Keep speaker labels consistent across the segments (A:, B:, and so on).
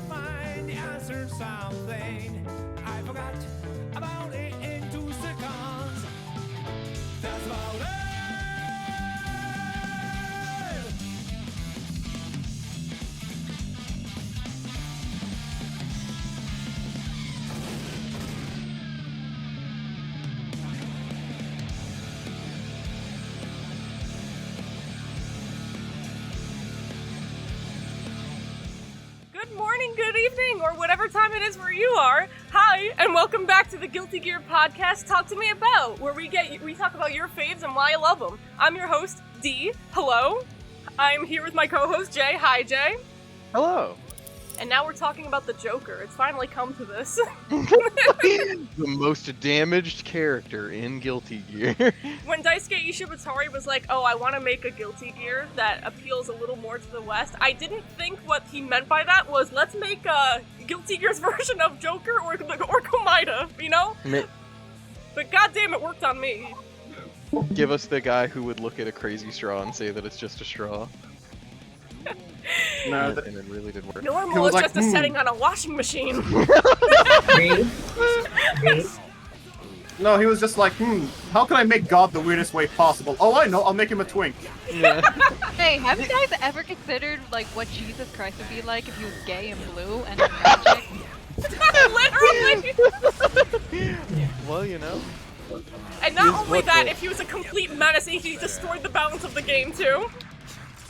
A: to find the answer to something. I forgot about it in 2 seconds. That's about it.
B: Good morning, good evening, or whatever time it is where you are. Hi, and welcome back to the Guilty Gear podcast, Talk to Me About, where we talk about your faves and why you love them. I'm your host, Dee. Hello. I'm here with my co-host, Jay. Hi, Jay.
C: Hello.
B: And now we're talking about the Joker. It's finally come to this.
C: The most damaged character in Guilty Gear.
B: When Daisuke Ishibatari was like, oh, I want to make a Guilty Gear that appeals a little more to the West, I didn't think what he meant by that was, let's make a Guilty Gear's version of Joker or Komaeda, you know? But goddamn, it worked on me.
C: Give us the guy who would look at a crazy straw and say that it's just a straw.
D: No,
C: and it really did work.
B: Normal is just a setting on a washing machine.
D: Me? No, he was just like, how can I make God the weirdest way possible? Oh, I know, I'll make him a twink.
C: Yeah.
E: Hey, have you guys ever considered, like, what Jesus Christ would be like if he was gay and blue and had magic?
B: Literally!
C: Well, you know.
B: And not only that, if he was a complete menace, he destroyed the balance of the game, too.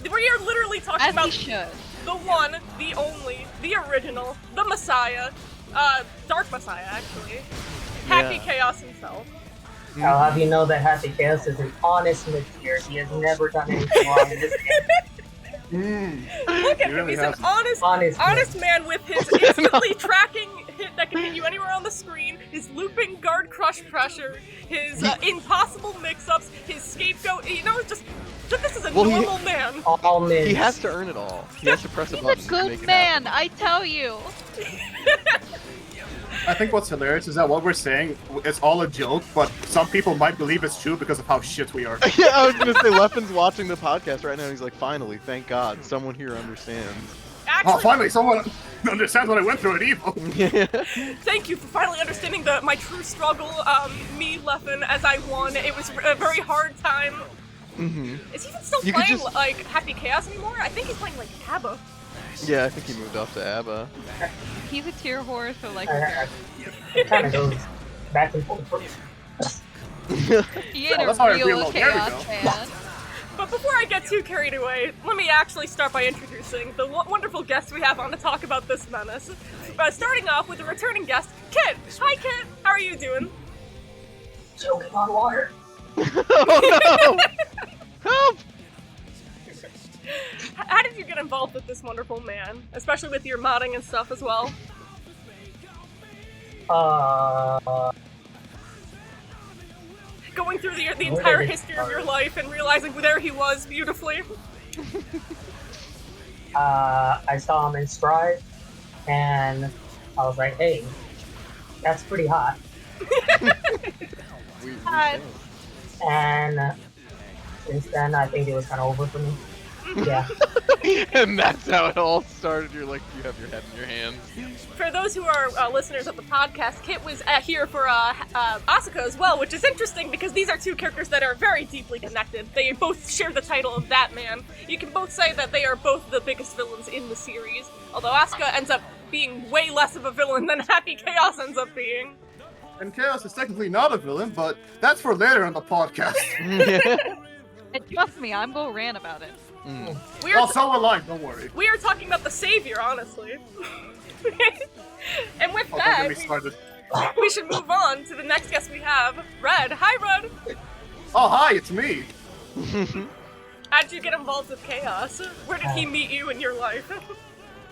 B: We are literally talking
E: As
B: about
E: he should.
B: the one, the only, the original, the Messiah, Dark Messiah, actually. Happy Chaos himself.
F: I'll have you know that Happy Chaos is an honest material. He has never done anything wrong in this game.
B: Look at him,
D: really
B: he's an
D: has
B: honest man with his instantly tracking hit that can hit you anywhere on the screen, his looping guard crush pressure, his impossible mix-ups, his scapegoat, you know, just this is a normal man.
F: All men.
C: He has to earn it all. He has to press a
E: He's
C: button
E: a
C: to make
E: good
C: it
E: man,
C: happen.
E: I tell you.
D: I think what's hilarious is that what we're saying is all a joke, but some people might believe it's true because of how shit we are.
C: Yeah, I was gonna say, Leffen's watching the podcast right now, and he's like, finally, thank God, someone here understands.
B: Actually,
D: Oh, finally, someone understands what I went through at Evo.
C: Yeah.
B: thank you for finally understanding my true struggle, me, Leffen, as I won. It was a very hard time.
C: Mm-hmm.
B: Is he even still
C: You could
B: playing,
C: just-
B: like, Happy Chaos anymore? I think he's playing, like, ABBA.
C: Yeah, I think he moved off to ABBA.
E: He's a tier whore, so like,
F: It kind of goes back and forth.
E: he ain't
D: Oh, that's
E: a
D: how I
E: real
D: reload. There we
E: chaos
D: go.
E: fan.
B: But before I get too carried away, let me actually start by introducing the wonderful guests we have on to talk about this menace. Starting off with a returning guest, Kit. Hi, Kit. How are you doing?
F: Choking on water.
C: Oh no! Help!
B: How did you get involved with this wonderful man? Especially with your modding and stuff as well. Going through the entire history of your life and realizing there he was beautifully.
F: I saw him in Strive, and I was like, hey, that's pretty hot.
C: We
E: Hi.
C: can.
F: And since then, I think it was kind of over for me. Yeah.
C: And that's how it all started. You're like, you have your head in your hands.
B: For those who are listeners of the podcast, Kit was here for Asuka as well, which is interesting because these are two characters that are very deeply connected. They both share the title of that man. You can both say that they are both the biggest villains in the series, although Asuka ends up being way less of a villain than Happy Chaos ends up being.
D: And Chaos is technically not a villain, but that's for later in the podcast.
E: And trust me, I'm gonna rant about it.
B: We are,
D: Oh, so will I, don't worry.
B: we are talking about the savior, honestly. And with
D: Oh, don't get me
B: that,
D: started.
B: we should move on to the next guest we have, Red. Hi, Red.
D: Oh, hi, it's me.
B: How did you get involved with Chaos? Where did he meet you in your life?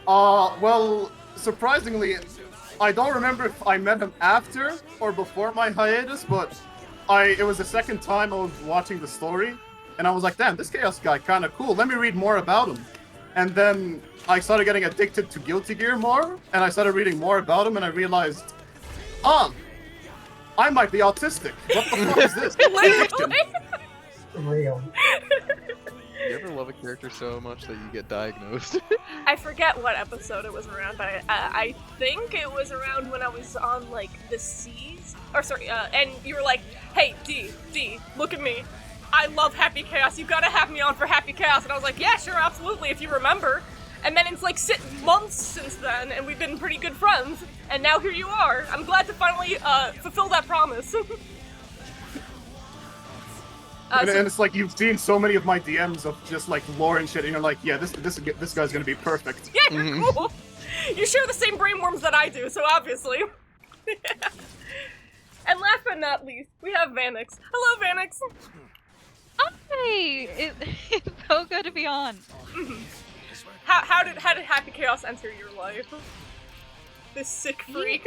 D: Well, surprisingly, I don't remember if I met him after or before my hiatus, but it was the second time I was watching the story, and I was like, damn, this Chaos guy kinda cool, let me read more about him. And then I started getting addicted to Guilty Gear more, and I started reading more about him, and I realized, I might be autistic. What the fuck is this?
B: Literally.
F: Real.
C: You ever love a character so much that you get diagnosed?
B: I forget what episode it was around, but I think it was around when I was on, like, the seas. Or, sorry, and you were like, hey, D, look at me. I love Happy Chaos. You gotta have me on for Happy Chaos. And I was like, yeah, sure, absolutely, if you remember. And then it's, like, months since then, and we've been pretty good friends. And now here you are. I'm glad to finally fulfill that promise.
D: And it's like you've seen so many of my DMs of just like lore and shit, and you're like, yeah, this guy's gonna be perfect.
B: Yeah, you're cool. You share the same brainworms that I do, so obviously. And last but not least, we have Vanix. Hello, Vanix.
E: Hi! It's so good to be on.
B: How did Happy Chaos enter your life? This sick freak.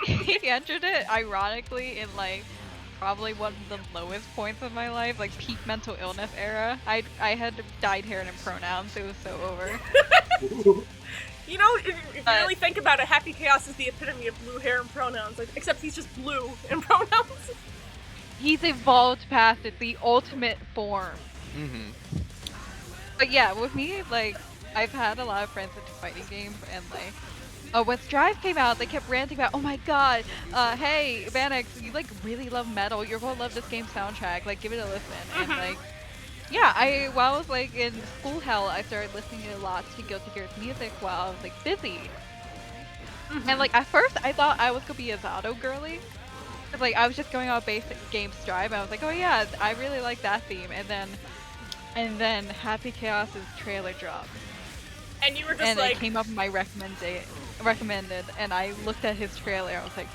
E: He entered it ironically in like probably one of the lowest points of my life, like peak mental illness era. I had dyed hair and pronouns. It was so over.
B: You know, if you really think about it, Happy Chaos is the epitome of blue hair and pronouns, like, except he's just blue in pronouns.
E: He's evolved past it, the ultimate form. But yeah, with me, like, I've had a lot of friends into fighting games, and like, when Strive came out, they kept ranting about, oh my god, hey, Vanix, you like really love metal, you're gonna love this game's soundtrack, like give it a listen. And like, yeah, while I was like in school hell, I started listening a lot to Guilty Gear's music while I was like busy. And like at first I thought I was gonna be a Zato girly. Cause like I was just going on basic game Strive, and I was like, oh yeah, I really like that theme. And then Happy Chaos's trailer dropped.
B: And you were just
E: and
B: like...
E: it came up in my recommended, and I looked at his trailer, I was like,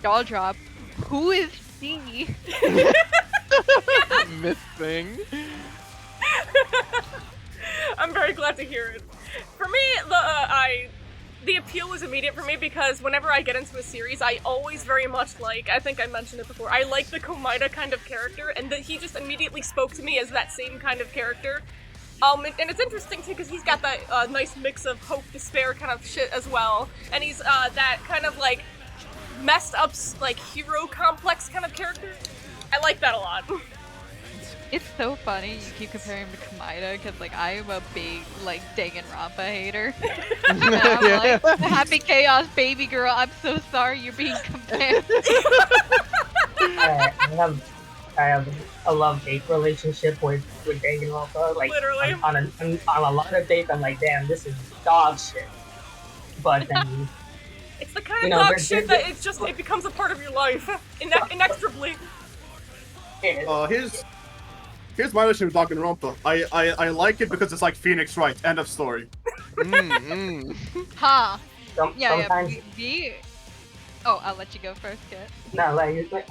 E: jaw drop, who is she?
C: Myth thing.
B: I'm very glad to hear it. For me, the appeal was immediate for me because whenever I get into a series, I always very much like, I think I mentioned it before, I like the Komida kind of character, and that he just immediately spoke to me as that same kind of character. And it's interesting too because he's got that nice mix of hope, despair kind of shit as well, and he's that kind of like messed up like hero complex kind of character. I like that a lot.
E: It's so funny you keep comparing him to Komida, because like I am a big like Danganronpa hater. And I'm like, Happy Chaos baby girl, I'm so sorry you're being compared.
F: I have a love-hate relationship with Danganronpa. Like,
B: literally.
F: On a lot of dates, I'm like, damn, this is dog shit. But then,
B: it's the kind of dog shit that it becomes a part of your life, inexorably.
D: Here's my relationship with Danganronpa. I like it because it's like Phoenix Wright. End of story.
E: Ha! Yeah,
F: sometimes,
E: Oh, I'll let you go first, Kit.
F: no, like,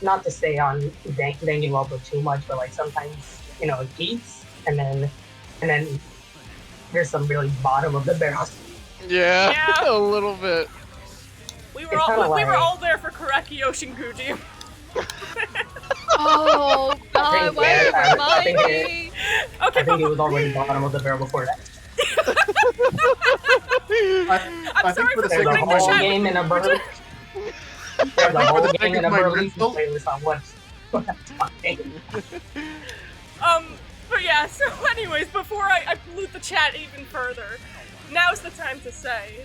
F: not to stay on Danganronpa too much, but like sometimes, you know, it peaks, and then there's some really bottom of the barrel.
C: Yeah, a little bit.
B: We were all there for Kareki Yoshinguji.
E: Oh god, why
F: yeah,
E: you
F: I
E: remind
F: think
E: me?
B: Okay,
F: I think it was already bottom of the barrel before that.
D: I think for the sake
F: There's
D: of
F: a
D: my
F: whole game in a burly. There's a whole game in a burly playlist on what's talking.
B: But yeah, so anyways, before I pollute the chat even further, now's the time to say,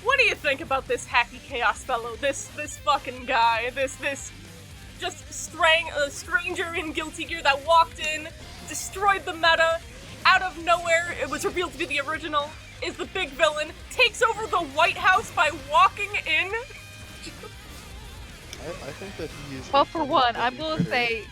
B: what do you think about this Happy Chaos fellow, this fucking guy, this just stranger in Guilty Gear that walked in, destroyed the meta, out of nowhere, it was revealed to be the original, is the big villain, takes over the White House by walking in?
C: I think that he is.
E: Well, for one, I'm gonna say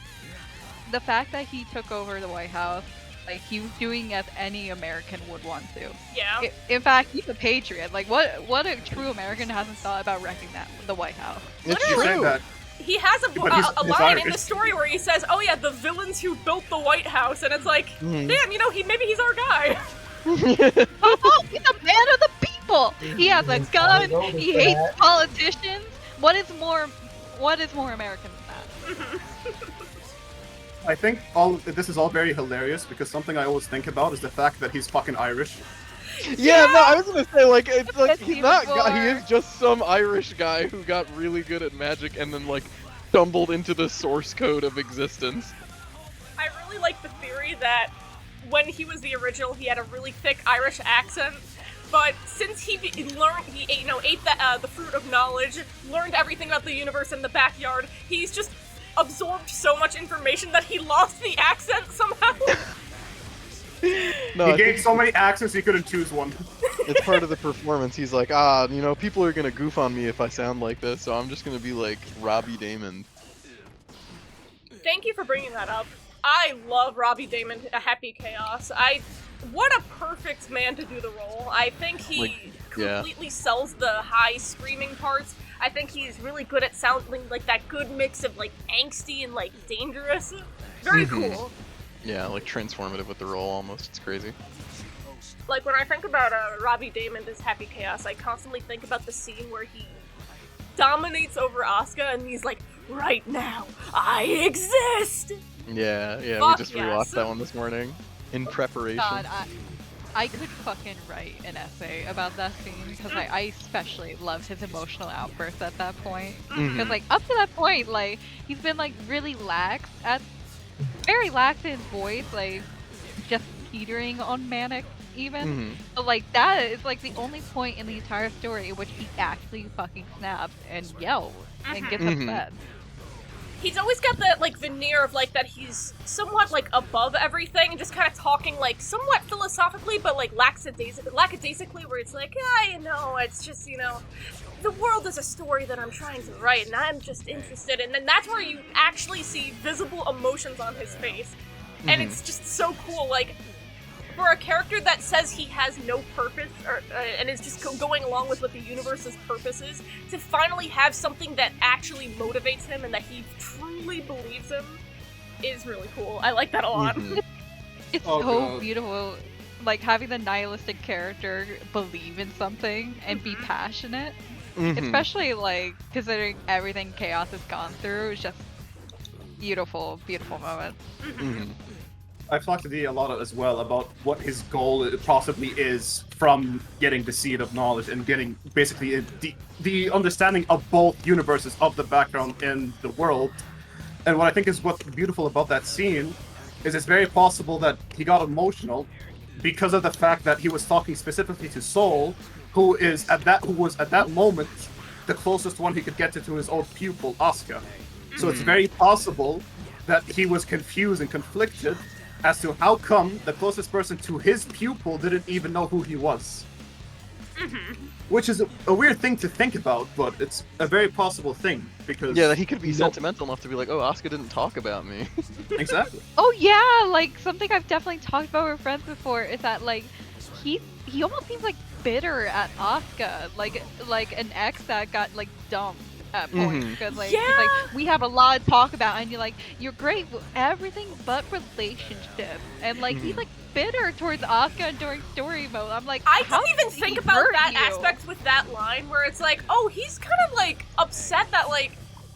E: the fact that he took over the White House, like he was doing as any American would want to.
B: Yeah.
E: In fact, he's a patriot. Like, what a true American hasn't thought about wrecking the White House?
C: It's
B: Literally.
C: true.
D: that.
B: He has a
D: He's
B: line in
D: Irish.
B: the story where he says, oh yeah, the villains who built the White House, and it's like, damn, you know, maybe he's our guy.
E: Oh, he's a man of the people. He has a gun. He hates politicians. What is more American than that?
D: I think this is all very hilarious because something I always think about is the fact that he's fucking Irish.
C: Yeah, no, I was gonna say, like, it's like,
E: That's
C: he's
E: even
C: not,
E: more.
C: he is just some Irish guy who got really good at magic and then, like, stumbled into the source code of existence.
B: I really like the theory that when he was the original, he had a really thick Irish accent. But since he learned, he ate, ate the fruit of knowledge, learned everything about the universe in the backyard, he's just absorbed so much information that he lost the accent somehow.
C: No,
D: He gained so many accents he couldn't choose one.
C: it's part of the performance. He's like, people are gonna goof on me if I sound like this, so I'm just gonna be like Robbie Damon.
B: Thank you for bringing that up. I love Robbie Damon, a Happy Chaos. What a perfect man to do the role. I think he completely sells the high screaming parts. I think he's really good at sounding like that good mix of like angsty and like dangerous. Very cool.
C: Yeah, like transformative with the role almost. It's crazy.
B: Like when I think about Robbie Damon as Happy Chaos, I constantly think about the scene where he dominates over Asuka and he's like, right now, I exist!
C: Yeah,
B: Fuck
C: we just
B: yes.
C: rewatched that one this morning in preparation.
E: God, I could fucking write an essay about that scene because I especially loved his emotional outburst at that point. Because like up to that point, like he's been like really very lax in his voice, like just teetering on manic even. But like that is like the only point in the entire story in which he actually fucking snaps and yells and gets upset.
B: He's always got that like veneer of like that he's somewhat like above everything and just kind of talking like somewhat philosophically but like lackadaisically where it's like, it's just, the world is a story that I'm trying to write and I'm just interested in. And that's where you actually see visible emotions on his face. And it's just so cool, like, for a character that says he has no purpose and is just going along with what the universe's purpose is, to finally have something that actually motivates him and that he truly believes in is really cool. I like that a lot.
E: It's so beautiful, like having the nihilistic character believe in something and be passionate, especially like considering everything Chaos has gone through. It's just beautiful, beautiful moment.
D: I've talked to Dee a lot as well about what his goal possibly is from getting the seed of knowledge and getting basically the understanding of both universes of the background in the world. And what I think is what's beautiful about that scene is it's very possible that he got emotional because of the fact that he was talking specifically to Soul, who was at that moment the closest one he could get to his old pupil, Asuka. So it's very possible that he was confused and conflicted as to how come the closest person to his pupil didn't even know who he was. Which is a weird thing to think about, but it's a very possible thing, because...
C: Yeah, that he could be sentimental enough to be like, oh, Asuka didn't talk about me.
D: Exactly.
E: Oh yeah, like something I've definitely talked about with friends before is that like he almost seems like bitter at Asuka, like an ex that got like dumped at points because like, he's like, we have a lot to talk about and you're great with everything but relationships, and like he's like bitter towards Asuka during story mode. I'm like,
B: I didn't even think about that aspect with that line where it's like, oh, he's kind of like upset that like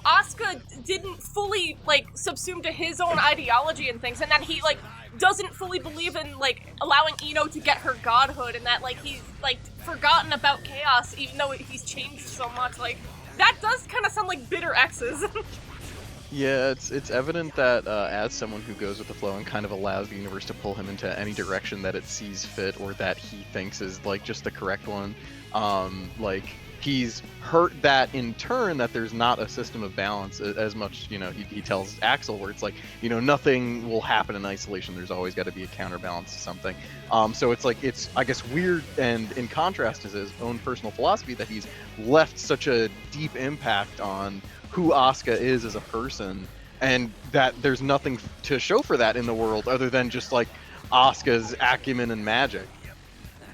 B: Asuka didn't fully like subsume to his own ideology and things, and that he like doesn't fully believe in like allowing Ino to get her godhood, and that like he's like forgotten about Chaos even though he's changed so much. Like that does kind of sound like bitter exes.
C: Yeah, it's evident that as someone who goes with the flow and kind of allows the universe to pull him into any direction that it sees fit or that he thinks is like just the correct one, like he's hurt that in turn that there's not a system of balance as much. He tells Axel where it's like, nothing will happen in isolation. There's always got to be a counterbalance to something. So it's like, it's, I guess, weird and in contrast to his own personal philosophy that he's left such a deep impact on who Asuka is as a person, and that there's nothing to show for that in the world other than just like Asuka's acumen and magic.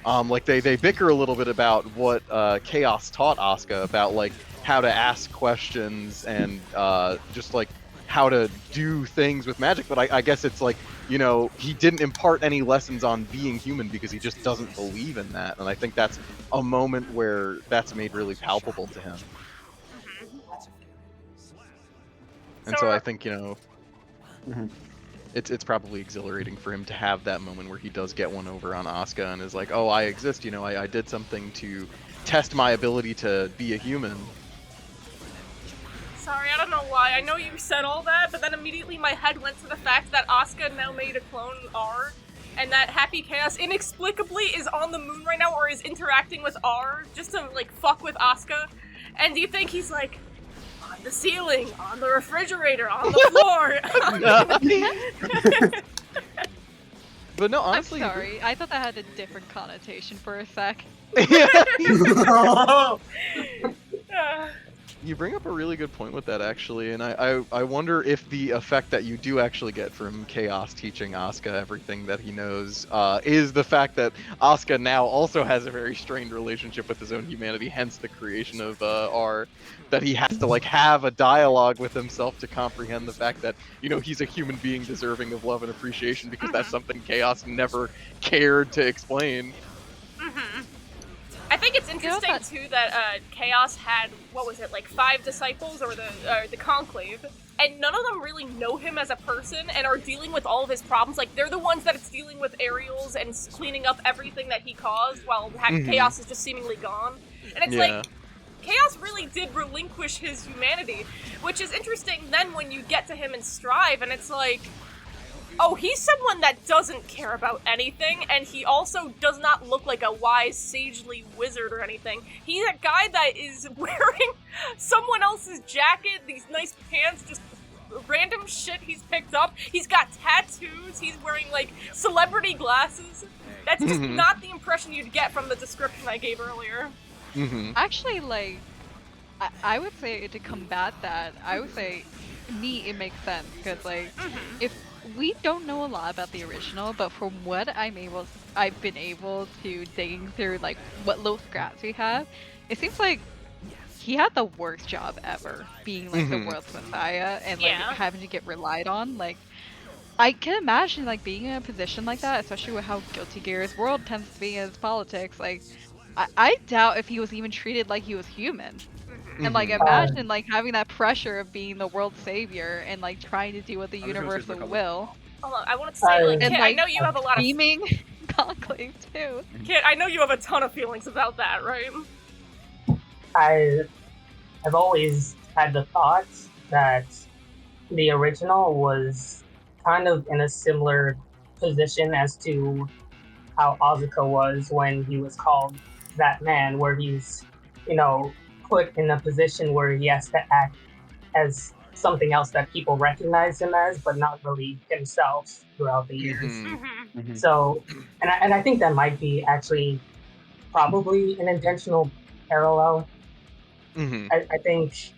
C: Like they bicker a little bit about what Chaos taught Asuka about like how to ask questions and just like how to do things with magic, but I guess it's like, he didn't impart any lessons on being human because he just doesn't believe in that, and I think that's a moment where that's made really palpable to him. And so I think, it's probably exhilarating for him to have that moment where he does get one over on Asuka and is like, oh, I exist, I did something to test my ability to be a human.
B: Sorry, I don't know why. I know you said all that, but then immediately my head went to the fact that Asuka now made a clone R, and that Happy Chaos inexplicably is on the moon right now, or is interacting with R, just to, like, fuck with Asuka. And do you think he's like, on the ceiling, on the refrigerator, on the floor?
C: But no, honestly,
E: I'm sorry, I thought that had a different connotation for a sec.
C: you bring up a really good point with that, actually, and I wonder if the effect that you do actually get from Chaos teaching Asuka everything that he knows is the fact that Asuka now also has a very strained relationship with his own humanity, hence the creation of R, that he has to, like, have a dialogue with himself to comprehend the fact that, you know, he's a human being deserving of love and appreciation, because that's something Chaos never cared to explain.
B: I think it's interesting too that Chaos had, what was it, like 5 disciples, or the Conclave, and none of them really know him as a person and are dealing with all of his problems. Like, they're the ones that it's dealing with Aerials and cleaning up everything that he caused, while Chaos is just seemingly gone. And it's like, Chaos really did relinquish his humanity, which is interesting then when you get to him in Strive, and it's like, oh, he's someone that doesn't care about anything, and he also does not look like a wise, sagely wizard or anything. He's a guy that is wearing someone else's jacket, these nice pants, just random shit he's picked up. He's got tattoos, he's wearing, like, celebrity glasses. That's just not the impression you'd get from the description I gave earlier.
E: Actually, like, I would say to combat that, I would say, it makes sense, because, like, if we don't know a lot about the original, but from what I've been able to dig through, like, what little scraps we have, it seems like he had the worst job ever, being, like, the world's messiah, and, like, having to get relied on. Like, I can imagine, like, being in a position like that, especially with how Guilty Gear's world tends to be in its politics. Like, I doubt if he was even treated like he was human. And, like, imagine, like, having that pressure of being the world's savior and, like, trying to do what the universal will.
B: Hold on, I wanted to say, like, Kit,
E: and,
B: I know you have a lot of...
E: Scheming Conclave, too.
B: Kit, I know you have a ton of feelings about that, right?
F: I've always had the thought that the original was kind of in a similar position as to how Asuka was when he was called that man, where he's, you know, put in a position where he has to act as something else that people recognize him as, but not really himself throughout the years. So, and I think that might be actually probably an intentional parallel. I think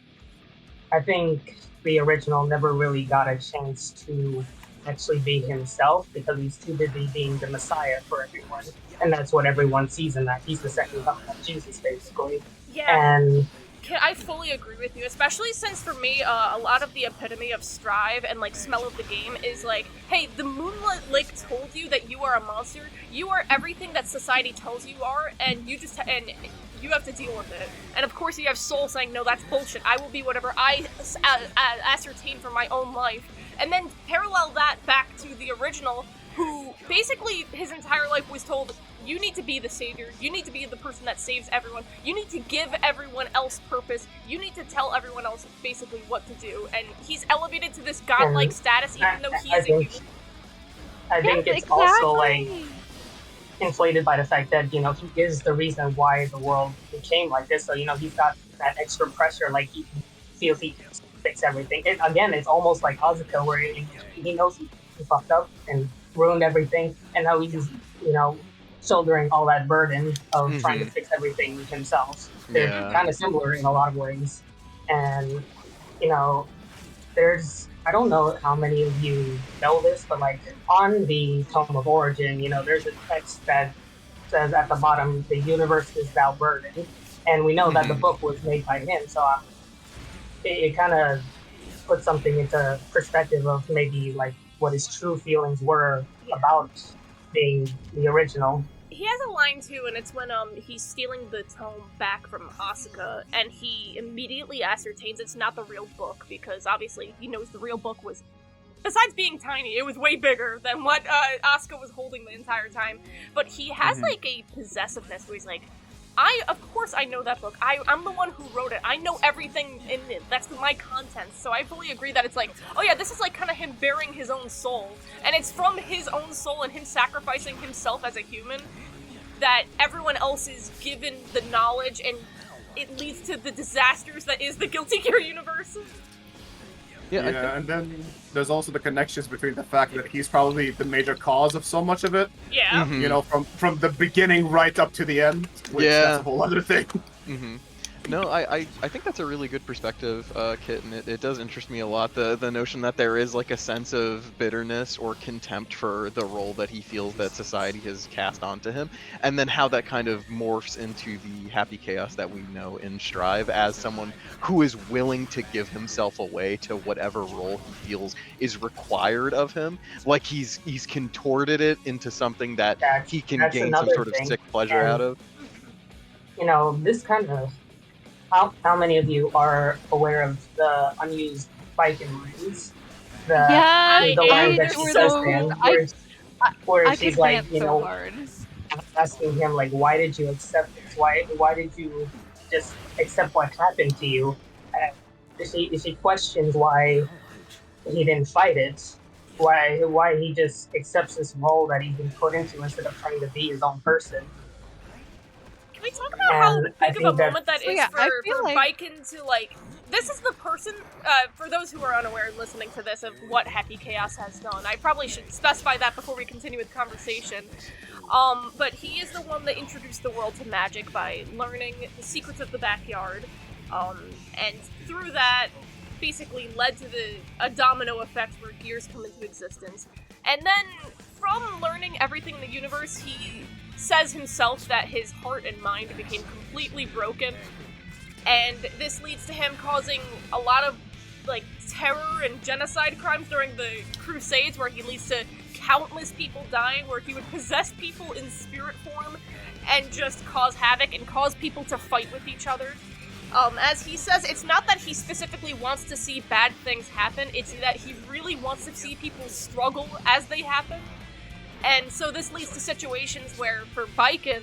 F: the original never really got a chance to actually be himself, because he's too busy being the messiah for everyone, and that's what everyone sees in that. He's the second coming of Jesus, basically.
B: Yeah.
F: And
B: I fully agree with you, especially since for me, a lot of the epitome of Strive and, like, smell of the game is like, hey, the Moonlit Lake told you that you are a monster. You are everything that society tells you are, and you just and you have to deal with it. And of course, you have Soul saying, no, that's bullshit. I will be whatever I ascertain for my own life. And then parallel that back to the original, who basically his entire life was told, you need to be the savior, you need to be the person that saves everyone, you need to give everyone else purpose, you need to tell everyone else basically what to do, and he's elevated to this godlike status even though he is a human.
F: I think it's also, like, inflated by the fact that, you know, he is the reason why the world became like this, so, you know, he's got that extra pressure, like, he feels he can fix everything. Again, it's almost like Asuka, where he knows he fucked up and ruined everything, and now he's, you know, shouldering all that burden of trying to fix everything himself. They're kind of similar in a lot of ways. And, you know, I don't know how many of you know this, but, like, on the Tome of Origin, you know, there's a text that says at the bottom, the universe is thou burden. And we know that the book was made by him, so it kind of puts something into perspective of maybe, like, what his true feelings were about being the original.
B: He has a line too, and it's when he's stealing the tome back from Asuka, and he immediately ascertains it's not the real book, because obviously he knows the real book was, besides being tiny, it was way bigger than what Asuka was holding the entire time. But he has like a possessiveness where he's like, of course I know that book. I'm the one who wrote it. I know everything in it. That's my content. So I fully agree that it's like, oh yeah, this is like kind of him bearing his own soul. And it's from his own soul and him sacrificing himself as a human that everyone else is given the knowledge, and it leads to the disasters that is the Guilty Gear universe.
C: Yeah,
D: and then there's also the connections between the fact that he's probably the major cause of so much of it.
B: Yeah.
C: Mhm.
D: You know, from the beginning right up to the end, which that's a whole other thing.
C: Mm-hmm. No, I think that's a really good perspective, Kit, and it does interest me a lot, the notion that there is like a sense of bitterness or contempt for the role that he feels that society has cast onto him, and then how that kind of morphs into the happy chaos that we know in Strive as someone who is willing to give himself away to whatever role he feels is required of him. Like he's contorted it into something that he can
F: that's
C: gain some
F: another
C: sort of
F: thing.
C: sick pleasure
F: And,
C: out of.
F: You know, this kind of... How many of you are aware of the unused Viking lines? The lines that she says to him, where
E: I
F: she's
E: could
F: like,
E: rant
F: you
E: so
F: know,
E: hard.
F: asking him like, why did you accept this? Why did you just accept what happened to you? She questions why he didn't fight it, why he just accepts this role that he's been put into instead of trying to be his own person.
B: Can we talk about how big of a moment that is for Viken to, like... This is the person, for those who are unaware and listening to this, of what Happy Chaos has done. I probably should specify that before we continue with the conversation. But he is the one that introduced the world to magic by learning the secrets of the backyard. And through that, basically led to a domino effect where gears come into existence. And then, from learning everything in the universe, he says himself that his heart and mind became completely broken, and this leads to him causing a lot of, like, terror and genocide crimes during the Crusades, where he leads to countless people dying, where he would possess people in spirit form and just cause havoc and cause people to fight with each other. As he says, it's not that he specifically wants to see bad things happen, it's that he really wants to see people struggle as they happen. And so this leads to situations where, for Viken,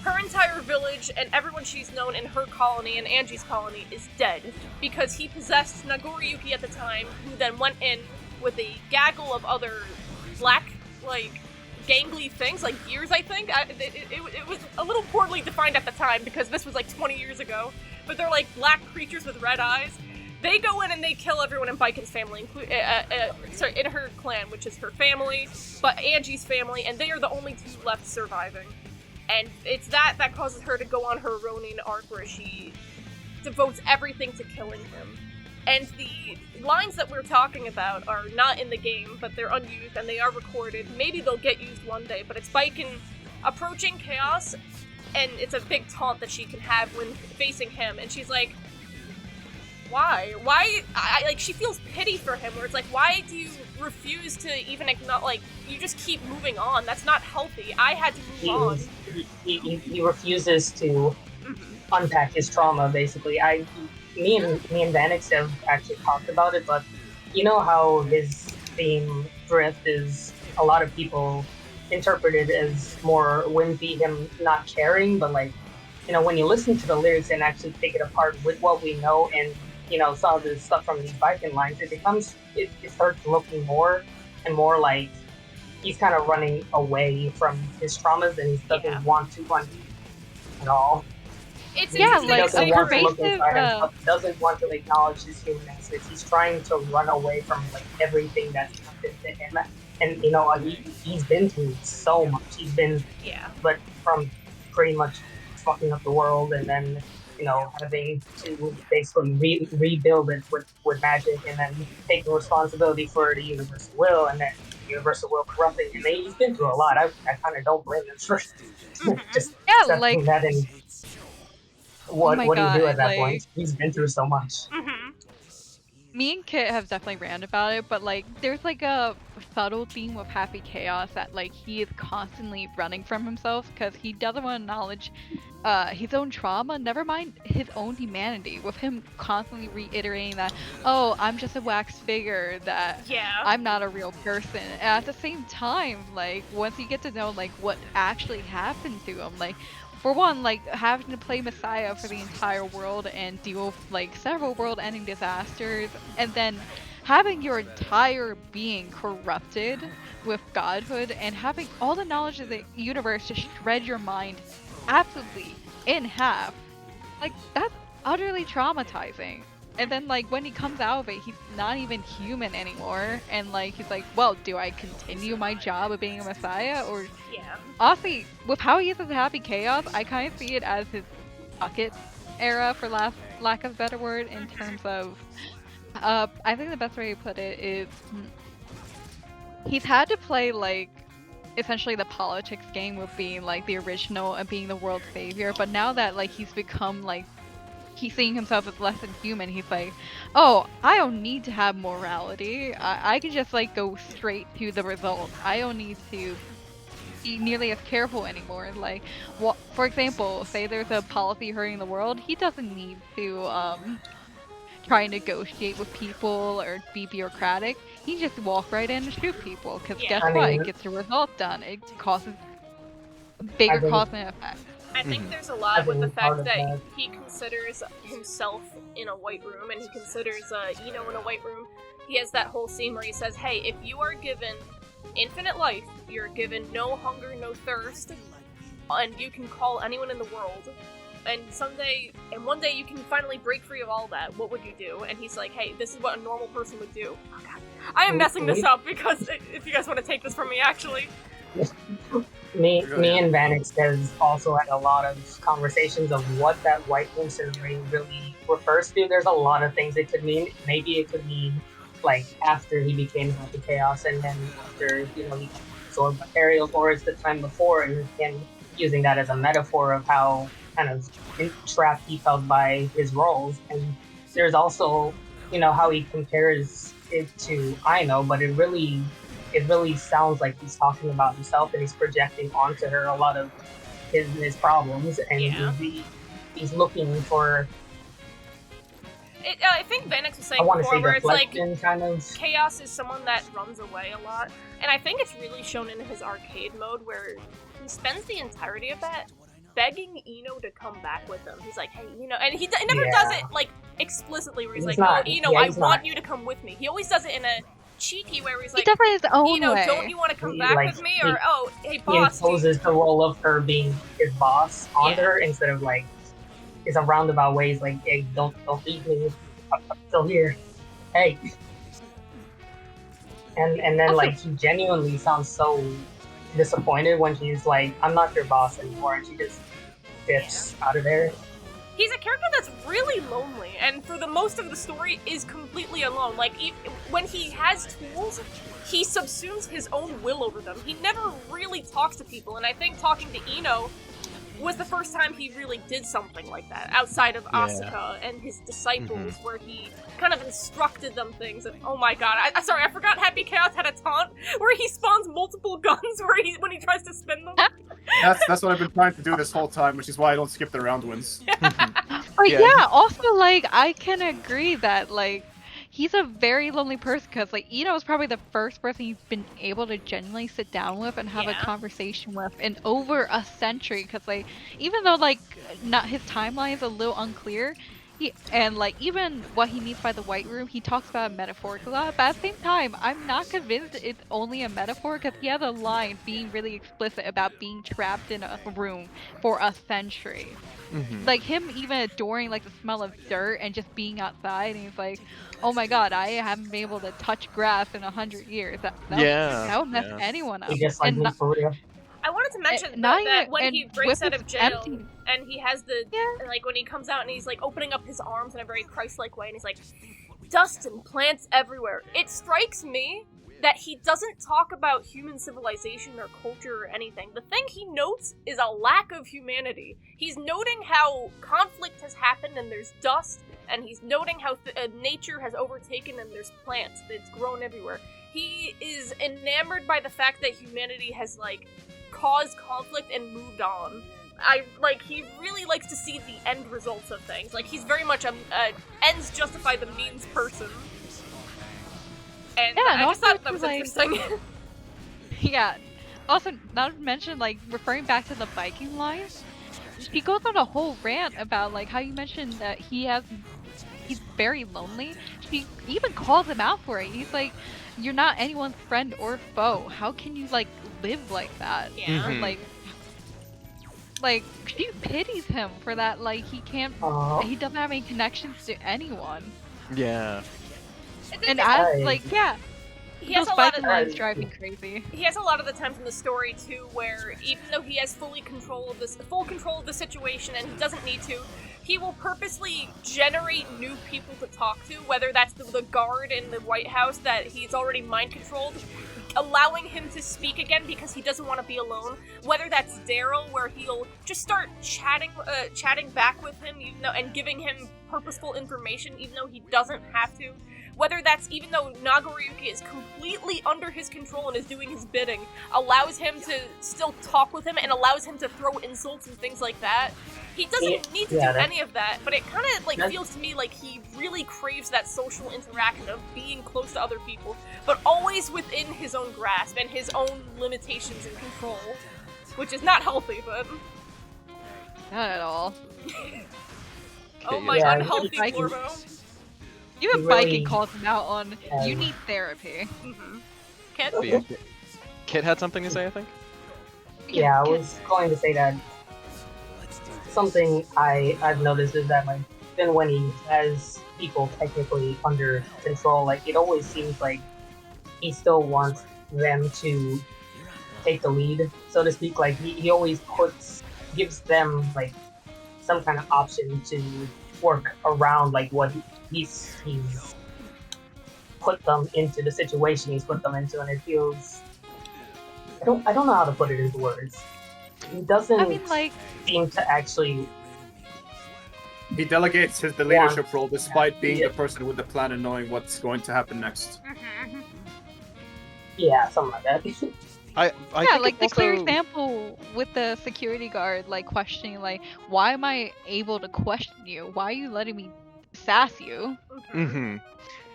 B: her entire village and everyone she's known in her colony and Angie's colony is dead, because he possessed Nagoriyuki at the time, who then went in with a gaggle of other black, like, gangly things, like gears, I think. It was a little poorly defined at the time, because this was like 20 years ago, but they're like black creatures with red eyes. They go in and they kill everyone in Viken's family, in her clan, which is her family, but Angie's family, and they are the only two left surviving. And it's that causes her to go on her Ronin arc, where she devotes everything to killing him. And the lines that we're talking about are not in the game, but they're unused and they are recorded. Maybe they'll get used one day, but it's Viken approaching Chaos, and it's a big taunt that she can have when facing him, and she's like, why? Like, she feels pity for him, where it's like, why do you refuse to even acknowledge, like, you just keep moving on? That's not healthy. I had to move on.
F: He refuses to unpack his trauma, basically. Me and Vanix have actually talked about it, but you know how his theme, Drift, is a lot of people interpret it as more wimpy, him not caring, but like, you know, when you listen to the lyrics and actually take it apart with what we know and, you know, some of the stuff from these Viking lines, it starts looking more and more like he's kind of running away from his traumas, and he doesn't want to run at all.
B: It's
F: he doesn't want to look inside himself, doesn't want to acknowledge his humanness. He's trying to run away from like everything that's happened to him. And you know, he's been through so much. He's been, but from pretty much fucking up the world, and then, you know, having to basically rebuild it with magic, and then taking responsibility for the universal will, and then universal will corrupting him. He's been through a lot. I kind of don't blame him for just accepting that. And what do you do at that point? He's been through so much.
E: Me and Kit have definitely ranted about it, but like, there's like a subtle theme with Happy Chaos that like he is constantly running from himself because he doesn't want to acknowledge his own trauma, never mind his own humanity, with him constantly reiterating that, oh, I'm just a wax figure, that I'm not a real person. And at the same time, like, once you get to know like what actually happened to him, like, for one, like having to play Messiah for the entire world and deal with like several world-ending disasters, and then having your entire being corrupted with godhood and having all the knowledge of the universe just shred your mind absolutely in half. Like, that's utterly traumatizing. And then, like, when he comes out of it, he's not even human anymore. And, like, he's like, well, do I continue my job of being a messiah? Or,
B: Yeah.
E: honestly, with how he uses Happy Chaos, I kind of see it as his bucket era, for lack of a better word, in terms of, I think the best way to put it is, he's had to play, like, essentially the politics game with being, like, the original and being the world savior. But now that, like, he's become, like, he's seeing himself as less than human, he's like, oh, I don't need to have morality. I can just, like, go straight to the result. I don't need to be nearly as careful anymore. Like, for example, say there's a policy hurting the world, he doesn't need to try and negotiate with people or be bureaucratic. He just walk right in and shoot people, because
B: Yeah.
E: guess
F: I
E: what?
F: mean-
E: It gets the result done. It causes bigger
F: think-
E: cause and effect.
B: I think
C: Mhm.
B: there's a lot
F: I
B: with the
F: think part
B: fact
F: of
B: that
F: that-
B: he considers himself in a white room, and he considers Eno in a white room. He has that whole scene where he says, hey, if you are given infinite life, you're given no hunger, no thirst, and you can call anyone in the world, and one day you can finally break free of all that, what would you do? And he's like, hey, this is what a normal person would do. Oh god. I am messing this up, because if you guys want to take this from me, actually.
F: Me and Vanix has also had a lot of conversations of what that white room syndrome really refers to. There's a lot of things it could mean. Maybe it could mean, like, after he became Happy Chaos, and then after, he absorbed material, or it's the time before, and using that as a metaphor of how kind of trapped he felt by his roles. And there's also, how he compares it to Aino, but it really sounds like he's talking about himself, and he's projecting onto her a lot of his problems, and
B: Yeah.
F: he's looking for,
B: I think Vanix was saying
F: I want to
B: before,
F: say,
B: where it's like,
F: reflection, kind of.
B: Chaos is someone that runs away a lot, and I think it's really shown in his arcade mode, where he spends the entirety of that begging Eno to come back with him. He's like, hey, and he never
F: Yeah.
B: does it, like, explicitly, where he's
F: He's
B: like,
F: not-
B: oh, Eno,
F: yeah,
B: I
F: he's
B: want
F: not-
B: you to come with me. He always does it in a cheeky way, where he's
E: He
B: like,
E: does it his own way.
B: don't you want to come
F: He,
B: back
F: like,
B: with me?
F: he-
B: Or, oh, hey,
F: He
B: boss, do you-
F: imposes the role of her being his boss on
B: Yeah.
F: her, instead of, like, it's a roundabout way. He's like, hey, don't leave me. I'm still here. Hey. And then,
E: Also-
F: like, she genuinely sounds so disappointed when she's like, I'm not your boss anymore, and she just dips out of there.
B: he's a character that's really lonely, and for the most of the story is completely alone. Like, when he has tools, he subsumes his own will over them. He never really talks to people, and I think talking to Eno was the first time he really did something like that, outside of Asuka and his disciples, where he kind of instructed them things. And oh my god, I forgot Happy Chaos had a taunt where he spawns multiple guns when he tries to spin them.
D: That's what I've been trying to do this whole time, which is why I don't skip the round wins.
E: But
C: Yeah,
E: yeah, also, like, I can agree that, like, he's a very lonely person, because, like, Eno is probably the first person he's been able to genuinely sit down with and have a
B: Yeah.
E: conversation with in over a century, because, like, even though, like, not his timeline is a little unclear, like, even what he means by the white room, he talks about it metaphorically a lot, but at the same time, I'm not convinced it's only a metaphor, because he has a line being really explicit about being trapped in a room for a century. Like, him even adoring, like, the smell of dirt and just being outside, and he's like, oh my god, I haven't been able to touch grass in 100 years. That would mess
C: yeah.
E: anyone up.
F: He just like
E: And
F: me
E: not-
F: for real.
B: I wanted to mention
E: not
B: that
E: even-
B: when he
E: and
B: breaks
E: with
B: out
E: his
B: of jail
E: empty-
B: and he has the
E: Yeah.
B: like when he comes out and he's like opening up his arms in a very Christ-like way and he's like, dust and plants everywhere. It strikes me that he doesn't talk about human civilization or culture or anything. The thing he notes is a lack of humanity. He's noting how conflict has happened and there's dust, and he's noting how nature has overtaken and there's plants. It's grown everywhere. He is enamored by the fact that humanity has, like, caused conflict and moved on. He really likes to see the end results of things. Like, he's very much a ends justify the means person. And
E: Yeah, and
B: I just
E: also
B: thought that
E: it's
B: was
E: like-
B: interesting.
E: Yeah. Also, not to mention, like, referring back to the Viking lines, she goes on a whole rant about like how you mentioned that he's very lonely. She even calls him out for it. He's like, you're not anyone's friend or foe. How can you like live like that?
B: Yeah.
E: And, like she pities him for that. Like he doesn't have any connections to anyone.
C: Yeah.
E: And as like
B: he has
E: those
B: a lot
E: fighting
B: of
E: lines drive me crazy.
B: He has a lot of the times in the story too, where even though he has full control of the situation, and he doesn't need to, he will purposely generate new people to talk to, whether that's the guard in the White House that he's already mind controlled, allowing him to speak again because he doesn't want to be alone. Whether that's Daryl, where he'll just start chatting back with him, even though, and giving him purposeful information, even though he doesn't have to. Whether that's even though Nagoriyuki is completely under his control and is doing his bidding, allows him to still talk with him and allows him to throw insults and things like that. He doesn't need to do any of that, but it kind of like feels to me like he really craves that social interaction of being close to other people, but always within his own grasp and his own limitations and control, which is not healthy, but
E: Not at all.
B: oh my unhealthy Florbo.
E: Even Viking calls him out on, you need therapy.
B: Kit?
C: Kit had something to say, I think?
F: Yeah, I was going to say that something I've noticed is that, like, even when he has people technically under control, like, it always seems like he still wants them to take the lead, so to speak. Like, he always gives them, like, some kind of option to work around, like, what he's put them into, the situation he's put them into, and it feels, I don't know how to put it into words. He doesn't seem to actually.
D: He delegates the leadership role despite being the person with the plan and knowing what's going to happen next.
F: Yeah, something like that.
C: I think
E: like the
C: also...
E: clear example with the security guard, like questioning, like, why am I able to question you? Why are you letting me sass you?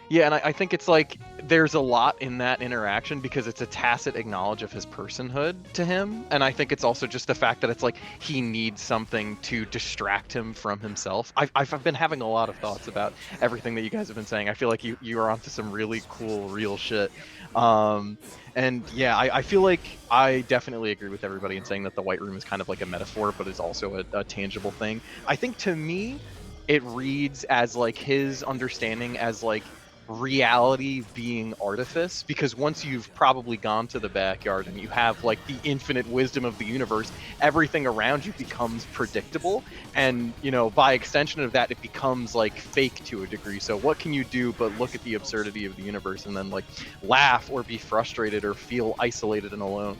C: Yeah, and I think it's like there's a lot in that interaction because it's a tacit acknowledge of his personhood to him, and I think it's also just the fact that it's like he needs something to distract him from himself. I've been having a lot of thoughts about everything that you guys have been saying. I feel like you are onto some really cool, real shit. And yeah, I feel like I definitely agree with everybody in saying that the White Room is kind of like a metaphor, but it's also a tangible thing. I think to me, it reads as like his understanding as like reality being artifice, because once you've probably gone to the backyard and you have like the infinite wisdom of the universe, everything around you becomes predictable, and you know, by extension of that, it becomes like fake to a degree. So what can you do but look at the absurdity of the universe and then like laugh or be frustrated or feel isolated and alone?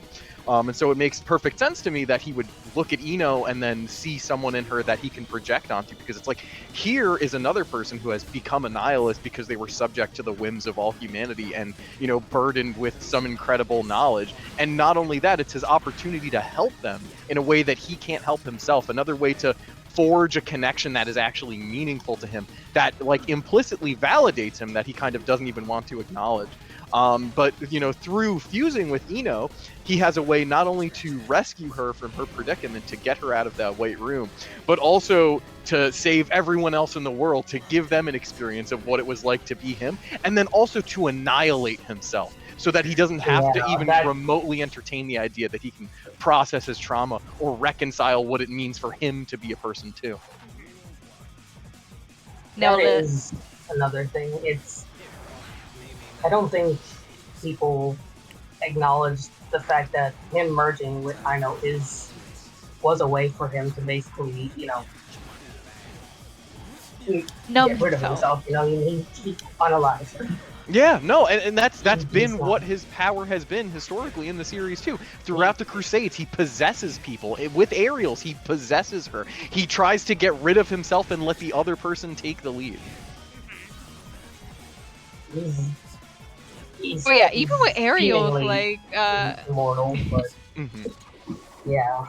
C: And so it makes perfect sense to me that he would look at Ino and then see someone in her that he can project onto, because it's like, here is another person who has become a nihilist because they were subject to the whims of all humanity and, you know, burdened with some incredible knowledge. And not only that, it's his opportunity to help them in a way that he can't help himself. Another way to forge a connection that is actually meaningful to him, that like implicitly validates him, that he kind of doesn't even want to acknowledge. But, you know, through fusing with Ino, he has a way not only to rescue her from her predicament, to get her out of that White Room, but also to save everyone else in the world, to give them an experience of what it was like to be him, and then also to annihilate himself, so that he doesn't have to even remotely entertain the idea that he can process his trauma or reconcile what it means for him to be a person too.
F: That is another thing. I don't think people acknowledge the fact that him merging with Ino was a way for him to basically, you know, get rid of himself. You know, he unalive her.
C: Yeah, no, and that's been what his power has been historically in the series too. Throughout the Crusades, he possesses people. With Ariel's, he possesses her. He tries to get rid of himself and let the other person take the lead.
E: Oh yeah, even with Ariel's, like
F: immortal, but yeah,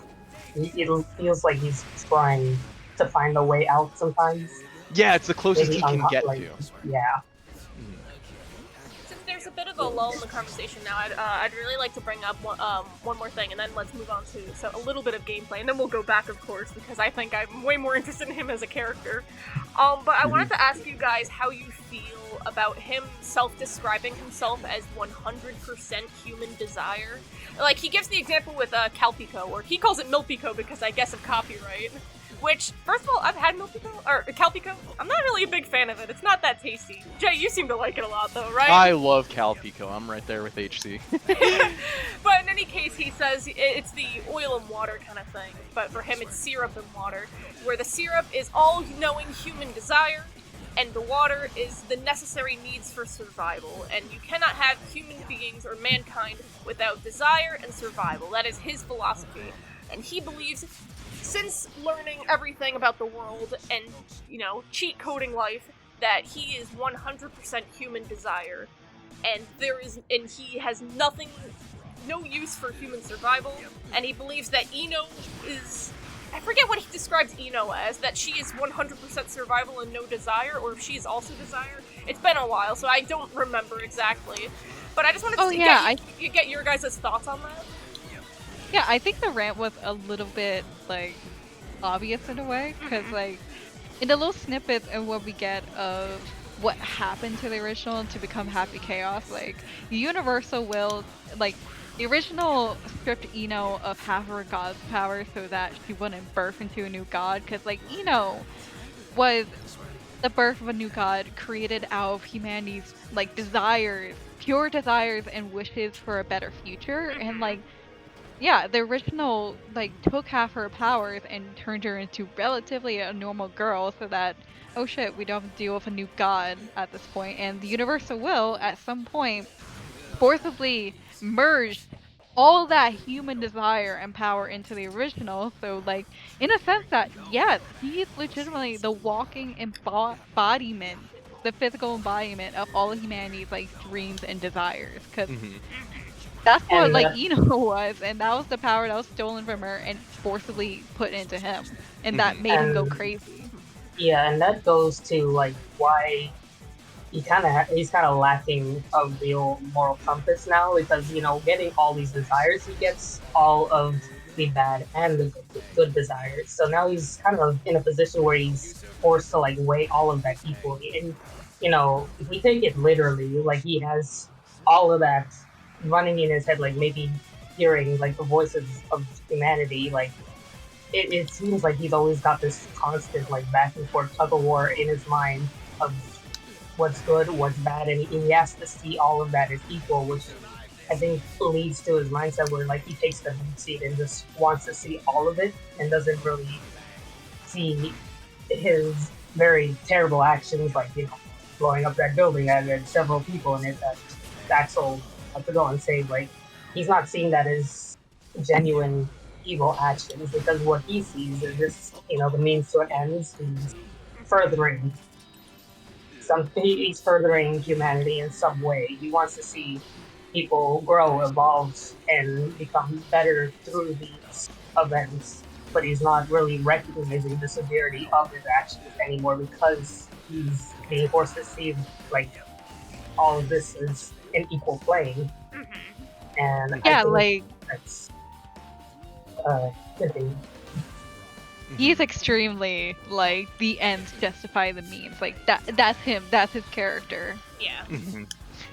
F: it feels like he's trying to find a way out sometimes.
C: Yeah, it's the closest he can get to.
F: Yeah.
B: Since there's a bit of a lull in the conversation now, I'd really like to bring up one more thing, and then let's move on to a little bit of gameplay, and then we'll go back, of course, because I think I'm way more interested in him as a character. But I wanted to ask you guys how you feel about him self-describing himself as 100% human desire. Like, he gives the example with Calpico, or he calls it Milpico because I guess of copyright. Which, first of all, I've had Milpico, or Calpico. I'm not really a big fan of it. It's not that tasty. Jay, you seem to like it a lot, though, right?
C: I love Calpico. I'm right there with HC.
B: But in any case, he says it's the oil and water kind of thing. But for him, it's syrup and water, where the syrup is all-knowing human desire, and the water is the necessary needs for survival. And you cannot have human beings or mankind without desire and survival. That is his philosophy. And he believes, since learning everything about the world and, cheat coding life, that he is 100% human desire, and he has no use for human survival, and he believes that Ino is, I forget what he describes Ino as, that she is 100% survival and no desire, or if she is also desire. It's been a while, so I don't remember exactly, but I just wanted to get your guys' thoughts on that.
E: Yeah, I think the rant was a little bit, obvious in a way, because, in the little snippets and what we get of what happened to the original to become Happy Chaos, the Universal Will, the original stripped Ino of half of her god's power so that she wouldn't birth into a new god, because, Ino was the birth of a new god created out of humanity's, desires, pure desires and wishes for a better future, and, yeah, the original, took half her powers and turned her into relatively a normal girl so that, oh shit, we don't have to deal with a new god at this point. And the Universal Will, at some point, forcibly merged all that human desire and power into the original. So, in a sense that, yes, he's legitimately the walking embodiment, the physical embodiment of all of humanity's, dreams and desires. Because that's what, Ino was, and that was the power that was stolen from her and forcibly put into him, and that made him go crazy.
F: Yeah, and that goes to, why he's kind of lacking a real moral compass now, because, getting all these desires, he gets all of the bad and the good desires. So now he's kind of in a position where he's forced to, weigh all of that equally. And, if we take it literally, he has all of that running in his head, maybe hearing the voices of humanity, it seems like he's always got this constant back and forth tug of war in his mind of what's good, what's bad, and he has to see all of that as equal, which I think leads to his mindset where he takes the lead seat and just wants to see all of it and doesn't really see his very terrible actions, blowing up that building and had several people in it that Axel had to go and save. He's not seeing that as genuine evil actions, because what he sees is this, the means to an end. He's furthering he's furthering humanity in some way. He wants to see people grow, evolve, and become better through these events, but he's not really recognizing the severity of his actions anymore because he's being forced to see all of this is an equal plane. And
E: yeah,
F: that's the thing.
E: He's extremely the ends justify the means. That's him. That's his character.
B: Yeah.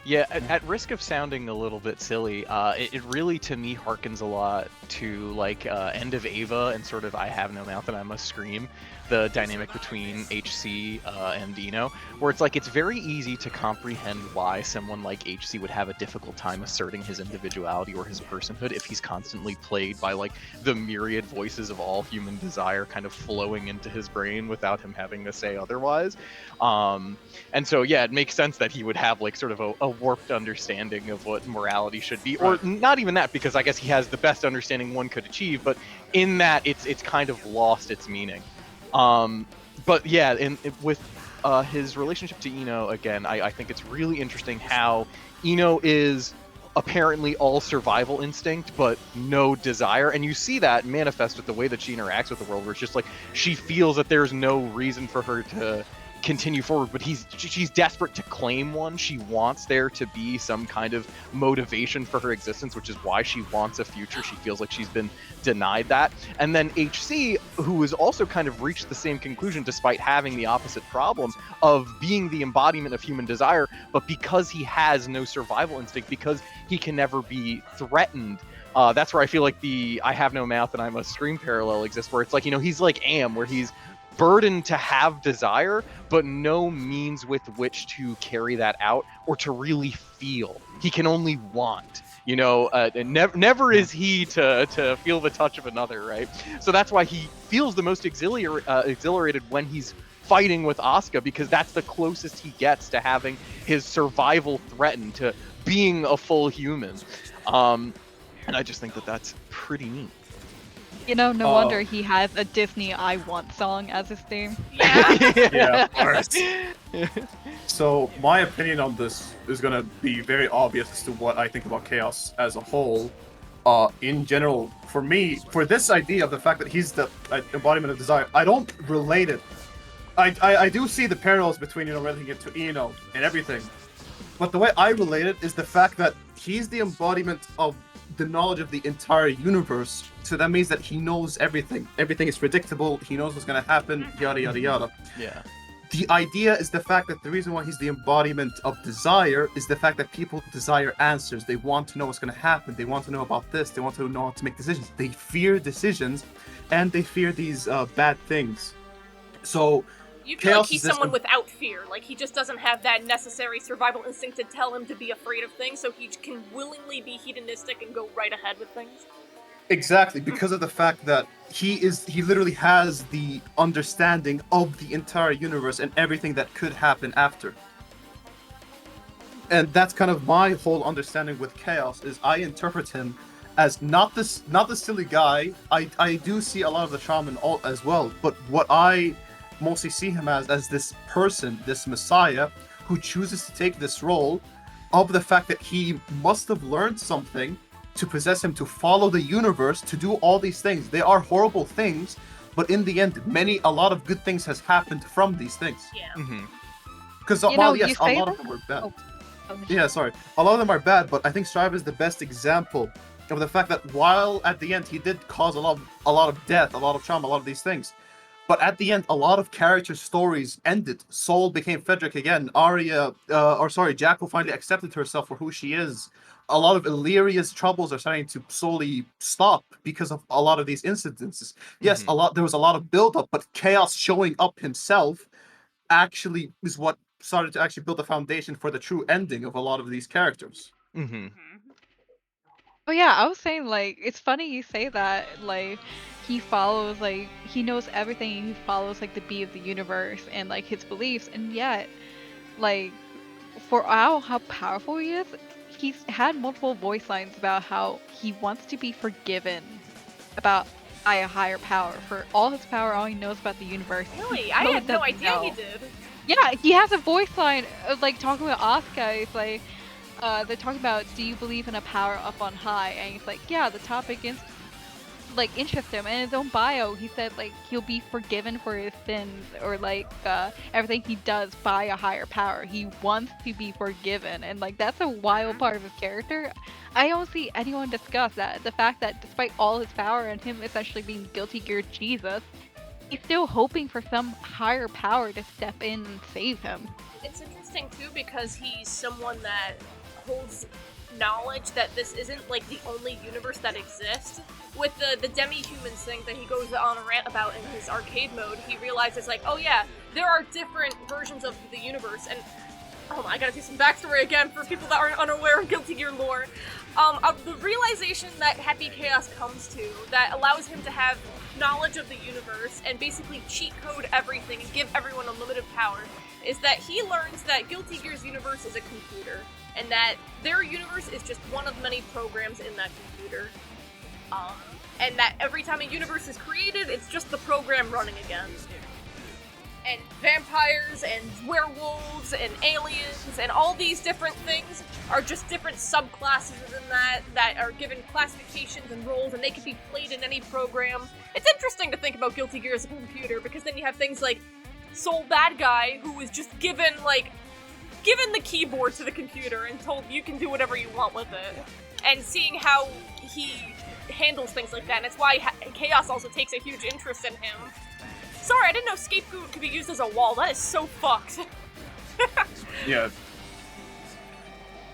C: Yeah, at risk of sounding a little bit silly, it really, to me, harkens a lot to, End of Ava and sort of I Have No Mouth and I Must Scream, the dynamic between HC and Ino, where it's very easy to comprehend why someone like HC would have a difficult time asserting his individuality or his personhood if he's constantly plagued by, the myriad voices of all human desire kind of flowing into his brain without him having to say otherwise. And so, yeah, it makes sense that he would have, sort of a warped understanding of what morality should be, or not even that, because I guess he has the best understanding one could achieve, but in that it's kind of lost its meaning. But yeah, with his relationship to Ino, again, I think it's really interesting how Ino is apparently all survival instinct, but no desire, and you see that manifest with the way that she interacts with the world, where it's just she feels that there's no reason for her to continue forward, but she's desperate to claim one. She wants there to be some kind of motivation for her existence, which is why she wants a future. She feels like she's been denied that. And then HC, who has also kind of reached the same conclusion despite having the opposite problem of being the embodiment of human desire, but because he has no survival instinct, because he can never be threatened, that's where I feel like the I have no mouth and I must scream parallel exists, where it's like, he's like Am, where he's burdened to have desire, but no means with which to carry that out or to really feel. He can only want. And never is he to feel the touch of another, right? So that's why he feels the most exhilarated when he's fighting with Asuka, because that's the closest he gets to having his survival threatened, to being a full human. And I just think that that's pretty neat.
E: No wonder he has a Disney I Want song as his theme.
D: Yeah, of course. So my opinion on this is gonna be very obvious as to what I think about Chaos as a whole. In general, for me, for this idea of the fact that he's the embodiment of desire, I don't relate it. I do see the parallels between, relating it to Eno and everything. But the way I relate it is the fact that he's the embodiment of the knowledge of the entire universe. So that means that he knows everything. Everything is predictable. He knows what's going to happen, yada, yada, yada.
C: Yeah.
D: The idea is the fact that the reason why he's the embodiment of desire is the fact that people desire answers. They want to know what's going to happen. They want to know about this. They want to know how to make decisions. They fear decisions, and they fear these bad things. So
B: you feel like he's someone without fear. Like, he just doesn't have that necessary survival instinct to tell him to be afraid of things, so he can willingly be hedonistic and go right ahead with things.
D: Exactly, because of the fact that he literally has the understanding of the entire universe and everything that could happen after. And that's kind of my whole understanding with Chaos, is I interpret him as not the silly guy. I do see a lot of the charm as well, but what I mostly see him as this person, this messiah, who chooses to take this role of the fact that he must have learned something to possess him, to follow the universe, to do all these things. They are horrible things, but in the end, a lot of good things has happened from these things.
B: Yeah.
D: Because while yes, a lot of them are bad. Yeah, sorry. A lot of them are bad, but I think Strive is the best example of the fact that while at the end he did cause a lot of death, a lot of trauma, a lot of these things, but at the end, a lot of character stories ended. Soul became Frederick again. Jackal finally accepted herself for who she is. A lot of Illyria's troubles are starting to slowly stop because of a lot of these incidences. Yes, there was a lot of build-up, but Chaos showing up himself actually is what started to actually build the foundation for the true ending of a lot of these characters.
E: Oh yeah, I was saying, like, it's funny you say that, like, he follows, like, he knows everything, and he follows, like, the beat of the universe and, like, his beliefs, and yet, like, for how powerful he is, he's had multiple voice lines about how he wants to be forgiven by a higher power. For all his power, all he knows about the universe.
B: Really? I had no idea he did.
E: Yeah, he has a voice line, like, talking about Asuka. It's like, they're talking about, do you believe in a power up on high? And he's like, yeah, the topic is, like, interests him. And in his own bio, he said, like, he'll be forgiven for his sins, or, like, everything he does by a higher power. He wants to be forgiven. And, like, that's a wild part of his character. I don't see anyone discuss that. The fact that despite all his power and him essentially being guilty gear Jesus, he's still hoping for some higher power to step in and save him.
B: It's interesting, too, because he's someone that holds knowledge that this isn't, like, the only universe that exists. With the demi-humans thing that he goes on a rant about in his arcade mode, he realizes, like, oh yeah, there are different versions of the universe, and I gotta do some backstory again for people that aren't unaware of Guilty Gear lore. Of the realization that Happy Chaos comes to, that allows him to have knowledge of the universe and basically cheat code everything and give everyone unlimited power, is that he learns that Guilty Gear's universe is a computer, and that their universe is just one of many programs in that computer. And that every time a universe is created, it's just the program running again. And vampires and werewolves and aliens and all these different things are just different subclasses within that are given classifications and roles, and they can be played in any program. It's interesting to think about Guilty Gear as a computer, because then you have things like sole bad guy who was just given the keyboard to the computer and told you can do whatever you want with it. And seeing how he handles things like that, and it's why Chaos also takes a huge interest in him. Sorry, I didn't know Scapegoat could be used as a wall. That is so fucked.
D: Yeah.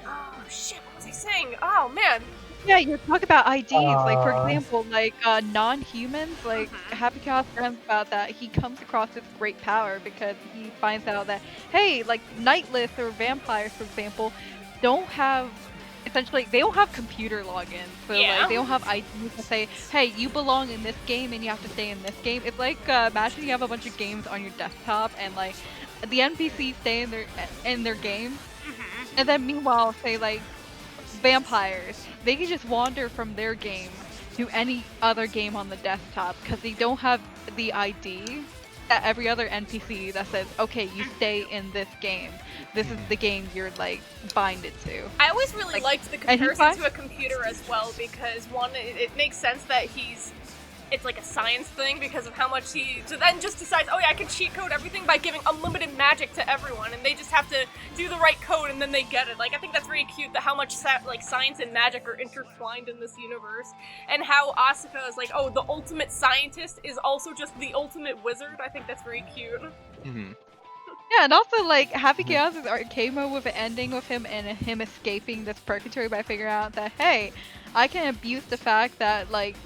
B: Oh shit, what was I saying? Oh man.
E: Yeah, you're talking about IDs. Like, for example, like non-humans, like Happy Chaos learns about that. He comes across this great power because he finds out that, hey, like Nightless or vampires, for example, don't have computer logins. So
B: Yeah.
E: like they don't have IDs to say, hey, you belong in this game and you have to stay in this game. It's like imagine you have a bunch of games on your desktop and like the NPCs stay in their game, and then meanwhile, say like vampires, they can just wander from their game to any other game on the desktop because they don't have the ID that every other NPC that says, okay, you stay in this game. This is the game you're like binded to.
B: I always really liked the
E: and he
B: comparison to a computer as well, because one, it makes sense that it's like a science thing because of how much he then just decides, oh yeah, I can cheat code everything by giving unlimited magic to everyone, and they just have to do the right code and then they get it. Like, I think that's very cute, that how much like science and magic are intertwined in this universe, and how Asuka is like, oh, the ultimate scientist is also just the ultimate wizard. I think that's very cute.
C: Mhm.
E: Yeah, and also like Happy Chaos' arcade mode with an ending with him and him escaping this purgatory by figuring out that, hey, I can abuse the fact that like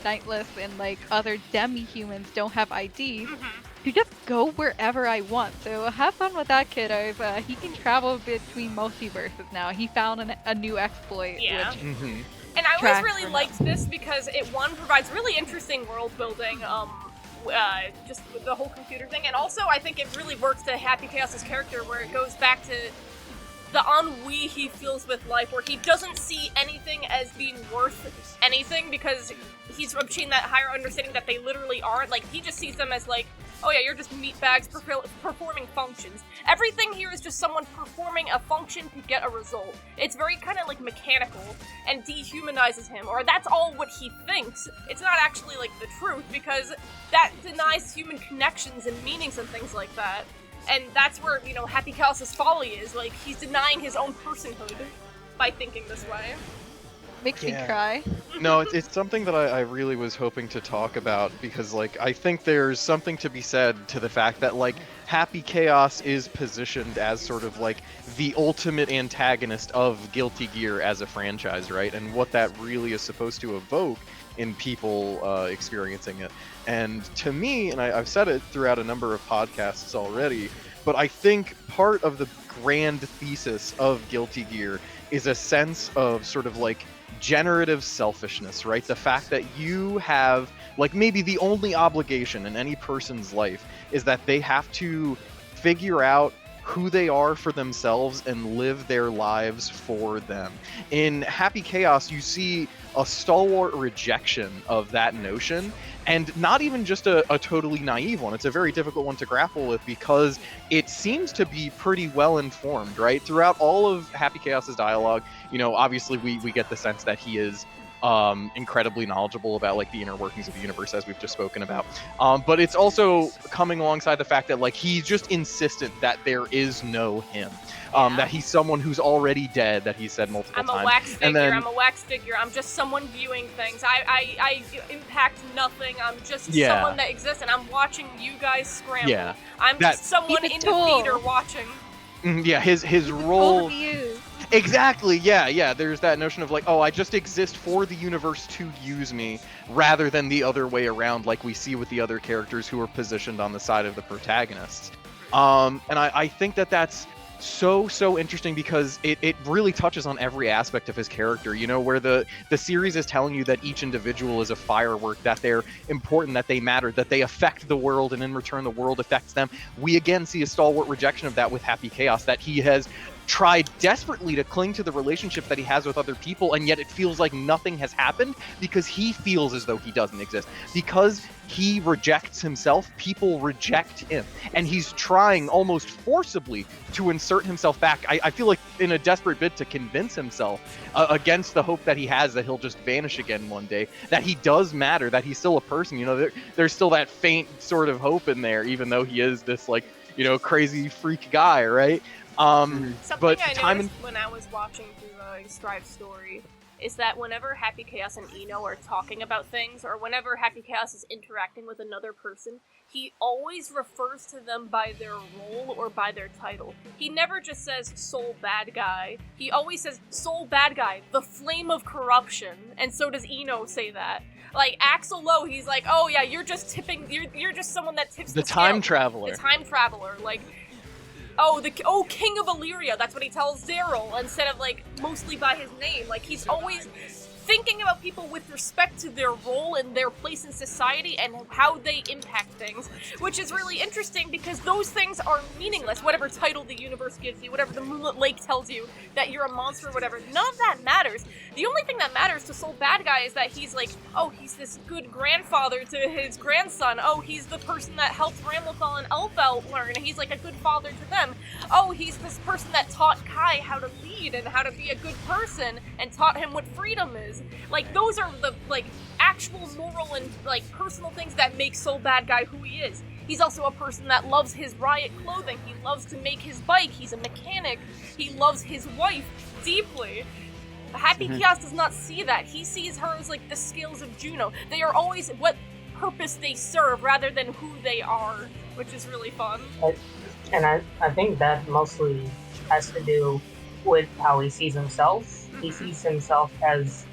E: Nightless and like other demi-humans don't have IDs to just go wherever I want. So have fun with that, kiddos. He can travel between multiverses now. He found a new exploit.
B: Yeah.
E: Which
C: Mhm.
B: And I always
E: tracks
B: really
E: for him.
B: liked this because it, one, provides really interesting world building, just with the whole computer thing, and also I think it really works to Happy Chaos' character, where it goes back to the ennui he feels with life, where he doesn't see anything as being worth anything because he's obtained that higher understanding that they literally aren't. Like, he just sees them as like, oh yeah, you're just meatbags performing functions. Everything here is just someone performing a function to get a result. It's very kind of like mechanical and dehumanizes him, or that's all what he thinks. It's not actually like the truth, because that denies human connections and meanings and things like that. And that's where, you know, Happy Chaos' folly is. Like, he's denying his own personhood by thinking this way.
E: makes me
C: Yeah.
E: cry.
C: No, it's something that I really was hoping to talk about, because like I think there's something to be said to the fact that like Happy Chaos is positioned as sort of like the ultimate antagonist of Guilty Gear as a franchise, right? And what that really is supposed to evoke in people experiencing it. And to me, and I've said it throughout a number of podcasts already, but I think part of the grand thesis of Guilty Gear is a sense of sort of like generative selfishness, right? The fact that you have, like, maybe the only obligation in any person's life is that they have to figure out who they are for themselves and live their lives for them. In Happy Chaos, you see a stalwart rejection of that notion, and not even just a totally naive one. It's a very difficult one to grapple with because it seems to be pretty well informed, right? Throughout all of Happy Chaos's dialogue, you know, obviously we get the sense that he is incredibly knowledgeable about like the inner workings of the universe, as we've just spoken about, but it's also coming alongside the fact that like he's just insistent that there is no him, that he's someone who's already dead, that he said multiple times.
B: I'm a wax figure,
C: And then-
B: I'm a wax figure, I'm just someone viewing things. I impact nothing, I'm just
C: Yeah.
B: someone that exists, and I'm watching you guys scramble.
C: Yeah.
B: I'm
C: That-
B: just someone
E: He's a
B: in the
E: tool.
B: theater watching.
C: Yeah, his
E: Told
C: role.
E: you.
C: Exactly, yeah. There's that notion of like, oh, I just exist for the universe to use me, rather than the other way around, like we see with the other characters who are positioned on the side of the protagonists. And I think that that's so interesting because it really touches on every aspect of his character, you know, where the series is telling you that each individual is a firework, that they're important, that they matter, that they affect the world, and in return the world affects them. We again see a stalwart rejection of that with Happy Chaos, that he has tried desperately to cling to the relationship that he has with other people, and yet it feels like nothing has happened because he feels as though he doesn't exist. Because he rejects himself, people reject him. And he's trying almost forcibly to insert himself back. I feel like in a desperate bid to convince himself against the hope that he has that he'll just vanish again one day, that he does matter, that he's still a person. You know, there's still that faint sort of hope in there, even though he is this, like, you know, crazy freak guy, right?
B: Something
C: But
B: I noticed when I was watching through Strive's story is that whenever Happy Chaos and Eno are talking about things, or whenever Happy Chaos is interacting with another person, he always refers to them by their role or by their title. He never just says, soul bad guy. He always says, soul bad guy, the flame of corruption. And so does Eno say that. Like, Axel Lowe, he's like, oh yeah, you're just tipping, you're just someone that tips the
C: time
B: scale.
C: traveler.
B: The time traveler, like... King of Illyria, that's what he tells Daryl, instead of, like, mostly by his name. Like, he's always thinking about people with respect to their role and their place in society and how they impact things, which is really interesting because those things are meaningless. Whatever title the universe gives you, whatever the Moonlit Lake tells you that you're a monster or whatever, none of that matters. The only thing that matters to Soul Bad Guy is that he's like, oh, he's this good grandfather to his grandson. Oh, he's the person that helped Ramlethal and Elfeld learn, and he's like a good father to them. Oh, he's this person that taught Kai how to lead and how to be a good person and taught him what freedom is. Like, those are the, like, actual moral and, like, personal things that make Soul Bad Guy who he is. He's also a person that loves his riot clothing. He loves to make his bike. He's a mechanic. He loves his wife deeply. Happy Chaos does not see that. He sees her as, like, the scales of Juno. They are always what purpose they serve rather than who they are, which is really fun.
F: And I think that mostly has to do with how he sees himself. He sees himself as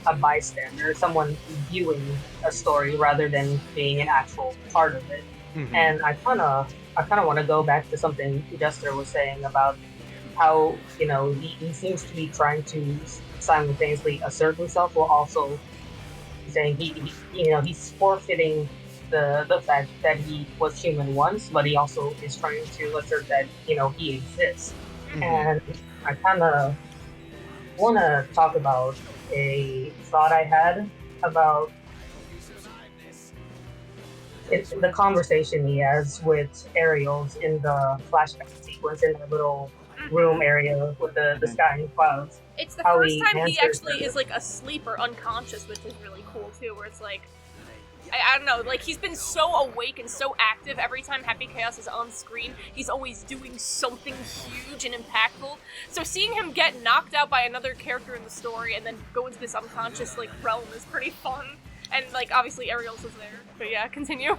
F: a bystander, someone viewing a story rather than being an actual part of it. Mm-hmm. And I kind of want to go back to something Jester was saying about how, you know, he seems to be trying to simultaneously assert himself while also saying he's forfeiting the fact that he was human once, but he also is trying to assert that, you know, he exists. Mm-hmm. And I kind of want to talk about a thought I had about the conversation he has with Ariels in the flashback sequence in the little room area with the sky and clouds.
B: It's the first time he actually is, like, asleep or unconscious, which is really cool too, where it's like, I don't know, like, he's been so awake and so active every time Happy Chaos is on screen. He's always doing something huge and impactful. So seeing him get knocked out by another character in the story and then go into this unconscious, like, realm is pretty fun. And, like, obviously Ariels is there. But yeah, continue.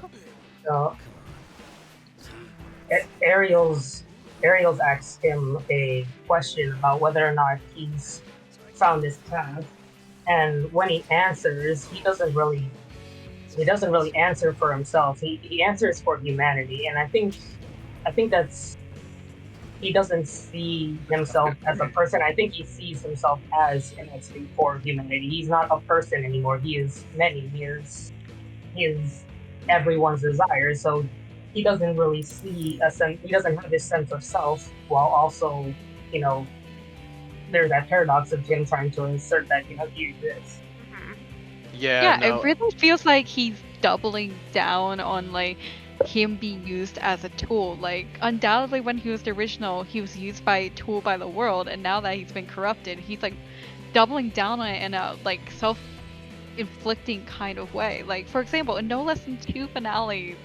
F: Ariels asks him a question about whether or not he's found his path. And when he answers, he doesn't really answer for himself. He answers for humanity, and I think that's, he doesn't see himself as a person. I think he sees himself as an entity for humanity. He's not a person anymore. He is many. He is everyone's desire. So he doesn't really see a sense. He doesn't have this sense of self, while also, you know, there's that paradox of him trying to insert that, you know, he exists.
E: Yeah, no. It really feels like he's doubling down on, like, him being used as a tool. Like, undoubtedly when he was the original, he was used by a tool by the world, and now that he's been corrupted, he's, like, doubling down on it in a, like, self-inflicting kind of way. Like, for example, in No Less Than 2 finales,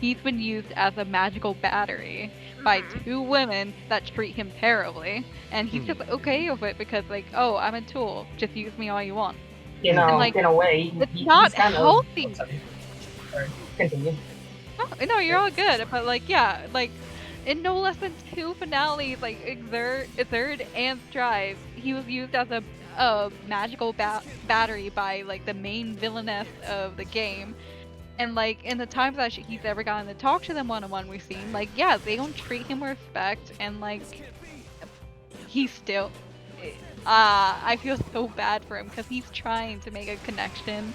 E: he's been used as a magical battery by two women that treat him terribly, and he's just okay with it because, like, oh, I'm a tool, just use me all you want.
F: You know, and, like, in a way,
E: it's not healthy.
F: Sorry, continue.
E: No, you're all good. But, like, yeah, like, in No Less Than 2 finales, like, Xrd and Strive, he was used as a magical battery by, like, the main villainess of the game. And, like, in the times that he's ever gotten to talk to them one-on-one, we've seen, like, yeah, they don't treat him with respect, and, like, he's still... I feel so bad for him because he's trying to make a connection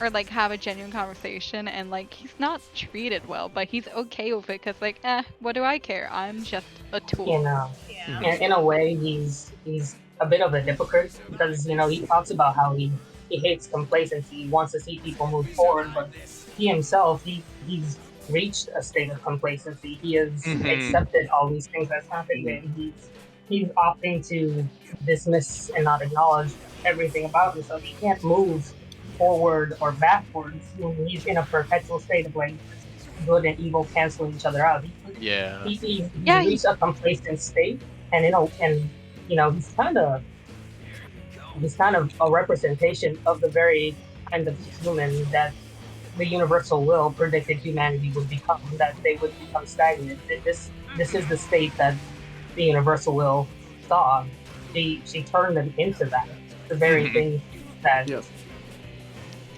E: or like have a genuine conversation, and like he's not treated well, but he's okay with it because like, what do I care? I'm just a tool.
F: You know,
B: Yeah.
F: in a way, he's a bit of a hypocrite because he talks about how he hates complacency. He wants to see people move forward, but he himself he's reached a state of complacency. He has accepted all these things that's happened, and he's opting to dismiss and not acknowledge everything about himself. He can't move forward or backwards when he's in a perpetual state of like good and evil canceling each other out.
C: Yeah.
F: He
E: Yeah,
F: reached a complacent state, and he's kind of a representation of the very kind of human that the universal will predicted humanity would become, that they would become stagnant. This is the state that the universal will saw. She turned them into that. The very thing that
D: Yes.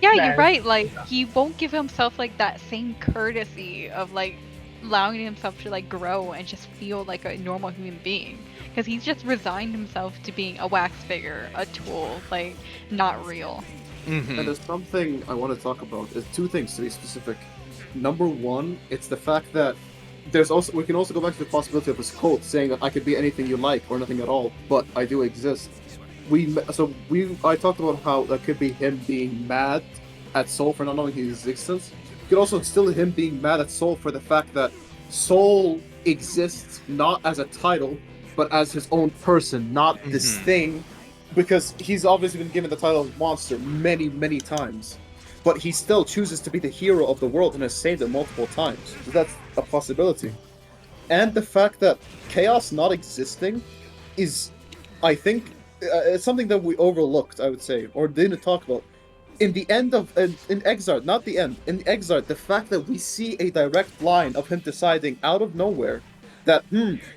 E: Yeah,
F: Yeah.
E: you're right. Like he won't give himself like that same courtesy of like allowing himself to like grow and just feel like a normal human being, because he's just resigned himself to being a wax figure, a tool, like not real.
D: And there's something I want to talk about. There's two things to be specific. Number one, it's the fact that we can also go back to the possibility of his quote saying that I could be anything you like or nothing at all, but I do exist. I talked about how that could be him being mad at Soul for not knowing his existence. It could also still him being mad at Soul for the fact that Soul exists not as a title, but as his own person, not this thing. Because he's obviously been given the title of monster many, many times. But he still chooses to be the hero of the world and has saved it multiple times. So that's a possibility. And the fact that chaos not existing is, I think, it's something that we overlooked, I would say, or didn't talk about. In the end of, in Exarch, not the end, in Exarch, the fact that we see a direct line of him deciding out of nowhere that,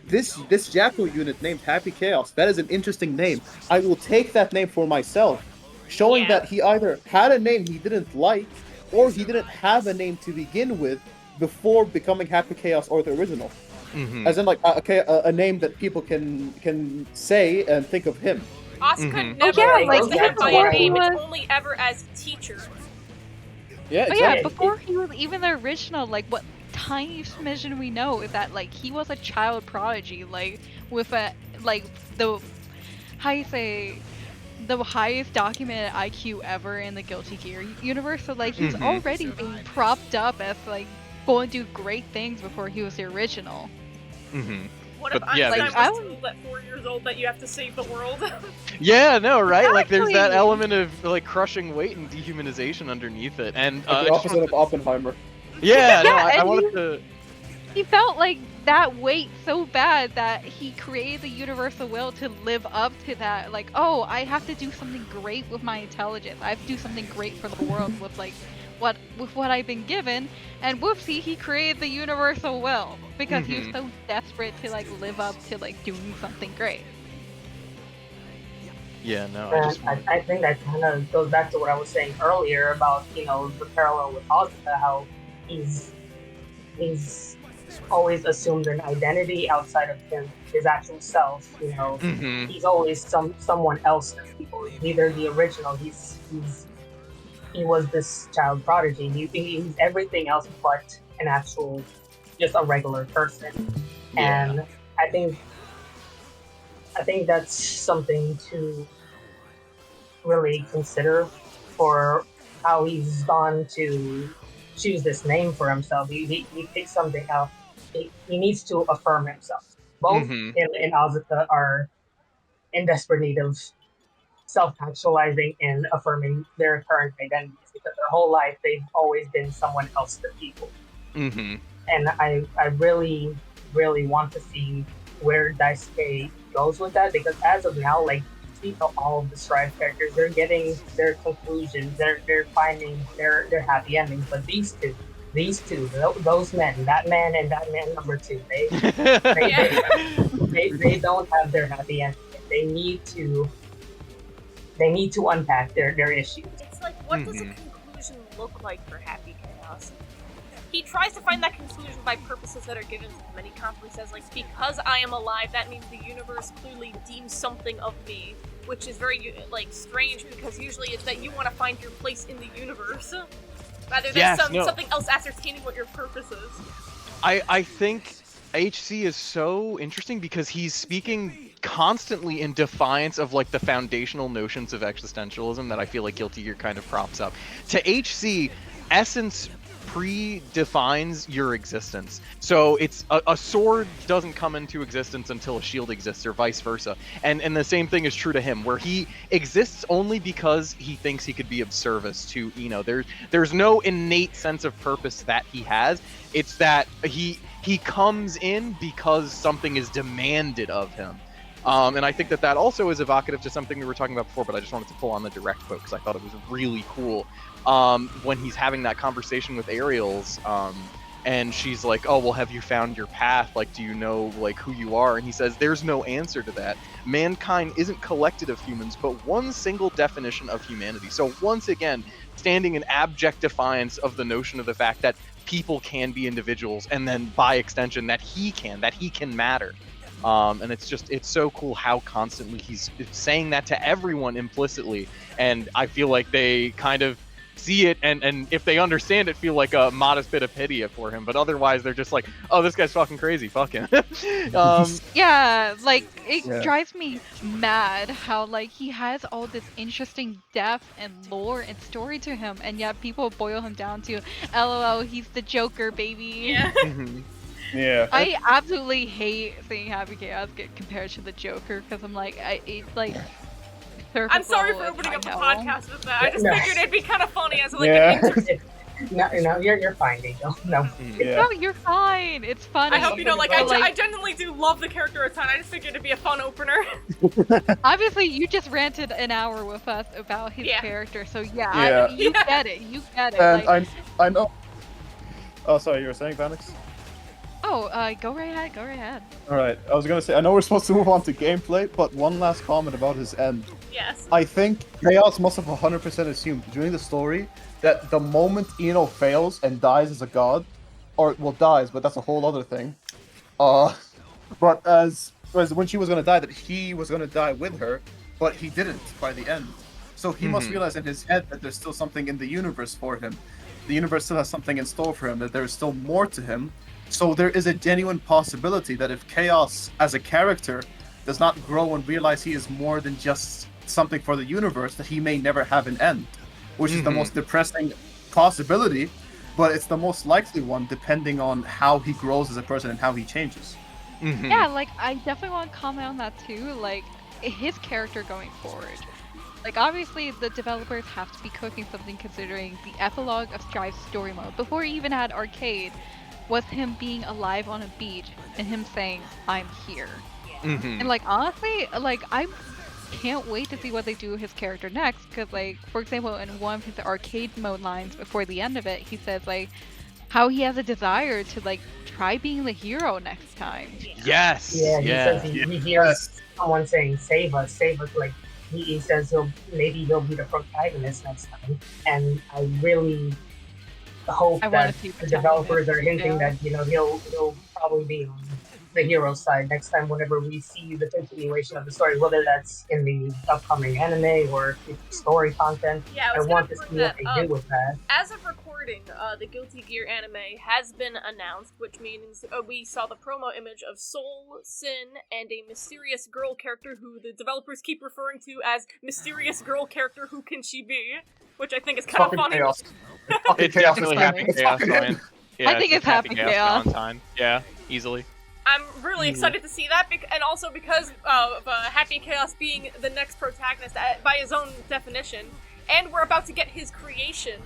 D: this Jackal unit named Happy Chaos, that is an interesting name. I will take that name for myself. Showing that he either had a name he didn't like, or he didn't have a name to begin with before becoming Happy Chaos or the original. As in, like, a name that people can say and think of him.
B: Asuka never
E: yeah,
B: refers
F: like,
B: to him by
F: before
B: a
F: he
B: name,
E: was-
B: it's only ever as teacher.
D: Yeah,
E: Oh
D: exactly.
E: yeah, before he was even the original, like what tiny smidgen we know is that like he was a child prodigy, like with a like the how you say the highest documented IQ ever in the Guilty Gear universe. So like he's already being propped up as like going to do great things before he was the original.
B: What if
C: But, yeah,
B: Einstein
E: there's-
B: was told at 4 years old that you have to save the world?
C: Yeah, no, right? Like, there's that
E: Exactly.
C: element of like crushing weight and dehumanization underneath it, and
D: Like
C: I
D: the
C: just
D: opposite
C: wanted
D: of
C: to-
D: Oppenheimer.
C: yeah, no,
E: Yeah,
C: I
E: and
C: wanted to.
E: He felt like that weight so bad that he created the universal will to live up to that. Like, oh, I have to do something great with my intelligence. I have to do something great for the world with like what I've been given. And whoopsie, he created the universal will because he was so desperate to like live up to like doing something great.
C: Yeah, no, I just.
F: And I think that kind of goes back to what I was saying earlier about the parallel with Asuka, how he's always assumed an identity outside of his actual self. He's always someone else to people. Neither the original. He was this child prodigy. He's everything else but an actual, just a regular person.
C: Yeah.
F: And I think that's something to really consider for how he's gone to choose this name for himself. He picked something out. He needs to affirm himself. Both him and Asuka are in desperate need of self-actualizing and affirming their current identities because their whole life they've always been someone else to people. And I really, really want to see where Daisuke goes with that, because as of now, like, see all of the Strive characters, they're getting their conclusions, they're finding their happy endings, but these two, those men, that man and that man number 2, they don't have their happy ending. They need to unpack their issues.
B: It's like, what does a conclusion look like for Happy Chaos? He tries to find that conclusion by purposes that are given to him, and he constantly says, like, because I am alive, that means the universe clearly deems something of me which is very like strange because usually it's that you want to find your place in the universe rather than something else ascertaining what your purpose is.
C: I think HC is so interesting because he's speaking constantly in defiance of like the foundational notions of existentialism that I feel like Guilty Gear kind of props up. To HC, essence predefines your existence. So it's a sword doesn't come into existence until a shield exists, or vice versa. And the same thing is true to him, where he exists only because he thinks he could be of service to Ino. There's no innate sense of purpose that he has. It's that he comes in because something is demanded of him. And I think that also is evocative to something we were talking about before, but I just wanted to pull on the direct quote because I thought it was really cool. When he's having that conversation with Ariel's, and she's like, oh, well, have you found your path? Like, do you know, like, who you are? And he says, there's no answer to that. Mankind isn't collected of humans, but one single definition of humanity. So once again, standing in abject defiance of the notion of the fact that people can be individuals, and then by extension that he can matter. And it's so cool how constantly he's saying that to everyone implicitly, and I feel like they kind of see it, and if they understand it, feel like a modest bit of pity for him, but otherwise they're just like, oh, this guy's fucking crazy, fuck him.
E: Yeah, like, it drives me mad how, like, he has all this interesting depth and lore and story to him, and yet people boil him down to, LOL, he's the Joker, baby.
B: Yeah.
G: Yeah.
E: I absolutely hate seeing Happy Chaos get compared to the Joker, because I'm like,
B: I'm sorry for opening up the podcast with that. I just
F: No.
B: figured it'd be kind of funny as like
G: Yeah.
F: No, you're fine, Angel. No.
G: Yeah.
E: No, you're fine. It's funny.
B: I hope you know, like, I genuinely do love the character a ton. I just figured it'd be a fun opener.
E: Obviously, you just ranted an hour with us about his character, so
G: Yeah.
E: you get it. You get it.
G: And
E: like,
G: I know. Oh, sorry, you were saying, Vanix?
E: Go right ahead. Go right ahead.
G: Alright, I was gonna say, I know we're supposed to move on to gameplay, but one last comment about his end.
B: Yes.
G: I think Chaos must have 100% assumed during the story that the moment Ino fails and dies as a god, or, well, dies, but that's a whole other thing. But as when she was gonna die, that he was gonna die with her, but he didn't by the end. So he must realize in his head that there's still something in the universe for him. The universe still has something in store for him, that there is still more to him. So there is a genuine possibility that if Chaos, as a character, does not grow and realize he is more than just something for the universe, that he may never have an end. Which is the most depressing possibility, but it's the most likely one depending on how he grows as a person and how he changes.
E: Yeah, like, I definitely want to comment on that too, like, his character going forward. Like, obviously, the developers have to be cooking something considering the epilogue of Strive's story mode, before he even had Arcade, was him being alive on a beach and him saying, I'm here. And, like, honestly, like, I can't wait to see what they do with his character next, because, like, for example, in one of his arcade mode lines before the end of it, he says, like, how he has a desire to, like, try being the hero next time.
C: Yes.
F: Yeah, he says he hears someone saying, save us, like, he says maybe he'll be the protagonist next time, and I really hope that the developers are hinting that, you know, he'll probably be on the hero side next time whenever we see the continuation of the story, whether that's in the upcoming anime or story content.
B: Yeah,
F: I want to see what they do with that.
B: As of recording, the Guilty Gear anime has been announced, which means we saw the promo image of Soul, Sin, and a mysterious girl character who the developers keep referring to as mysterious girl character. Who can she be? Which I think is kind of funny.
G: Chaos.
C: It's definitely Happy Chaos, Ryan. Yeah,
E: I think it's Happy Chaos.
C: Valentine. Yeah, easily.
B: I'm really excited to see that, and also because of Happy Chaos being the next protagonist by his own definition, and we're about to get his creation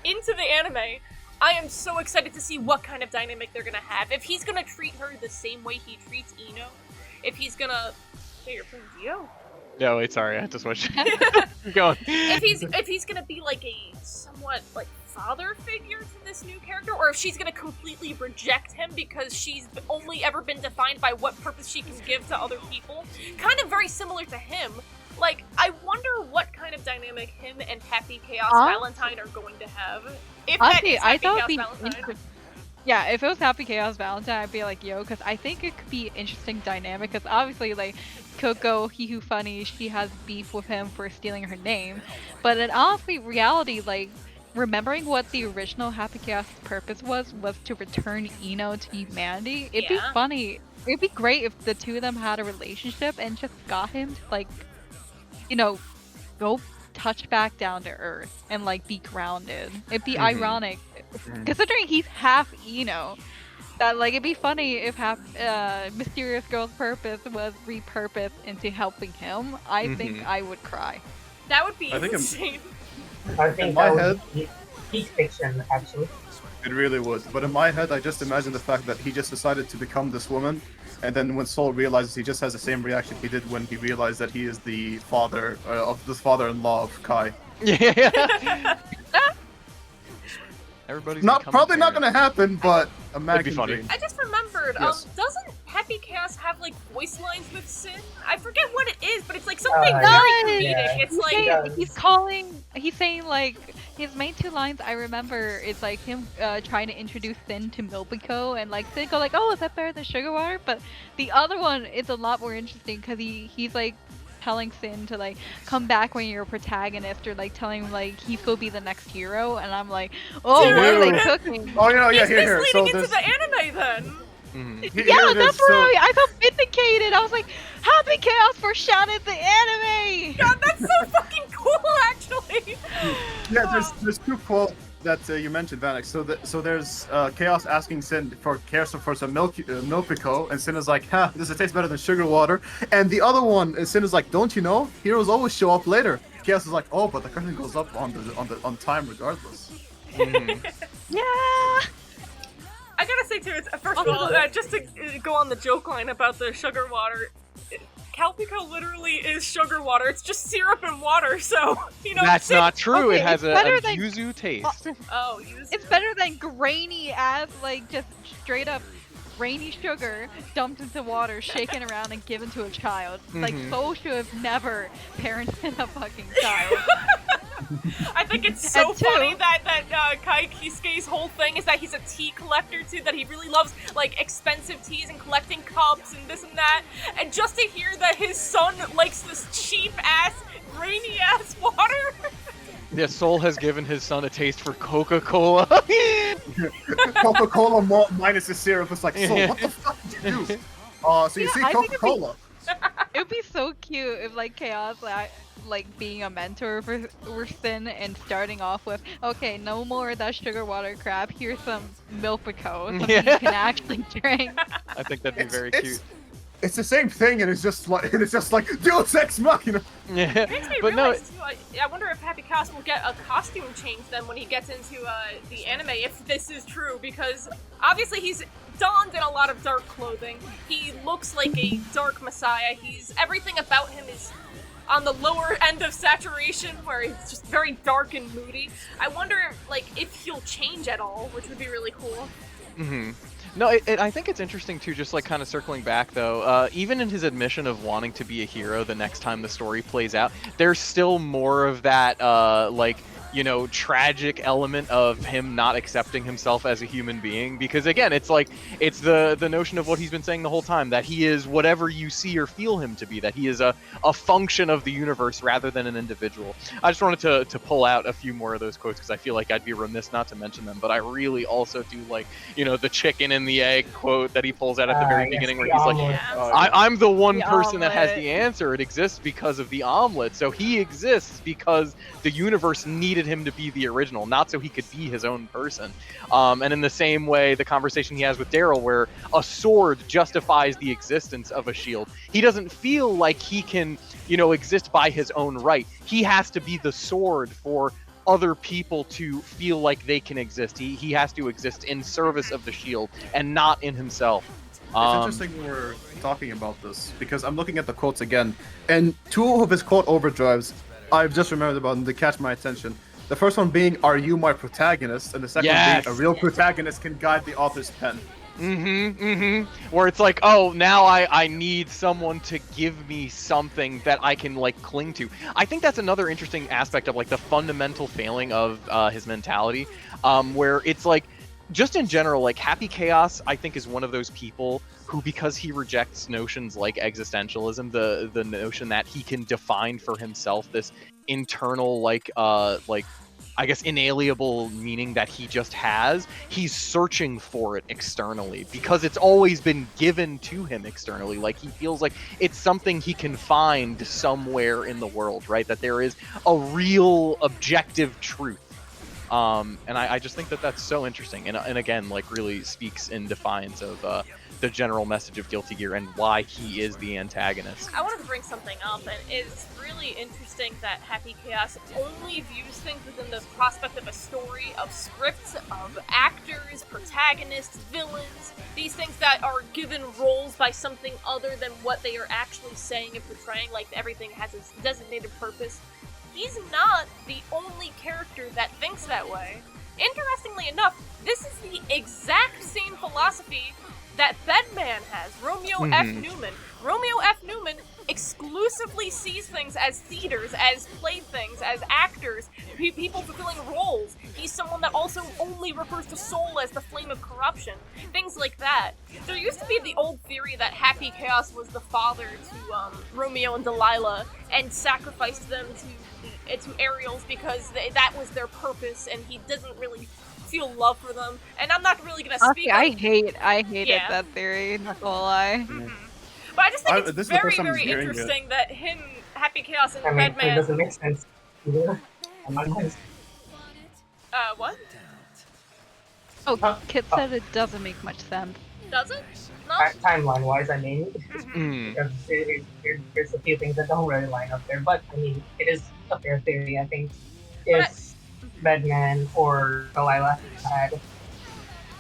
B: into the anime. I am so excited to see what kind of dynamic they're gonna have. If he's gonna treat her the same way he treats Ino, if he's gonna... Hey, you're playing Dio?
C: No, wait, sorry, I had to switch. Keep going.
B: If he's gonna be like a somewhat like father figure to this new character, or if she's gonna completely reject him because she's only ever been defined by what purpose she can give to other people, kind of very similar to him. Like, I wonder what kind of dynamic him and Happy Chaos Valentine are going to have. If
E: Honestly,
B: that is
E: I
B: Happy
E: thought
B: Chaos
E: it'd be
B: Valentine.
E: Yeah, if it was Happy Chaos Valentine, I'd be like, yo, because I think it could be an interesting dynamic. Because obviously, like, Coco, he who funny, she has beef with him for stealing her name. But in honestly, reality, like, remembering what the original Happy Chaos purpose was to return Ino to humanity. It'd be
B: Yeah.
E: funny. It'd be great if the two of them had a relationship and just got him to, like, you know, go touch back down to Earth and, like, be grounded. It'd be ironic, considering he's half Ino. That, like, it'd be funny if half Mysterious Girl's purpose was repurposed into helping him. I think I would cry.
B: That would be
D: I think
B: insane.
F: I think
D: In my
F: that
D: head-
F: would be peak fiction, actually.
D: It really would. But in my head, I just imagine the fact that he just decided to become this woman, and then when Soul realizes, he just has the same reaction he did when he realized that he is the father of the father-in-law of Kai.
C: Yeah. Everybody's
D: Probably not gonna happen, but a
C: That'd be
D: American
C: funny.
D: dream.
B: I just remembered,
D: Yes.
B: doesn't Happy Chaos have, like, voice lines with Sin? I forget what it is, but it's, like, something very
F: yeah.
B: comedic.
F: Yeah.
B: It's like,
F: Yeah.
E: He's saying, like, his main two lines I remember is, like, him trying to introduce Sin to Milbiko, and, like, Sin go, like, oh, is that better than sugar water? But the other one is a lot more interesting, because he's, like, telling Sin to, like, come back when you're a protagonist, or, like, telling him, like, he's gonna be the next hero, and I'm like, oh,
B: Dude.
E: what are they cooking?
D: Oh, yeah,
B: he's
D: here.
B: misleading
D: So
B: into
D: there's,
B: the anime, then.
E: Yeah, that's where I felt vindicated. I was like, Happy Chaos foreshadowed the anime!
B: God, that's so fucking cool, actually.
D: Yeah, there's two quotes that you mentioned, Vanek. So there's Chaos asking Sin for some Milpico, and Sin is like, "Ha, does it taste better than sugar water?" And the other one, Sin is like, "Don't you know? Heroes always show up later." Chaos is like, "Oh, but the curtain goes up on time regardless."
E: Yeah!
B: I gotta say, too, first of all, just to go on the joke line about the sugar water, Calpico literally is sugar water. It's just syrup and water, so, you know.
C: That's not true.
E: Okay,
C: it has
E: it's
C: a
E: better than-
C: yuzu taste.
B: Oh, you
E: It's better than grainy ass, like, just straight up grainy sugar dumped into water, shaken around, and given to a child. Like, Soul should have never parented a fucking child.
B: I think it's so
E: And two-
B: funny that Kai Kisuke's whole thing is that he's a tea collector too, that he really loves like expensive teas and collecting cups and this and that. And just to hear that his son likes this cheap ass, grainy ass water.
C: Yeah, Soul has given his son a taste for Coca-Cola.
D: Coca-Cola minus the syrup. It's like, so what the fuck did you do? So you
E: Yeah,
D: see
E: I think it'd be-
D: Coca-Cola.
E: It would be so cute if, like, Chaos, like being a mentor for Sin and starting off with, okay, no more of that sugar water crap. Here's some Milpico, something you can actually drink.
C: I think that'd be very cute.
D: It's the same thing, and it's just like Deus Ex Machina.
C: Yeah,
B: It makes me
C: but no,
B: realize too, I wonder if Happy Chaos will get a costume change then when he gets into the anime, if this is true, because obviously he's donned in a lot of dark clothing. He looks like a dark messiah. Everything about him is on the lower end of saturation, where he's just very dark and moody. I wonder, like, if he'll change at all, which would be really cool.
C: No, I think it's interesting too, just like kind of circling back though, even in his admission of wanting to be a hero the next time the story plays out, there's still more of that, like, you know, tragic element of him not accepting himself as a human being, because again, it's like, it's the notion of what he's been saying the whole time, that he is whatever you see or feel him to be, that he is a function of the universe rather than an individual. I just wanted to pull out a few more of those quotes because I feel like I'd be remiss not to mention them, but I really also do like, you know, the chicken and the egg quote that he pulls out at the very beginning where he's like, I'm the one
E: The
C: person that has
E: omelet.
C: the answer. It exists because of the omelet. So he exists because the universe needed him to be the original, not so he could be his own person. And in the same way, the conversation he has with Daryl, where a sword justifies the existence of a shield, he doesn't feel like he can, you know, exist by his own right. He has to be the sword for other people to feel like they can exist. He has to exist in service of the shield and not in himself.
D: It's interesting we're talking about this because I'm looking at the quotes again, and two of his quote overdrives I've just remembered about them to catch my attention. The first one being, "Are you my protagonist?" and the second one being, "A real protagonist can guide the author's pen."
C: Where it's like, oh, now I need someone to give me something that I can like cling to. I think that's another interesting aspect of like the fundamental failing of his mentality, where it's like just in general, like Happy Chaos, I think is one of those people who, because he rejects notions like existentialism, the notion that he can define for himself this internal like I guess inalienable meaning that he just has, he's searching for it externally because it's always been given to him externally. Like he feels like it's something he can find somewhere in the world, right? That there is a real objective truth. And I just think that that's so interesting, and again, like really speaks in defiance of the general message of Guilty Gear and why he is the antagonist.
B: I wanted to bring something up, and it's really interesting that Happy Chaos only views things within the prospect of a story, of scripts, of actors, protagonists, villains, these things that are given roles by something other than what they are actually saying and portraying, like everything has a designated purpose. He's not the only character that thinks that way. Interestingly enough, this is the exact same philosophy that Bedman has, Romeo F. Newman. Romeo F. Newman exclusively sees things as theaters, as playthings, as actors, people fulfilling roles. He's someone that also only refers to soul as the flame of corruption. Things like that. There used to be the old theory that Happy Chaos was the father to Romeo and Delilah and sacrificed them to Ariel's because that was their purpose, and he doesn't really feel love for them. And I'm not really gonna speak.
E: I hated that theory. Not gonna lie.
B: But I just think
D: this
B: it's
D: is the
B: very,
D: first time I'm
B: very
D: hearing
B: interesting that him, Happy Chaos, and
F: I mean, it
B: Bedman.
F: doesn't make sense. Yeah. I'm not gonna-
B: What?
E: Oh, Kit said it doesn't make much sense.
B: Does it? No.
F: Timeline-wise, I mean, because there's a few things that don't really line up there. But I mean, it is a fair theory. I think if Bedman or Delilah had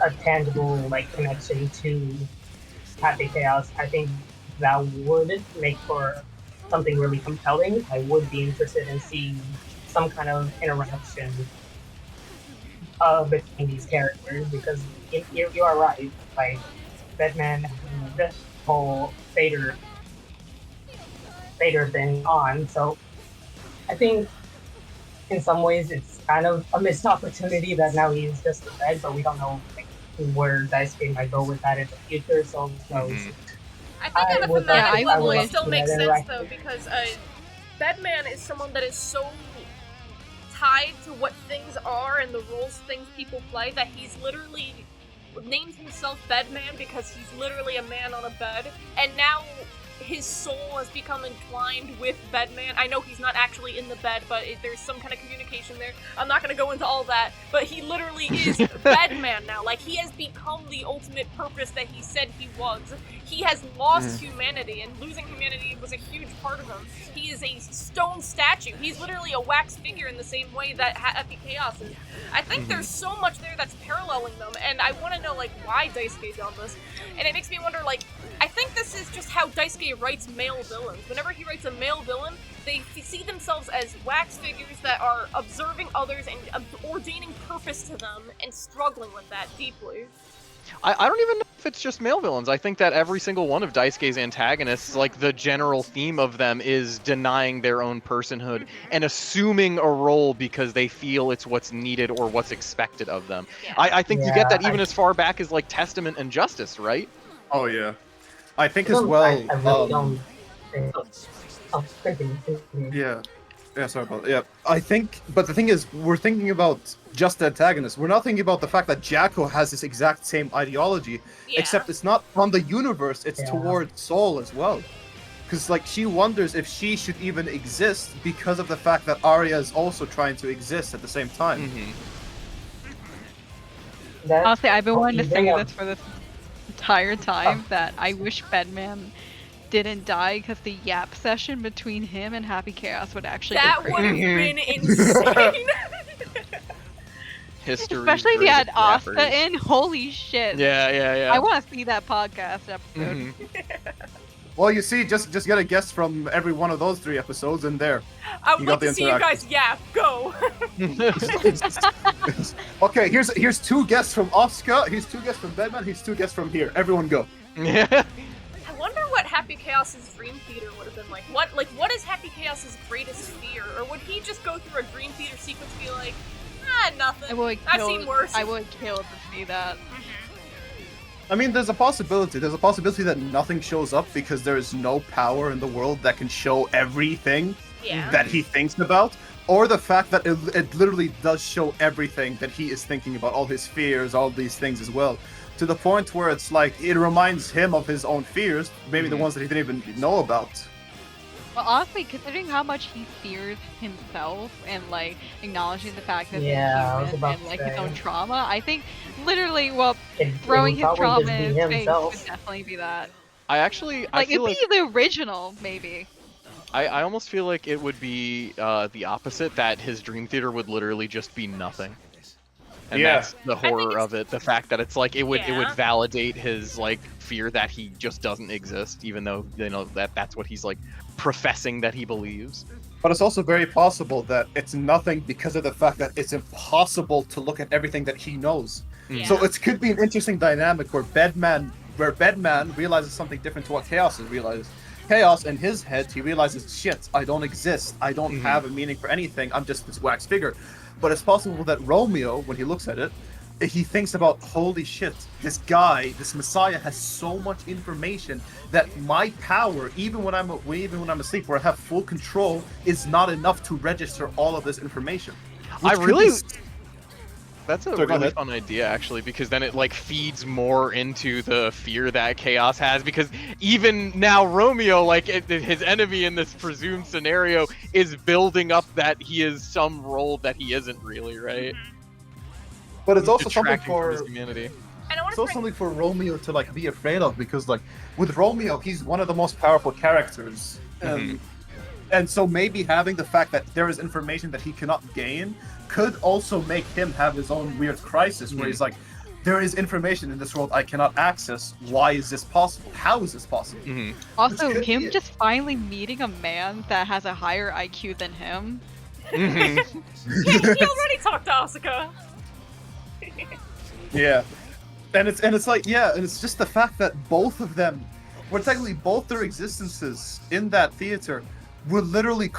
F: a tangible like connection to Happy Chaos, I think that would make for something really compelling. I would be interested in seeing some kind of interaction between these characters, because you are right. Like Bedman, this whole Fader thing on. So I think in some ways it's kind of a missed opportunity that now he's just a Bed, but we don't know like, where Daisuke might go with that in the future. So who knows?
B: I think on a
F: would-
B: thematic
E: yeah,
B: level
E: I
B: it
E: would-
B: still makes
F: Yeah,
B: sense
F: right.
B: though, because Bedman is someone that is so tied to what things are and the roles things people play that he's literally named himself Bedman because he's literally a man on a bed, and now his soul has become entwined with Bedman. I know he's not actually in the bed, but there's some kind of communication there. I'm not going to go into all that, but he literally is Bedman now. Like, he has become the ultimate purpose that he said he was. He has lost humanity, and losing humanity was a huge part of him. He is a stone statue. He's literally a wax figure in the same way that Happy Chaos is. I think there's so much there that's paralleling them, and I want to know, like, why Daisuke done this. And it makes me wonder, like, I think this is just how Daisuke writes male villains. Whenever he writes a male villain, they see themselves as wax figures that are observing others and ordaining purpose to them and struggling with that deeply.
C: I don't even know if it's just male villains. I think that every single one of Daisuke's antagonists, like the general theme of them is denying their own personhood and assuming a role because they feel it's what's needed or what's expected of them.
B: Yeah.
C: I think you get that
F: Yeah,
C: even as far back as like Testament and Justice, right?
D: Oh yeah. I think
F: I
D: as
F: don't-
D: well.
F: I really don't think
D: Yeah. Yeah, sorry about that. Yeah. I think, but the thing is, we're thinking about just the antagonist. We're not thinking about the fact that Jacko has this exact same ideology,
B: Yeah.
D: except it's not on the universe, it's
F: Yeah.
D: towards Soul as well. Because, like, she wonders if she should even exist because of the fact that Arya is also trying to exist at the same time.
E: Honestly, I've been wanting to
F: you
E: say
F: bring up-
E: this for this entire time, that I wish Bedman didn't die, because the yap session between him and Happy Chaos would actually
B: That
E: go
B: would have
E: crazy.
B: been insane.
C: History.
E: Especially if you had Asta in. Holy shit.
C: Yeah.
E: I want to see that podcast episode.
C: Mhm.
D: Well, you see, just get a guess from every one of those 3 episodes, and there.
B: I would
D: You
B: like
D: got the
B: to see you guys yap. Go.
D: Okay, here's 2 guests from Asuka, here's 2 guests from Bedman, here's 2 guests from here. Everyone go.
C: Yeah.
B: I wonder what Happy Chaos's dream theater would have been like. What is Happy Chaos's greatest fear? Or would he just go through a dream theater sequence and be like, Nothing.
E: I would
B: I've
E: kill.
B: seen worse.
E: I would kill to see that.
G: I mean, there's a possibility. There's a possibility that nothing shows up because there is no power in the world that can show everything
B: Yeah.
G: that he thinks about, or the fact that it literally does show everything that he is thinking about, all his fears, all these things as well, to the point where it's like it reminds him of his own fears, maybe the ones that he didn't even know about.
E: Well, honestly, considering how much he fears himself and like acknowledging the fact that
F: Yeah, I was
E: he's
F: about
E: human and
F: to
E: like his
F: say.
E: own trauma, I think literally, well,
F: It
E: throwing
F: would
E: his
F: probably
E: trauma
F: just
E: in
F: be
E: his face
F: himself.
E: would definitely be that.
C: I
E: Like
C: feel
E: it'd be the original, maybe.
C: I almost feel like it would be the opposite, that his dream theater would literally just be nothing. And
G: Yeah.
C: that's the horror of it, the fact that it's like it would
B: Yeah.
C: validate his like fear that he just doesn't exist, even though that's what he's like professing that he believes.
G: But it's also very possible that it's nothing because of the fact that it's impossible to look at everything that he knows.
B: Yeah.
G: So it could be an interesting dynamic where Bedman realizes something different to what Chaos has realized. Chaos, in his head, he realizes, shit, I don't exist. I don't have a meaning for anything. I'm just this wax figure. But it's possible that Romeo, when he looks at it, he thinks about, holy shit, this guy, this Messiah has so much information that my power, even when I'm asleep, where I have full control, is not enough to register all of this information.
C: I
G: Which could
C: really-
G: be
C: That's a
G: Sorry, go
C: really
G: ahead.
C: fun idea, actually, because then it like feeds more into the fear that Chaos has. Because even now, Romeo, like his enemy in this presumed scenario, is building up that he is some role that he isn't really, right?
G: But it's also something
C: Detracting from
G: for
C: his humanity.
B: And I want
G: it's
B: to
G: also something for Romeo to like be afraid of, because like with Romeo, he's one of the most powerful characters. And so maybe having the fact that there is information that he cannot gain could also make him have his own weird crisis where he's like, there is information in this world I cannot access. Why is this possible? How is this possible?
E: Also,
G: could
E: him
G: be it.
E: just finally meeting a man that has a higher IQ than him.
B: he already talked to Asuka.
G: Yeah. And it's like, yeah, and it's just the fact that both of them, well, technically both their existences in that theater would literally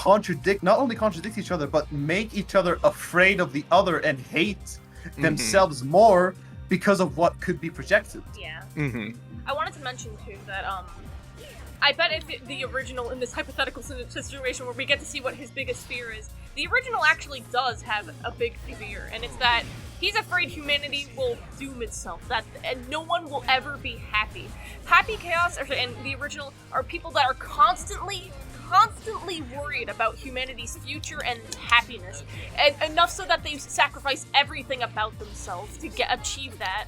G: not only contradict each other, but make each other afraid of the other and hate themselves more because of what could be projected.
B: Yeah. I wanted to mention too that I bet if the original, in this hypothetical situation where we get to see what his biggest fear is, the original actually does have a big fear, and it's that he's afraid humanity will doom itself, and no one will ever be happy. Happy Chaos, and the original, are people that are constantly worried about humanity's future and happiness, and enough so that they sacrifice everything about themselves to achieve that.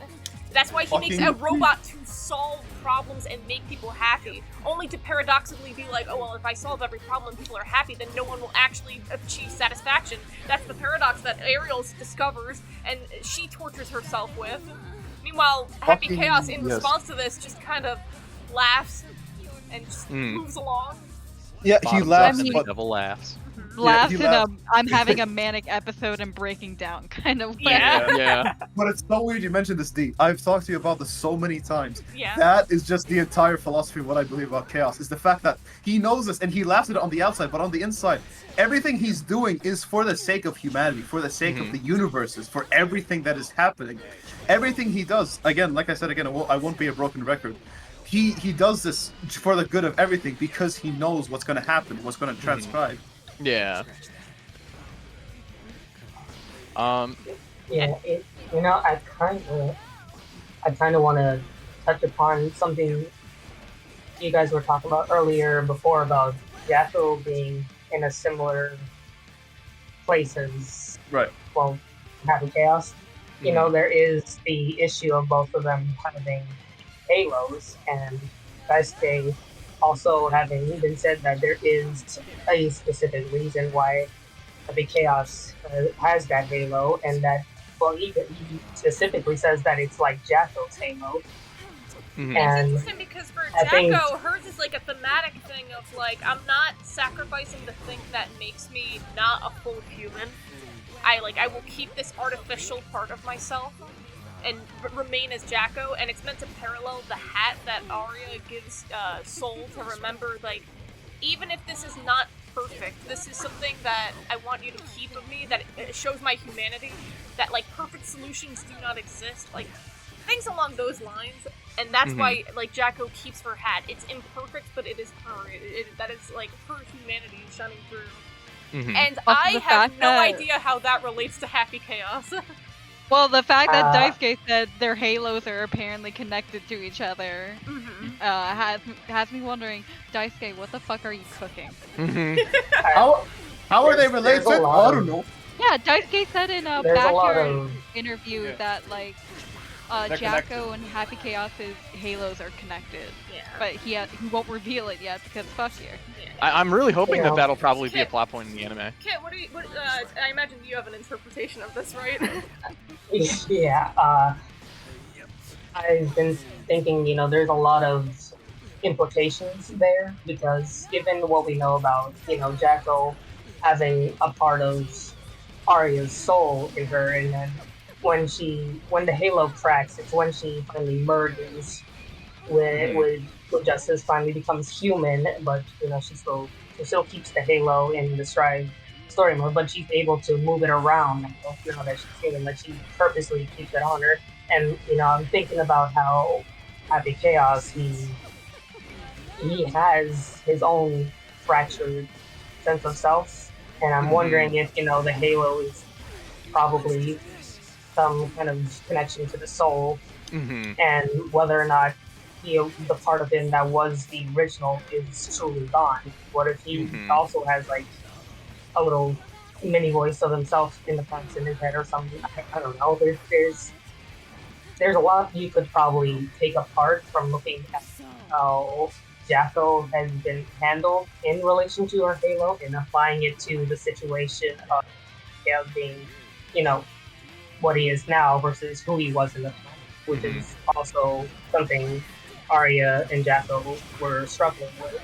B: That's why he makes a robot to solve problems and make people happy, only to paradoxically be like, oh well, if I solve every problem and people are happy, then no one will actually achieve satisfaction. That's the paradox that Ariel discovers, and she tortures herself with. Meanwhile, Happy Chaos, in response to this, just kind of laughs and just moves along.
G: Yeah, he laughs,
E: I mean-
G: but
C: Devil laughs.
E: Laughs
G: he
E: in a
G: laughed.
E: I'm having a manic episode and breaking down kind of way.
B: Yeah.
C: Yeah.
G: But it's so weird you mentioned this, D. I've talked to you about this so many times.
B: Yeah.
G: That is just the entire philosophy of what I believe about Chaos, is the fact that he knows this and he laughs at it on the outside, but on the inside, everything he's doing is for the sake of humanity, for the sake of the universes, for everything that is happening. Everything he does, again, like I said again, I won't be a broken record. He does this for the good of everything because he knows what's going to happen, what's going to transcribe.
C: Yeah.
F: Yeah, I kind of want to touch upon something you guys were talking about earlier before about Jacko being in a similar place as,
G: Right.
F: well, Happy Chaos. You know, there is the issue of both of them having halos, and Daisuke also having been said that there is a specific reason why Happy Chaos has that halo, and that, well, he specifically says that it's like Jacko's halo.
B: It's
F: And
B: interesting because for
F: I think-
B: Jacko, hers is like a thematic thing of like, I'm not sacrificing the thing that makes me not a full human. I will keep this artificial part of myself and remain as Jacko, and it's meant to parallel the hat that Arya gives Soul to remember, like, even if this is not perfect, this is something that I want you to keep of me, that it shows my humanity, that, like, perfect solutions do not exist, like, things along those lines, and that's why, like, Jacko keeps her hat. It's imperfect, but it is her. That is, like, her humanity shining through. And
E: Also,
B: I
E: the
B: have
E: fact
B: no
E: that-
B: idea how that relates to Happy Chaos.
E: Well, the fact that Daisuke said their halos are apparently connected to each other has me wondering, Daisuke, what the fuck are you cooking?
G: How are they
F: There's
G: related?
F: a lot
G: I
F: of-
G: don't know.
E: Yeah, Daisuke said in a
F: There's a lot
E: backyard
F: of-
E: interview that, like,
G: They're
E: Jacko and Happy Chaos's halos are connected.
B: Yeah.
E: But he won't reveal it yet because fuck you.
C: I'm really hoping
F: You
C: that
F: know.
C: that'll probably be a plot point in the anime.
B: Kit, I imagine you have an interpretation of this, right?
F: Yeah, I've been thinking, there's a lot of implications there, because given what we know about, Jacko having a part of Arya's soul in her, and then when the halo cracks, it's when she finally merges with Justice, finally becomes human, but, she still keeps the halo in the story mode, but she's able to move it around now that she's human, but she purposely keeps it on her. And, I'm thinking about how Happy Chaos, he has his own fractured sense of self, and I'm wondering if, the halo is probably some kind of connection to the soul, and whether or not the part of him that was the original is truly gone. What if he also has, like, a little mini voice of himself in the front in his head or something? I don't know. There's a lot you could probably take apart from looking at how Jacko has been handled in relation to her halo and applying it to the situation of being, what he is now versus who he was in the past, which is also something Arya and Jacko were struggling with.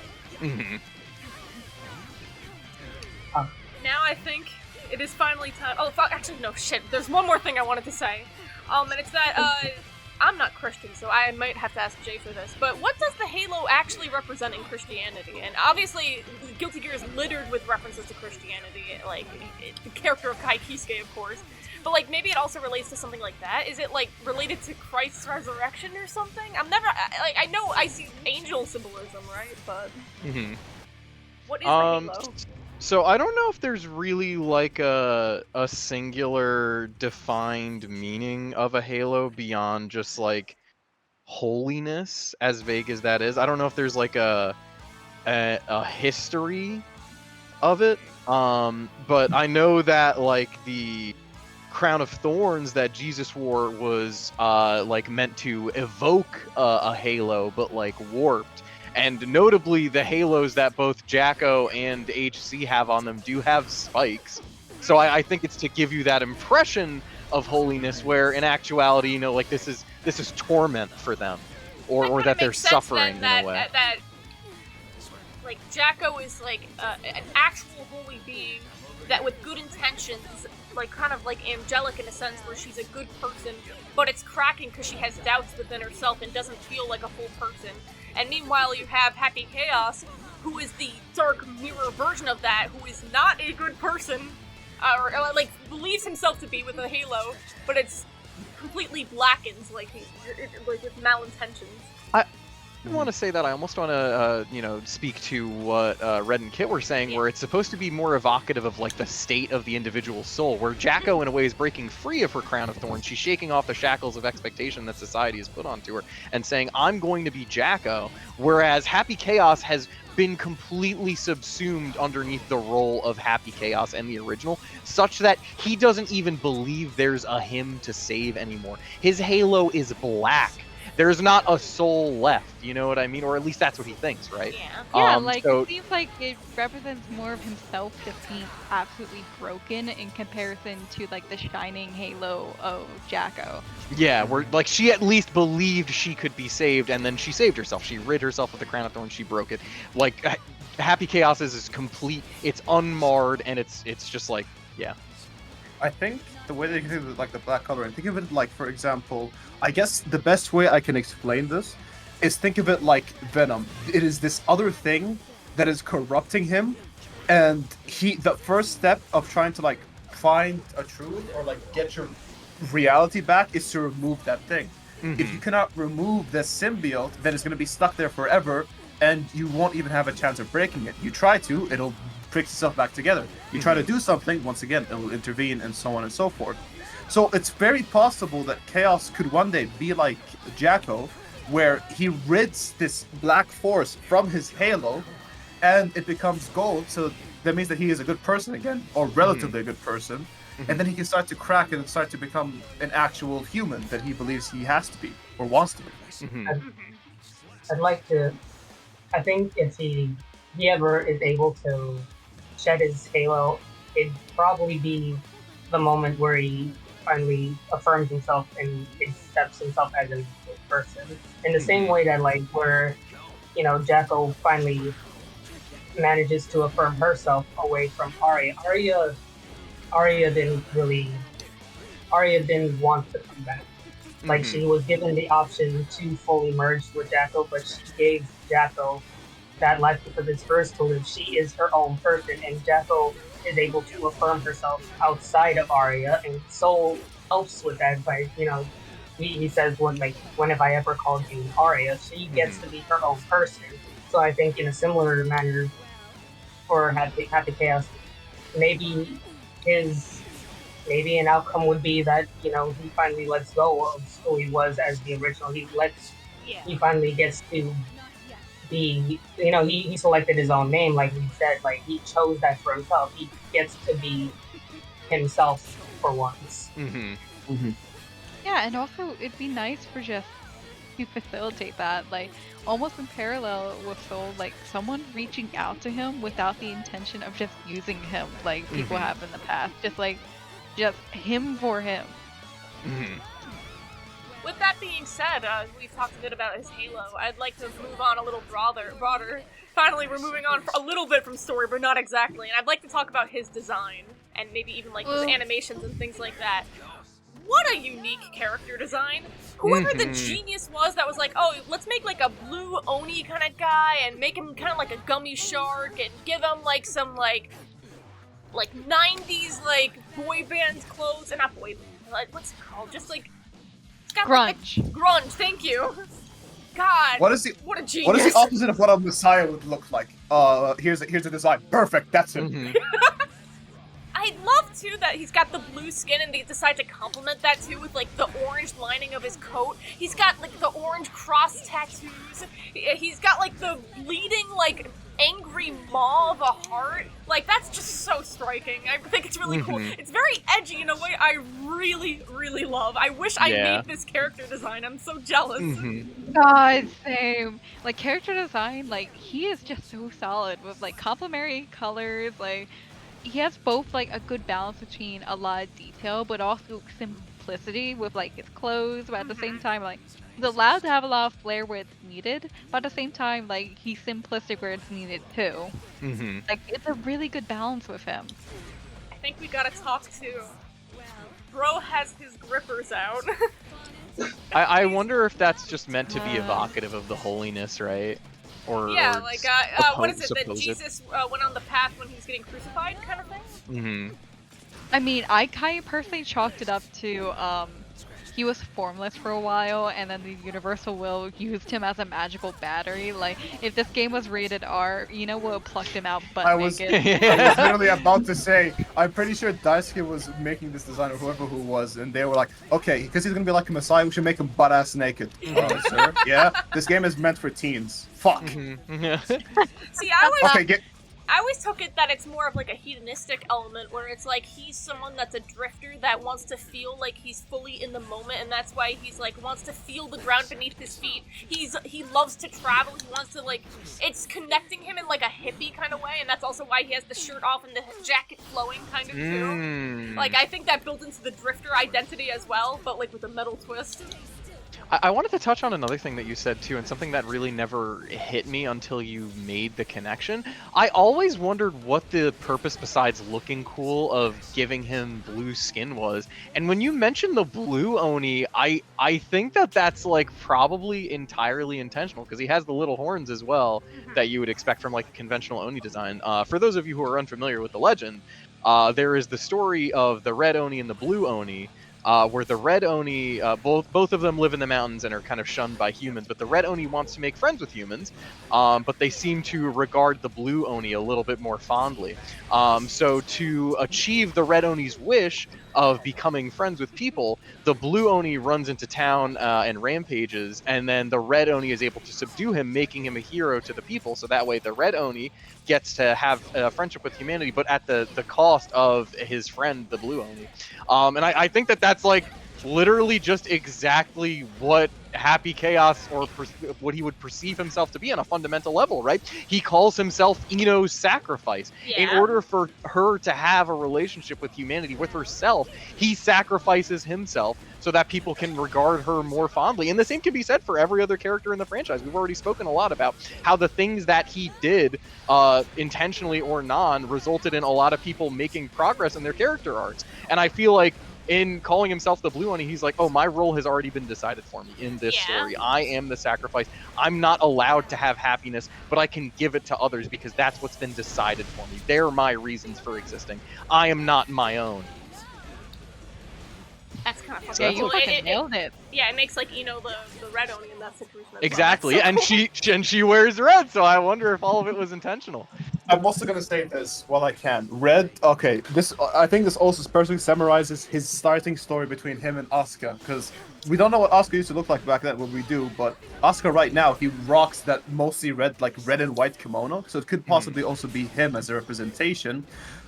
B: Now I think it is finally time. Oh, fuck, actually, no, shit. There's one more thing I wanted to say. And it's that, I'm not Christian, so I might have to ask Jay for this, but what does the halo actually represent in Christianity? And obviously, Guilty Gear is littered with references to Christianity, like, the character of Kai Kisuke, of course. But, like, maybe it also relates to something like that? Is it, like, related to Christ's resurrection or something? I know I see angel symbolism, right? But what is the halo?
C: So I don't know if there's really like a singular defined meaning of a halo beyond just like holiness, as vague as that is. I don't know if there's like a history of it. But I know that like the crown of thorns that Jesus wore was like meant to evoke a halo, but like warped. And notably, the halos that both Jacko and HC have on them do have spikes. So I think it's to give you that impression of holiness, where in actuality, like this is torment for them, or that they're suffering in a way.
B: That like Jacko is like an actual holy being that with good intentions, like kind of like angelic in a sense, where she's a good person, but it's cracking because she has doubts within herself and doesn't feel like a full person. And meanwhile, you have Happy Chaos, who is the dark mirror version of that, who is not a good person, or like believes himself to be with a halo, but it's completely blackens, like with malintentions.
C: I want to say that I almost want to, speak to what Red and Kit were saying, where it's supposed to be more evocative of like the state of the individual soul, where Jacko in a way is breaking free of her crown of thorns. She's shaking off the shackles of expectation that society has put onto her and saying, I'm going to be Jacko, whereas Happy Chaos has been completely subsumed underneath the role of Happy Chaos and the original, such that he doesn't even believe there's a him to save anymore. His halo is black. There's not a soul left, you know what I mean? Or at least that's what he thinks, right?
E: Yeah, it seems like it represents more of himself just being absolutely broken in comparison to, like, the shining halo of Jacko.
C: Yeah, where, like, she at least believed she could be saved, and then she saved herself. She rid herself of the Crown of Thorns, she broke it. Like, Happy Chaos is complete, it's unmarred, and it's just like, yeah.
G: I think the way they do like the black color, and think of it like, for example, I guess the best way I can explain this is think of it like Venom. It is this other thing that is corrupting him, and the first step of trying to like find a truth or like get your reality back is to remove that thing. If you cannot remove this symbiote, then it's going to be stuck there forever, and you won't even have a chance of breaking it. You try to, it'll pick itself back together. You try to do something, once again, it'll intervene, and so on and so forth. So it's very possible that Chaos could one day be like Jacko, where he rids this black force from his halo, and it becomes gold, so that means that he is a good person again, or relatively a good person, and then he can start to crack and start to become an actual human that he believes he has to be, or wants to be.
F: I'd like to. I think if he ever is able to shed his halo, it'd probably be the moment where he finally affirms himself and accepts himself as a person. In the same way that, like, where, you know, Jacko finally manages to affirm herself away from Arya. Arya didn't want to come back. Like, she was given the option to fully merge with Jacko, but she gave Jacko that life because it's hers to live. She is her own person, and Jacko is able to affirm herself outside of Arya, and so helps with that by, you know, he says, when have I ever called you Arya? She gets to be her own person. So I think in a similar manner for Happy Chaos, maybe an outcome would be that, you know, he finally lets go of who he was as the original. He finally gets to be, you know, he selected his own name, like we said, like he chose that for himself. He gets to be himself for once.
E: Yeah, and also it'd be nice for just to facilitate that, like almost in parallel with Soul, like someone reaching out to him without the intention of just using him like people have in the past. Just him for him.
B: With that being said, we've talked a bit about his halo. I'd like to move on a little broader. Finally, we're moving on a little bit from story, but not exactly. And I'd like to talk about his design, and maybe even like his animations and things like that. What a unique character design. Whoever the genius was that was like, oh, let's make like a blue Oni kind of guy and make him kind of like a gummy shark and give him like some like 90s like boy band clothes, and not boy band, like, what's it called? Just like it's got
E: grunge.
B: Like, grunge, thank you. God, what a genius.
G: What is the opposite of what a Messiah would look like? Here's a design. Perfect, that's it.
B: I love too that he's got the blue skin and they decide to complement that too with like the orange lining of his coat. He's got like the orange cross tattoos. He's got like the bleeding like angry maw of a heart. Like that's just so striking. I think it's really cool. It's very edgy in a way I really, really love. I wish I made this character design. I'm so jealous.
E: God, same. Like character design, like he is just so solid with like complementary colors, like he has both like a good balance between a lot of detail but also simplicity with like his clothes, but at the same time like he's allowed to have a lot of flair where it's needed, but at the same time like he's simplistic where it's needed too. Like it's a really good balance with him.
B: I think we gotta talk to Bro has his grippers out.
C: I wonder if that's just meant to be evocative of the holiness, right? Or
B: like what is it that Jesus went on the path when he was getting crucified, kind of thing.
E: I mean, I kind of personally chalked it up to he was formless for a while, and then the Universal Will used him as a magical battery. Like, if this game was rated R, you know, we'll plucked him out butt naked.
G: I was literally about to say, I'm pretty sure Daisuke was making this design, or whoever who was, and they were like, okay, because he's gonna be like a Messiah, we should make him butt-ass naked. Sir, yeah? This game is meant for teens. Fuck.
B: See, I always took it that it's more of like a hedonistic element where it's like he's someone that's a drifter that wants to feel like he's fully in the moment, and that's why he's like wants to feel the ground beneath his feet. He loves to travel. He wants to like it's connecting him in like a hippie kind of way, and that's also why he has the shirt off and the jacket flowing kind of too. Like I think that builds into the drifter identity as well, but like with a metal twist.
C: I wanted to touch on another thing that you said too, and something that really never hit me until you made the connection. I always wondered what the purpose besides looking cool of giving him blue skin was. And when you mentioned the blue Oni, I think that that's like probably entirely intentional because he has the little horns as well that you would expect from like a conventional Oni design. For those of you who are unfamiliar with the legend, there is the story of the red Oni and the blue Oni. Where the red Oni, both of them live in the mountains and are kind of shunned by humans, but the red Oni wants to make friends with humans, but they seem to regard the blue Oni a little bit more fondly. So to achieve the red Oni's wish of becoming friends with people, the blue Oni runs into town and rampages, and then the red Oni is able to subdue him, making him a hero to the people, so that way the red Oni gets to have a friendship with humanity, but at the cost of his friend, the blue Oni. And I think that that's like literally just exactly what Happy Chaos or what he would perceive himself to be on a fundamental level, right? He calls himself Ino's sacrifice. In order for her to have a relationship with humanity, with herself, he sacrifices himself so that people can regard her more fondly. And the same can be said for every other character in the franchise. We've already spoken a lot about how the things that he did, intentionally or non, resulted in a lot of people making progress in their character arcs. And I feel like in calling himself the blue Oni, he's like, oh, my role has already been decided for me in this story. I am the sacrifice. I'm not allowed to have happiness, but I can give it to others because that's what's been decided for me. They're my reasons for existing. I am not my own.
B: That's kind of fun.
E: Yeah, you fucking nailed it.
B: Yeah, it makes like the red Oni in that situation.
C: Exactly, and she wears red, so I wonder if all of it was intentional.
G: I'm also gonna say this while I can. Red. Okay, I think this also perfectly summarizes his starting story between him and Asuka, because we don't know what Asuka used to look like back then when we do, but Asuka right now, he rocks that mostly red, like red and white kimono, so it could possibly also be him as a representation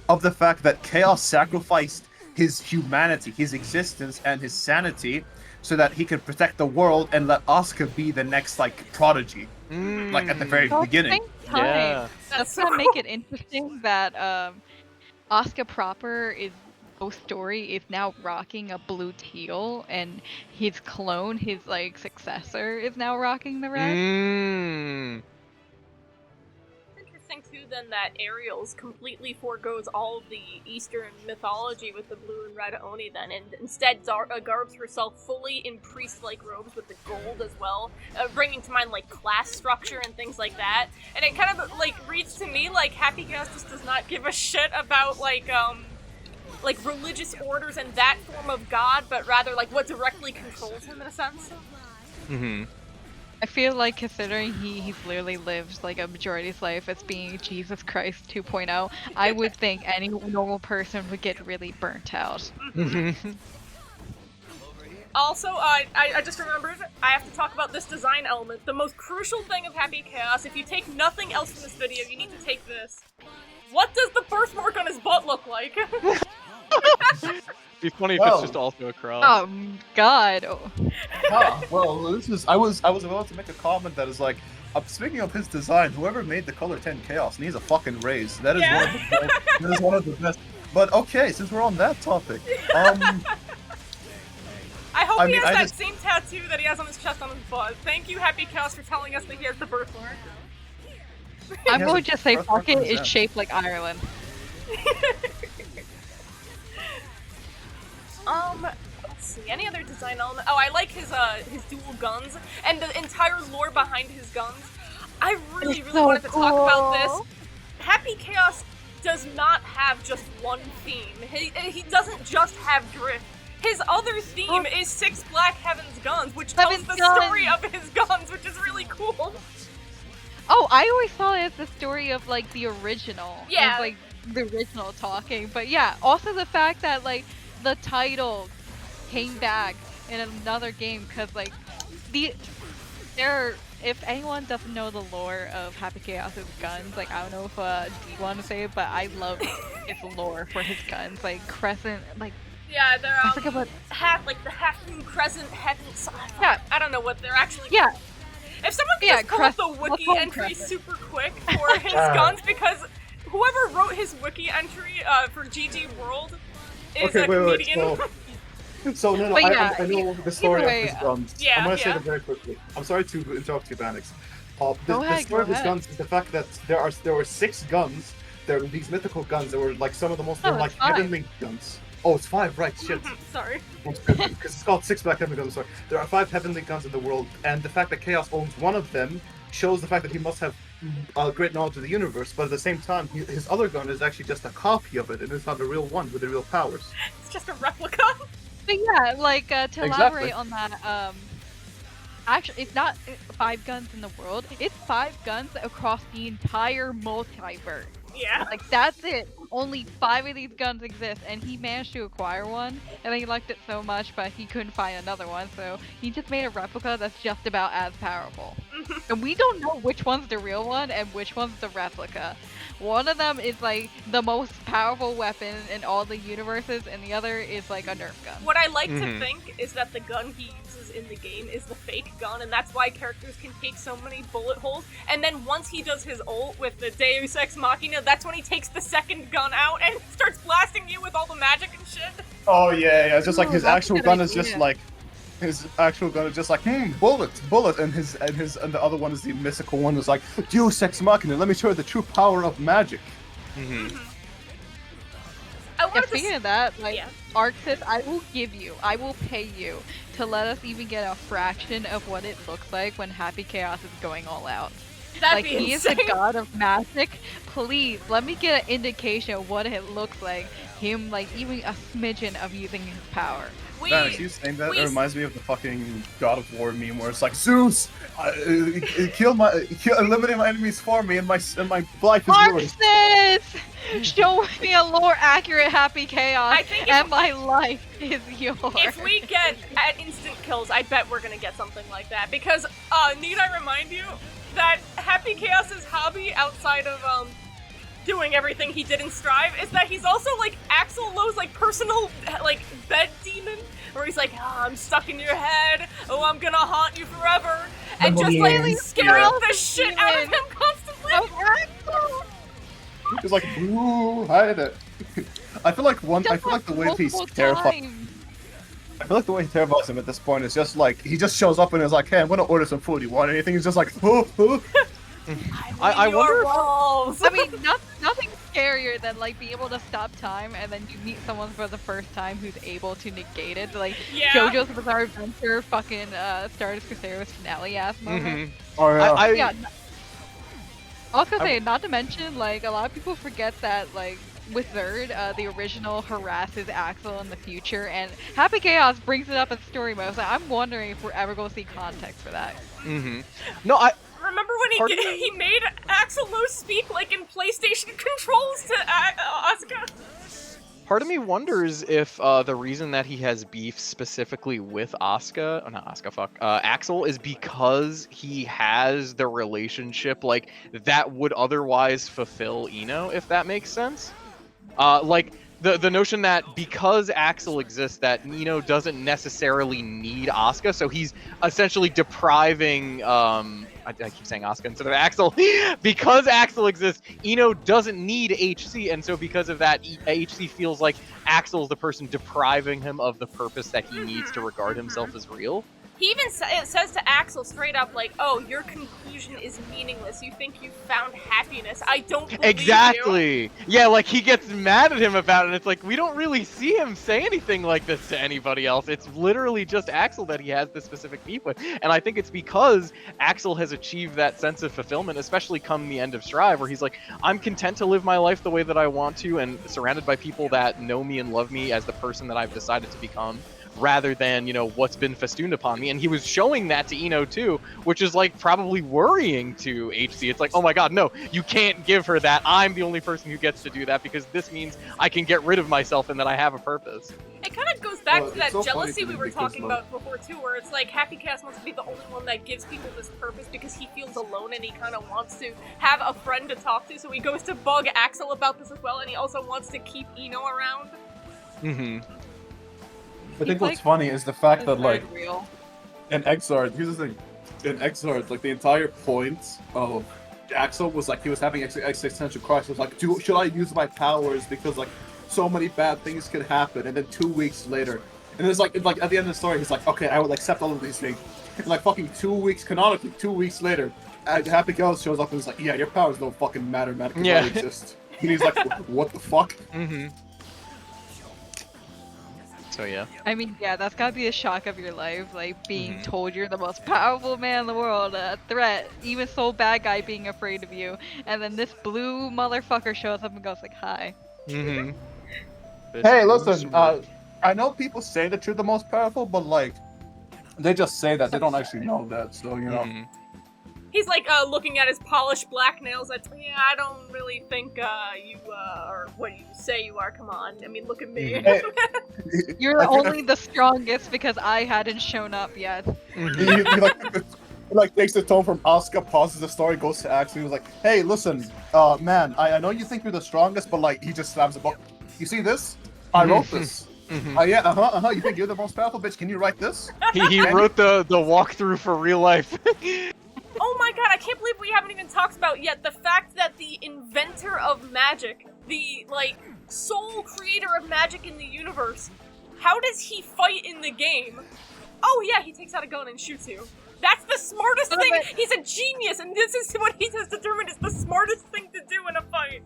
G: of the fact that Chaos sacrificed his humanity, his existence, and his sanity so that he could protect the world and let Asuka be the next, like, prodigy. Like, at the very beginning.
C: Yeah.
E: That's gonna make it interesting that Asuka proper is both story is now rocking a blue teal, and his clone, his like successor, is now rocking the red.
B: Interesting too then that Ariel's completely forgoes all of the Eastern mythology with the blue and red Oni then, and instead garbs herself fully in priest-like robes with the gold as well, bringing to mind like class structure and things like that. And it kind of like reads to me like Happy Chaos just does not give a shit about like religious orders and that form of God, but rather like what directly controls him in a sense.
E: I feel like considering he's literally lived like a majority of his life as being Jesus Christ 2.0, I would think any normal person would get really burnt out.
B: Also, I just remembered, I have to talk about this design element. The most crucial thing of Happy Chaos, if you take nothing else from this video, you need to take this. What does the birthmark on his butt look like?
C: It'd be funny if it's just also a cross.
E: Oh God.
G: Well, this is I was about to make a comment that is like, speaking of his design, whoever made the color 10 Chaos needs a fucking raise. That is one of the best. That is one of the best. But okay, since we're on that topic,
B: I hope he has that same tattoo that he has on his chest on his butt. Thank you, Happy Chaos, for telling us that he has the birthmark.
E: I'm going to say fuck it is shaped like Ireland.
B: Let's see, any other design element? Oh, I like his dual guns, and the entire lore behind his guns. I really wanted to talk about this. Happy Chaos does not have just one theme. He doesn't just have drift. His other theme is 6 Black Heaven's guns, which tells the story of his guns, which is really cool.
E: Oh, I always saw it as the story of like the original.
B: Yeah.
E: Of, like the original talking. But yeah, also the fact that like the title came back in another game, because like if anyone doesn't know the lore of Happy Chaos's guns, like I don't know if D want to say it, but I love his lore for his guns, like Crescent, like
B: yeah, they're
E: I forget what
B: the half moon crescent heaven. Yeah, I don't know what they're actually.
E: Yeah.
B: If someone could just pull up the wiki entry super quick for his guns, because whoever wrote his wiki entry for GG World is a comedian.
D: So no,
E: But
D: I
E: yeah,
D: know the story
E: way,
D: of his guns.
B: yeah,
D: I'm gonna say
B: yeah.
D: that very quickly. I'm sorry to interrupt you, Banix.
E: Go
D: The
E: ahead,
D: story
E: go
D: of his
E: ahead.
D: guns is the fact that there were 6 guns. There were these mythical guns that were like some of the most.
E: No,
D: They're like
E: it's 5.
D: heavenly guns. Oh, it's 5, right? Shit.
B: Sorry.
D: Because it's called 6 Black Heavenly Guns. Sorry. There are 5 heavenly guns in the world, and the fact that Chaos owns one of them shows the fact that he must have great knowledge of the universe. But at the same time, his other gun is actually just a copy of it, and it's not the real one with the real powers.
B: It's just a replica.
E: But yeah, like to
G: Exactly.
E: elaborate on that, actually, it's not 5 guns in the world. It's 5 guns across the entire multiverse.
B: Yeah.
E: Like that's it. Only 5 of these guns exist, and he managed to acquire one, and he liked it so much, but he couldn't find another one, so he just made a replica that's just about as powerful. And we don't know which one's the real one and which one's the replica. One of them is like the most powerful weapon in all the universes, and the other is like a Nerf gun.
B: What I like to think is that the gun he uses in the game is the fake gun, and that's why characters can take so many bullet holes. And then once he does his ult with the Deus Ex Machina, that's when he takes the second gun out and starts blasting you with all the magic and shit.
G: Oh yeah. It's just like
E: Ooh,
G: his
E: that's a
G: actual
E: good
G: gun is
E: idea.
G: just like. His actual gun is just like, bullet, and the other one is the mystical one that's like, Deus Ex Machina, let me show you the true power of magic.
B: I
E: And
B: wanted to
E: speaking of that, like,
B: yeah.
E: Arxis, I will pay you to let us even get a fraction of what it looks like when Happy Chaos is going all out.
B: That'd
E: Like,
B: be
E: he is the
B: insane.
E: god of magic. Please, let me get an indication of what it looks like. Him, like, even a smidgen of using his power.
G: Man, you saying that?
B: we-
G: It reminds me of the fucking God of War meme where it's like, Zeus, eliminate my enemies for me, and my life is yours.
E: Arxis! Show me a lore accurate Happy Chaos,
B: I think if-
E: and my life is yours.
B: If we get at instant kills, I bet we're gonna get something like that. Because, need I remind you that Happy Chaos's hobby outside of, doing everything he did in Strive is that he's also, like, Axel Lowe's, like, personal, like, bed demon, where he's like, oh, I'm stuck in your head, oh, I'm gonna haunt you forever, and just, like,
F: Yes.
B: scaring the shit out of him constantly.
E: Oh, Axel!
G: It's like, ooh, hide it. I feel like the way he's
E: Multiple
G: terrified.
E: times.
G: I feel like the way he terrifies him at this point is just like he just shows up and is like, "Hey, I'm gonna order some food. You want anything?" He's just like, "Oh."
C: I wonder.
B: Walls.
E: I mean, nothing scarier than like being able to stop time and then you meet someone for the first time who's able to negate it. Like
B: Yeah.
E: JoJo's Bizarre Adventure, fucking Stardust Crusader's finale ass moment.
G: Oh yeah.
E: Yeah. I was gonna say, not to mention, like a lot of people forget that like with Zerd, the original harasses Axel in the future, and Happy Chaos brings it up in story mode. So I'm wondering if we're ever gonna see context for that.
C: No,
B: Remember when
C: Pardon?
B: he made Axel Lowe speak like in PlayStation controls to Asuka?
C: Part of me wonders if the reason that he has beef specifically with Axel is because he has the relationship like that would otherwise fulfill Ino, if that makes sense. Like the notion that because Axel exists, that Ino doesn't necessarily need Asuka, so he's essentially depriving. I keep saying Asuka instead of Axel. Because Axel exists, Ino doesn't need HC, and so because of that, HC feels like Axel's the person depriving him of the purpose that he needs to regard himself as real.
B: He even says to Axel straight up, like, "Oh, your conclusion is meaningless. You think you found happiness. I don't believe you."
C: Exactly. Yeah, like he gets mad at him about it. It's like we don't really see him say anything like this to anybody else. It's literally just Axel that he has this specific beef with. And I think it's because Axel has achieved that sense of fulfillment, especially come the end of Strive, where he's like, I'm content to live my life the way that I want to and surrounded by people that know me and love me as the person that I've decided to become, rather than, you know, what's been festooned upon me. And he was showing that to Ino too, which is like probably worrying to HC. It's like, oh my god, no, you can't give her that. I'm the only person who gets to do that because this means I can get rid of myself and that I have a purpose.
B: It kind of goes back
D: Well,
B: to that
D: it's so funny
B: jealousy
D: to
B: we
D: me
B: were
D: because,
B: talking
D: like-
B: about before too, where it's like Happy Chaos wants to be the only one that gives people this purpose because he feels alone and he kind of wants to have a friend to talk to, so he goes to bug Axel about this as well, and he also wants to keep Ino around.
G: I think what's funny is the fact that like
E: real.
G: in Exard, here's the thing, in Exard, like the entire point of Axel was like he was having existential crisis. Like, should I use my powers because like so many bad things could happen? And then 2 weeks later, And it's like at the end of the story, he's like, okay, I will accept all of these things. And like fucking 2 weeks, canonically 2 weeks later, Happy Chaos shows up and is like, yeah, your powers don't fucking matter, man, because I exist. And he's like, what the fuck?
C: Mm-hmm. So yeah.
E: I mean, yeah, that's gotta be a shock of your life, like being told you're the most powerful man in the world, a threat, even Soul Bad Guy being afraid of you, and then this blue motherfucker shows up and goes like, hi.
C: Mm-hmm.
G: Hey, listen, I know people say that you're the most powerful, but like, they just say that, they don't actually know that, so you know.
B: He's like looking at his polished black nails. Like, yeah, I don't really think you are what you say you are. Come on, I mean, look at me.
E: You're only the strongest because I hadn't shown up yet.
G: He like takes the tone from Asuka, pauses the story, goes to Axel. He's like, hey, listen, man, I know you think you're the strongest, but like, he just slams a book. You see this? I wrote this. Yeah, you think you're the most powerful, bitch? Can you write this?
C: He wrote the walkthrough for real life.
B: Oh my god, I can't believe we haven't even talked about yet the fact that the inventor of magic, the, like, sole creator of magic in the universe, how does he fight in the game? Oh yeah, he takes out a gun and shoots you. That's the smartest thing! He's a genius, and this is what he has determined is the smartest thing to do in a fight.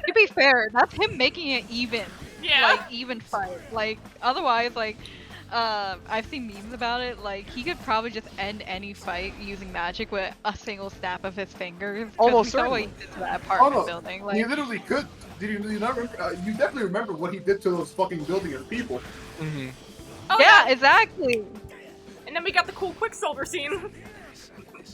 E: To be fair, that's him making it even.
B: Yeah.
E: Like, even fight. Like, otherwise, like, I've seen memes about it, like, he could probably just end any fight using magic with a single snap of his fingers.
C: Almost
E: certainly. He did to that apartment building. Like,
G: He literally could. You not you definitely remember what he did to those fucking building of people.
B: Oh,
E: yeah, exactly!
B: And then we got the cool Quicksilver scene.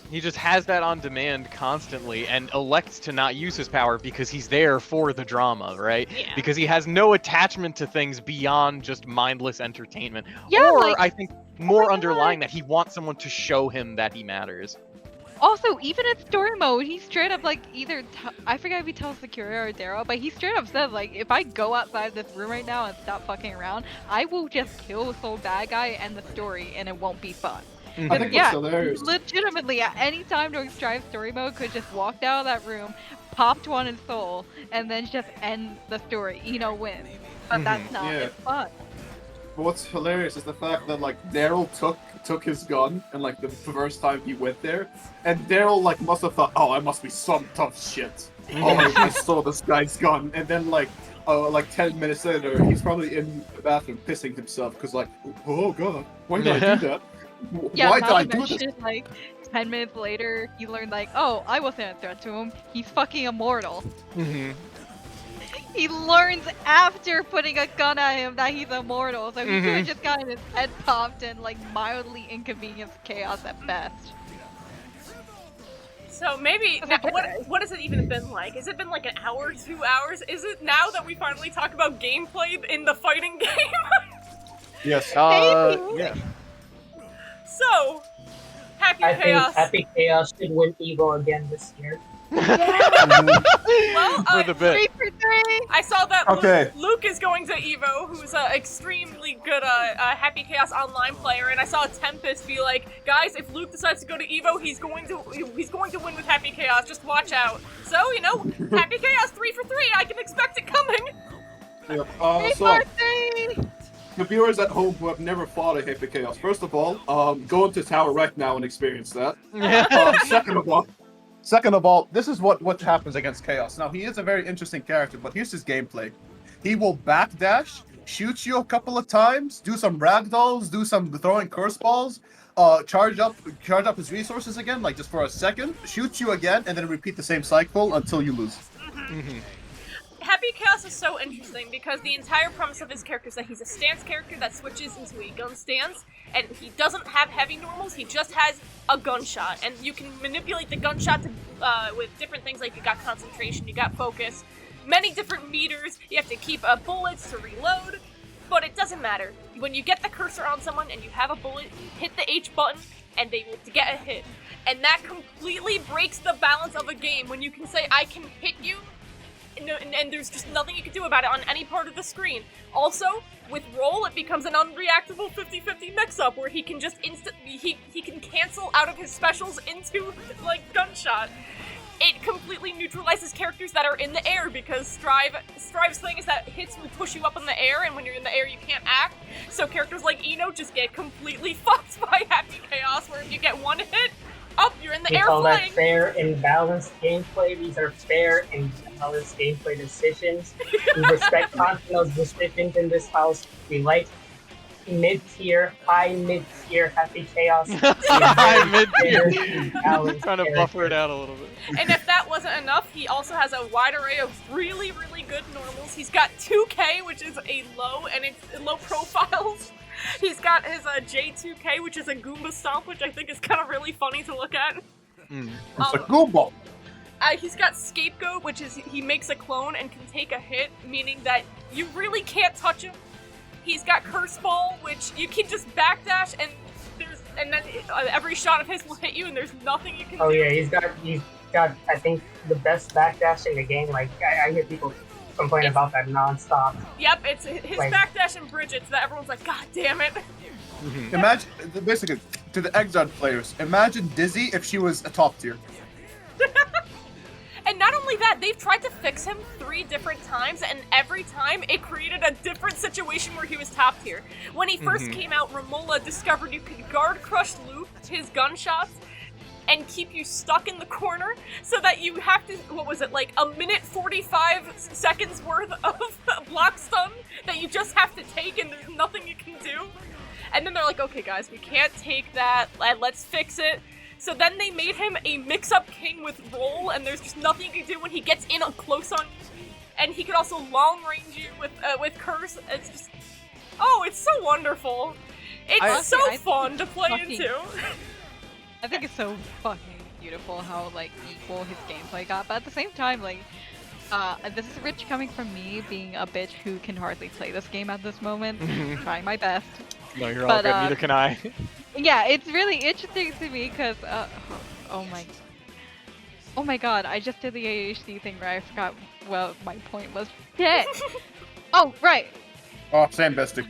C: He just has that on demand constantly and elects to not use his power because he's there for the drama, right?
B: Yeah.
C: Because he has no attachment to things beyond just mindless entertainment.
E: Yeah,
C: or,
E: like,
C: I think, more underlying that he wants someone to show him that he matters.
E: Also, even in story mode, he straight up, like, either, I forget if he tells the Curia or Daryl, but he straight up says, like, if I go outside this room right now and stop fucking around, I will just kill Soul Bad Guy and the story, and it won't be fun.
G: I think
E: Yeah,
G: what's hilarious.
E: legitimately, at any time during Strive story mode, could just walked out of that room, popped one in Soul, and then just end the story. Eno wins. But that's not as fun.
G: But what's hilarious is the fact that like Daryl took his gun and like the first time he went there, and Daryl like must have thought, oh, I must be some tough shit. Oh, I stole this guy's gun, and then like 10 minutes later, he's probably in the bathroom pissing himself because like, oh god, why did I do that?
E: Yeah,
G: Why did I
E: not
G: do
E: to
G: this?
E: mention, like, 10 minutes later, he learned, like, oh, I wasn't a threat to him. He's fucking immortal. He learns after putting a gun at him that he's immortal, so he could have just gotten his head popped and, like, mildly inconvenienced Chaos at best.
B: So maybe, what has it even been like? Has it been like an hour, 2 hours? Is it now that we finally talk about gameplay in the fighting game?
G: Yes.
E: Maybe.
G: Yeah.
B: So, Happy
F: I
B: Chaos.
F: think Happy Chaos should win Evo again this year.
B: Well,
C: For the bit.
E: 3 for 3!
B: I saw that
G: Okay.
B: Luke is going to Evo, who's an extremely good Happy Chaos online player, and I saw Tempest be like, guys, if Luke decides to go to Evo, he's going to win with Happy Chaos, just watch out. So, you know, Happy Chaos 3 for 3, I can expect it coming.
G: Yep.
E: 3
G: So,
E: for 3!
G: the viewers at home who have never fought a Happy Chaos, first of all, go into tower right now and experience that. Second of all, this is what happens against Chaos. Now, he is a very interesting character, but here's his gameplay. He will backdash, shoot you a couple of times, do some ragdolls, do some throwing curse balls, charge up his resources again, like just for a second, shoot you again, and then repeat the same cycle until you lose.
B: Happy Chaos is so interesting because the entire premise of his character is that he's a stance character that switches into a gun stance, and he doesn't have heavy normals, he just has a gunshot, and you can manipulate the gunshot to, with different things, like you got concentration, you got focus, many different meters, you have to keep bullets to reload, but it doesn't matter. When you get the cursor on someone and you have a bullet, you hit the H button, and they will get a hit. And that completely breaks the balance of a game when you can say, I can hit you, and there's just nothing you can do about it on any part of the screen. Also, with roll, it becomes an unreactable 50-50 mix-up where he can just he can cancel out of his specials into, like, gunshot. It completely neutralizes characters that are in the air, because Strive's thing is that hits will push you up in the air, and when you're in the air you can't act. So characters like Eno just get completely fucked by Happy Chaos, where if you get one hit, you're in the air
F: call
B: flying.
F: that fair and balanced gameplay. These are fair and balanced gameplay decisions. We respect Contino's decisions in this house. We like mid-tier, high mid-tier Happy Chaos.
C: High mid-tier.
F: Balanced
C: Trying to
F: character.
C: buffer it out a little bit.
B: And if that wasn't enough, he also has a wide array of really, really good normals. He's got 2K, which is a low, and it's low profiles. He's got his J2K, which is a Goomba Stomp, which I think is kind of really funny to look at.
G: It's a Goomba.
B: He's got Scapegoat, which is he makes a clone and can take a hit, meaning that you really can't touch him. He's got Curse Ball, which you can just backdash, and then every shot of his will hit you, and there's nothing you can do.
F: Oh yeah, he's got I think the best backdash in the game. Like I hear people complain about that nonstop.
B: Yep, it's his
F: Like-
B: backdash and Bridget's that everyone's like, God damn it.
G: Imagine, basically, to the Exiled players, imagine Dizzy if she was a top tier.
B: And not only that, they've tried to fix him 3 different times, and every time it created a different situation where he was top tier. When he first came out, Romola discovered you could guard crush loop his gunshots and keep you stuck in the corner, so that you have to, what was it, like a minute 45 seconds worth of block stun that you just have to take and there's nothing you can do. And then they're like, okay guys, we can't take that, let's fix it. So then they made him a mix-up king with roll, and there's just nothing you can do when he gets in close on you. And he could also long-range you with curse. It's just, it's so wonderful. It's so fun to play into.
E: I think it's so fucking beautiful how like equal his gameplay got, but at the same time, like, this is rich coming from me, being a bitch who can hardly play this game at this moment. Trying my best.
C: No, you're all good. Neither can I.
E: Yeah, it's really interesting to me because, oh my god, I just did the ADHD thing where I forgot what my point was. Shit! Oh, right!
G: Oh, same bestie.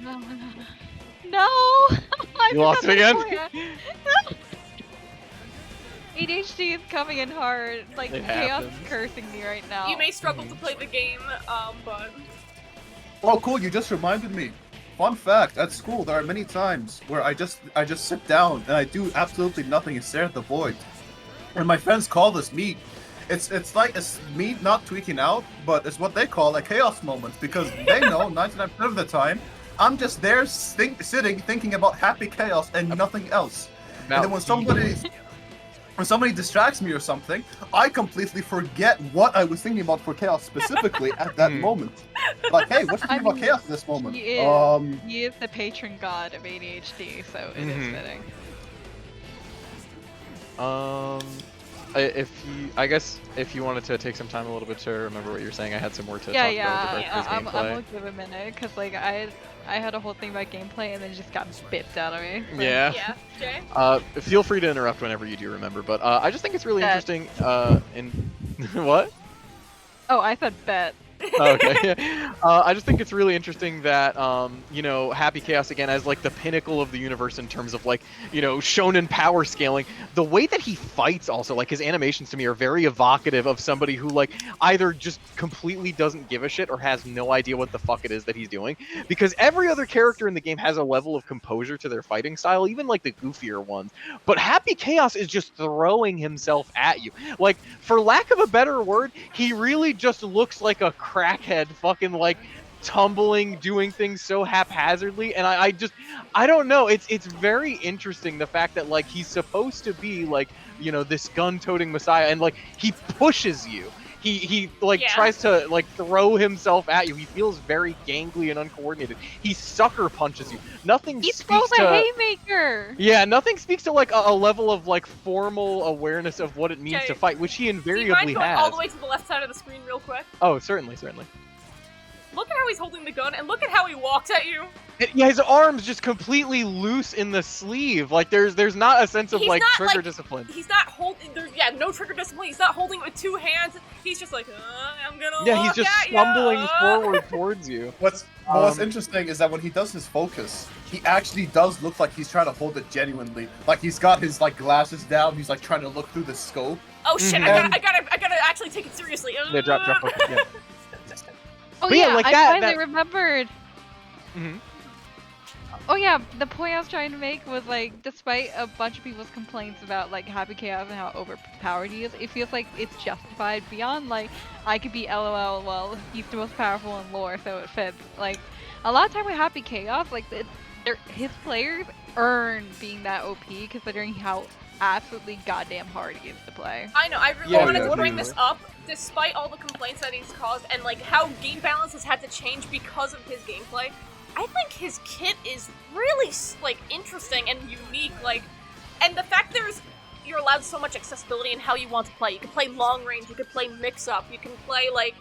E: No! I
C: You lost
E: forgot
C: it again?
E: my point. ADHD is coming in hard. Like,
C: It
E: Chaos is
C: happens.
E: cursing me right now.
B: You may struggle to play the game, but...
G: Oh, cool! You just reminded me. Fun fact: at school, there are many times where I just sit down and I do absolutely nothing and stare at the void. And my friends call this me. It's like it's me not tweaking out, but it's what they call a chaos moment because they know 99% of the time I'm just there sitting thinking about happy chaos and nothing else. And then when somebody distracts me or something, I completely forget what I was thinking about for chaos specifically at that moment. Like, hey, what's you thinking about chaos at this moment?
E: He is the patron god of ADHD, so it is fitting.
C: I guess if you wanted to take some time a little bit to remember what you're saying, I had some more to talk about with regards to his
E: I'm
C: gameplay.
E: gonna give a minute because like I had a whole thing about gameplay and then it just got bipped out of me. So.
C: Yeah.
B: Yeah, Jay?
C: Feel free to interrupt whenever you do remember, but I just think it's really interesting. What?
E: Oh, I said bet.
C: Okay. I just think it's really interesting that Happy Chaos again as like the pinnacle of the universe in terms of like shonen power scaling. The way that he fights also, like his animations to me are very evocative of somebody who like either just completely doesn't give a shit or has no idea what the fuck it is that he's doing. Because every other character in the game has a level of composure to their fighting style, even like the goofier ones. But Happy Chaos is just throwing himself at you. Like, for lack of a better word, he really just looks like a crackhead fucking like tumbling, doing things so haphazardly, and I don't know, it's very interesting the fact that like he's supposed to be like this gun-toting messiah, and like he pushes you, he like tries to like throw himself at you, he feels very gangly and uncoordinated, he sucker punches you, nothing
E: He
C: speaks
E: throws
C: to
E: a haymaker.
C: yeah, nothing speaks to like a level of like formal awareness of what it means
B: Okay.
C: to fight, which he
B: Do you
C: invariably
B: mind going
C: has.
B: all the way to the left side of the screen real quick?
C: Oh, certainly.
B: Look at how he's holding the gun, and look at how he walks at you.
C: Yeah, his arms just completely loose in the sleeve. Like there's not a sense of
B: He's
C: like
B: not,
C: trigger
B: like-
C: discipline.
B: He's not holding, no trigger discipline, he's not holding it with 2 hands, he's just like, I'm gonna
C: Yeah, he's
B: walk
C: just
B: at
C: stumbling
B: ya.
C: forward towards you.
G: What's interesting is that when he does his focus, he actually does look like he's trying to hold it genuinely. Like he's got his like glasses down, he's like trying to look through the scope.
B: Oh shit!
G: Mhm.
B: I gotta actually take it seriously.
C: Yeah, drop. Yeah.
E: Oh
C: But yeah,
E: yeah,
C: like
E: I
C: that-
E: finally
C: that-
E: remembered.
C: Mhm.
E: Oh yeah, the point I was trying to make was like, despite a bunch of people's complaints about like Happy Chaos and how overpowered he is, it feels like it's justified beyond like, I could be LOL, well, he's the most powerful in lore, so it fits. Like, a lot of time with Happy Chaos, like, his players earn being that OP considering how absolutely goddamn hard he is to play.
B: I know. I really
C: Yeah,
B: wanted
G: yeah,
B: to bring
G: yeah.
B: this up, despite all the complaints that he's caused, and like how game balance has had to change because of his gameplay. I think his kit is really like interesting and unique. Like, and the fact you're allowed so much accessibility in how you want to play. You can play long range. You can play mix up. You can play like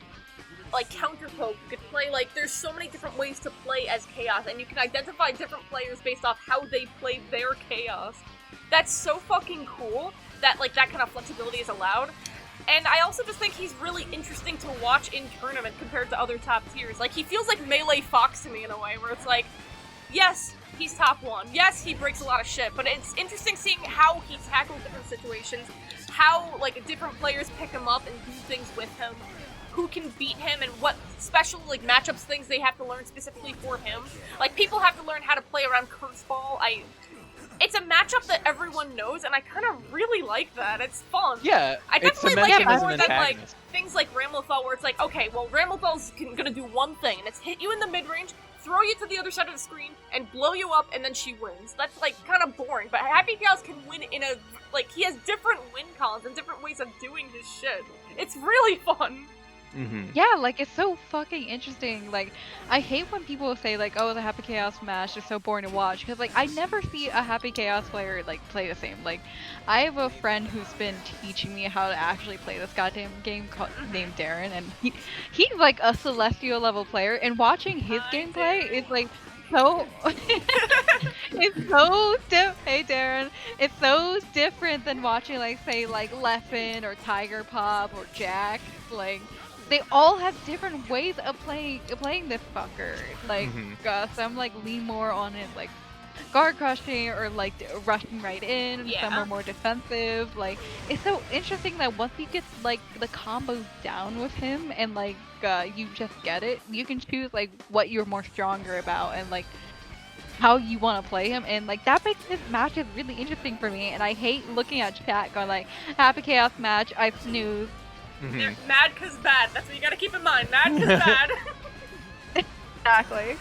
B: counter poke. You could play like there's so many different ways to play as Chaos, and you can identify different players based off how they play their Chaos. That's so fucking cool that like that kind of flexibility is allowed. And I also just think he's really interesting to watch in tournament compared to other top tiers. Like, he feels like Melee Fox to me in a way, where it's like, yes, he's top 1. Yes, he breaks a lot of shit, but it's interesting seeing how he tackles different situations, how, like, different players pick him up and do things with him, who can beat him, and what special, like, matchups things they have to learn specifically for him. Like, people have to learn how to play around Curse Ball. It's a matchup that everyone knows, and I kind of really like that. It's fun.
C: Yeah,
B: I
C: it's
B: definitely like it
C: cemented as
B: more
C: an
B: than like
C: antagonist.
B: things like Ramlethal, where it's like, okay, well, Ramlethal's gonna do one thing, and it's hit you in the mid-range, throw you to the other side of the screen, and blow you up, and then she wins. That's like kind of boring. But Happy Chaos can win in a like he has different win cons and different ways of doing his shit. It's really fun.
C: Mm-hmm.
E: Yeah, like, it's so fucking interesting. Like, I hate when people say, like, oh, the Happy Chaos match is so boring to watch, because, like, I never see a Happy Chaos player, like, play the same. Like, I have a friend who's been teaching me how to actually play this goddamn game named Darren, and he's, like, a Celestial level player, and watching his gameplay is, like, so... it's so hey, Darren. It's so different than watching, like, say, like, Leffen, or Tiger Pop, or Jack, like... They all have different ways of playing this fucker. Like, some like lean more on it, like guard crushing or like rushing right in.
B: Yeah.
E: Some are more defensive. Like, it's so interesting that once you get like the combos down with him and like you just get it, you can choose like what you're more stronger about and like how you want to play him, and like that makes this match is really interesting for me. And I hate looking at chat going like, Happy Chaos match, I snooze.
B: They're mad cause bad. That's what you gotta keep in mind. Mad cause bad.
E: Exactly.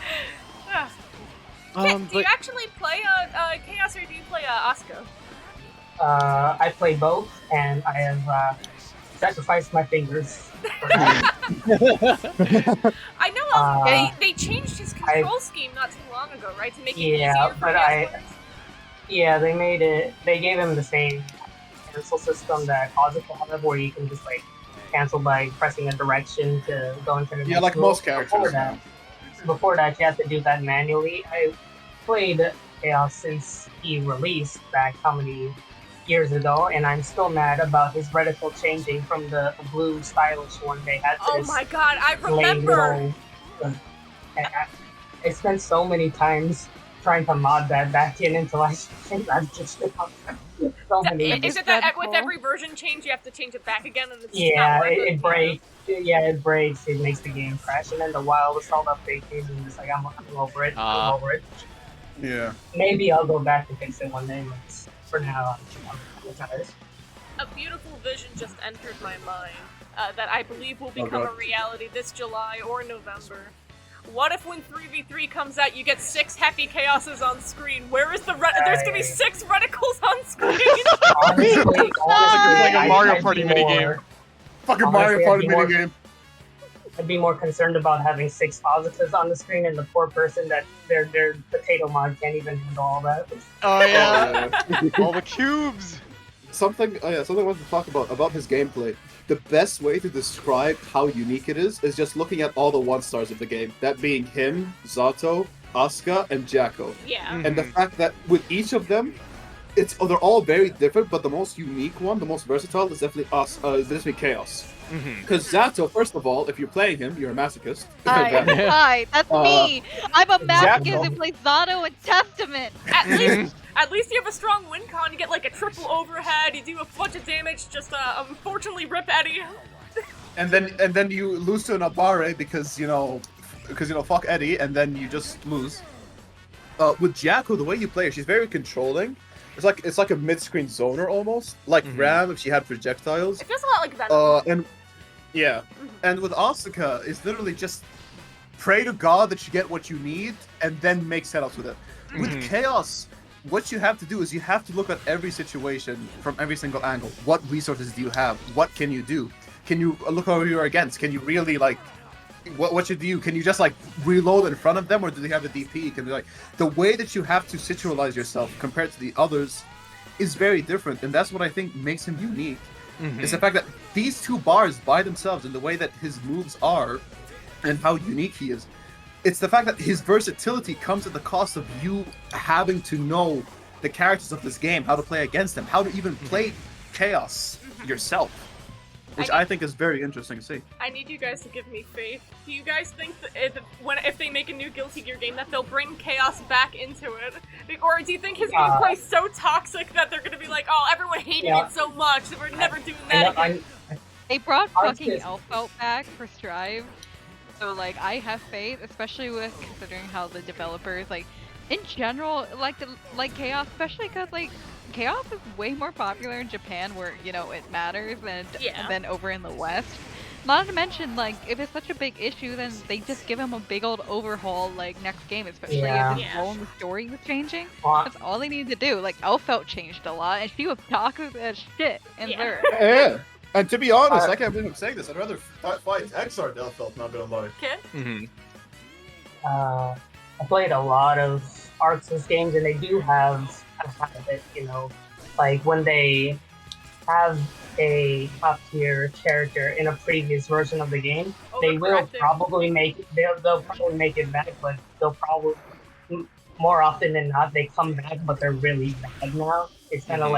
B: Kit, do you actually play Chaos or do you play Asuka?
F: I play both, and I have sacrificed my fingers. For that.
B: I know they changed his control scheme not too long ago, right? To make it easier for Chaos players.
F: Yeah, they made it. They gave him the same cancel system that Asuka have, where you can just like cancel by pressing a direction to go into the next
G: like
F: move.
G: most characters.
F: Before that, you have to do that manually. I played Chaos since he released back how many years ago, and I'm still mad about his reticle changing from the blue stylish one they had to
B: Oh
F: this
B: my god, I
F: plain
B: remember!
F: little- I spent so many times trying to mod that back in until I just so many.
B: Is it that with every version change you have to change it back again and it's
F: Yeah,
B: not worth
F: it breaks. Yeah, it breaks. It makes the game crash, and then the wild assault update came, and it's like I'm over it. I'm over it.
G: Yeah.
F: Maybe I'll go back to fix it one day, but for now, I'm tired.
B: A beautiful vision just entered my mind that I believe will become a reality this July or November. What if when 3v3 comes out, you get 6 Happy Chaoses on screen? Where is the there's gonna be 6 reticles on screen!
F: Honestly,
C: like a Mario
F: I'd
C: Party
F: be
C: minigame.
G: Fucking
F: Honestly,
G: Mario Party
F: I'd be more-
G: minigame.
F: I'd be more concerned about having 6 positives on the screen and the poor person that their potato mod can't even handle all that.
C: Oh yeah, all the cubes.
G: Something I wanted to talk about his gameplay. The best way to describe how unique it is just looking at all the 1-stars of the game. That being him, Zato, Asuka, and Jacko.
B: Yeah.
G: And the fact that with each of them, they're all very different, but the most unique one, the most versatile, is definitely us. Is definitely Chaos. Because Zato, first of all, if you're playing him, you're a masochist.
E: Hi, that's me. I'm a masochist
G: Jackal.
E: who plays Zato and Testament.
B: At least you have a strong win con. You get like a triple overhead. You do a bunch of damage. Just unfortunately rip Eddie.
G: And then you lose to an Abare because fuck Eddie, and then you just lose. With Jakku, the way you play her, she's very controlling. It's like a mid-screen zoner almost, like Ram if she had projectiles.
B: It feels a lot like that.
G: And with Asuka, it's literally just pray to God that you get what you need, and then make setups with it. With Chaos, what you have to do is you have to look at every situation from every single angle. What resources do you have? What can you do? Can you look over you're against? Can you really what should you do? Can you just reload in front of them, or do they have a DP? Can they the way that you have to situalize yourself compared to the others is very different, and that's what I think makes him unique. Is the fact that these two bars by themselves and the way that his moves are and how unique he is, it's the fact that his versatility comes at the cost of you having to know the characters of this game, how to play against them, how to even play Chaos yourself. Which I think is very interesting to see.
B: I need you guys to give me faith. Do you guys think that if they make a new Guilty Gear game that they'll bring Chaos back into it? Or do you think his gameplay is so toxic that they're gonna be like, oh, everyone hated it so much that we're never doing that again?
E: They brought fucking Elfelt back for Strive, so I have faith, especially with considering how the developers in general like Chaos, especially because Chaos is way more popular in Japan where, it matters than over in the West. Not to mention, if it's such a big issue, then they just give him a big old overhaul, next game, especially if his role in the story was changing. That's all they need to do. Elfelt changed a lot, and she was toxic as shit in there.
G: Yeah. And to be honest, I can't believe I'm saying this. I'd rather fight Exar than Elfelt, not gonna lie.
B: Okay.
F: I played a lot of Arxis games, and they do have a habit, when they have a top tier character in a previous version of the game, they will probably make it. They'll probably make it back, but they'll probably more often than not they come back, but they're really bad now. It's kind of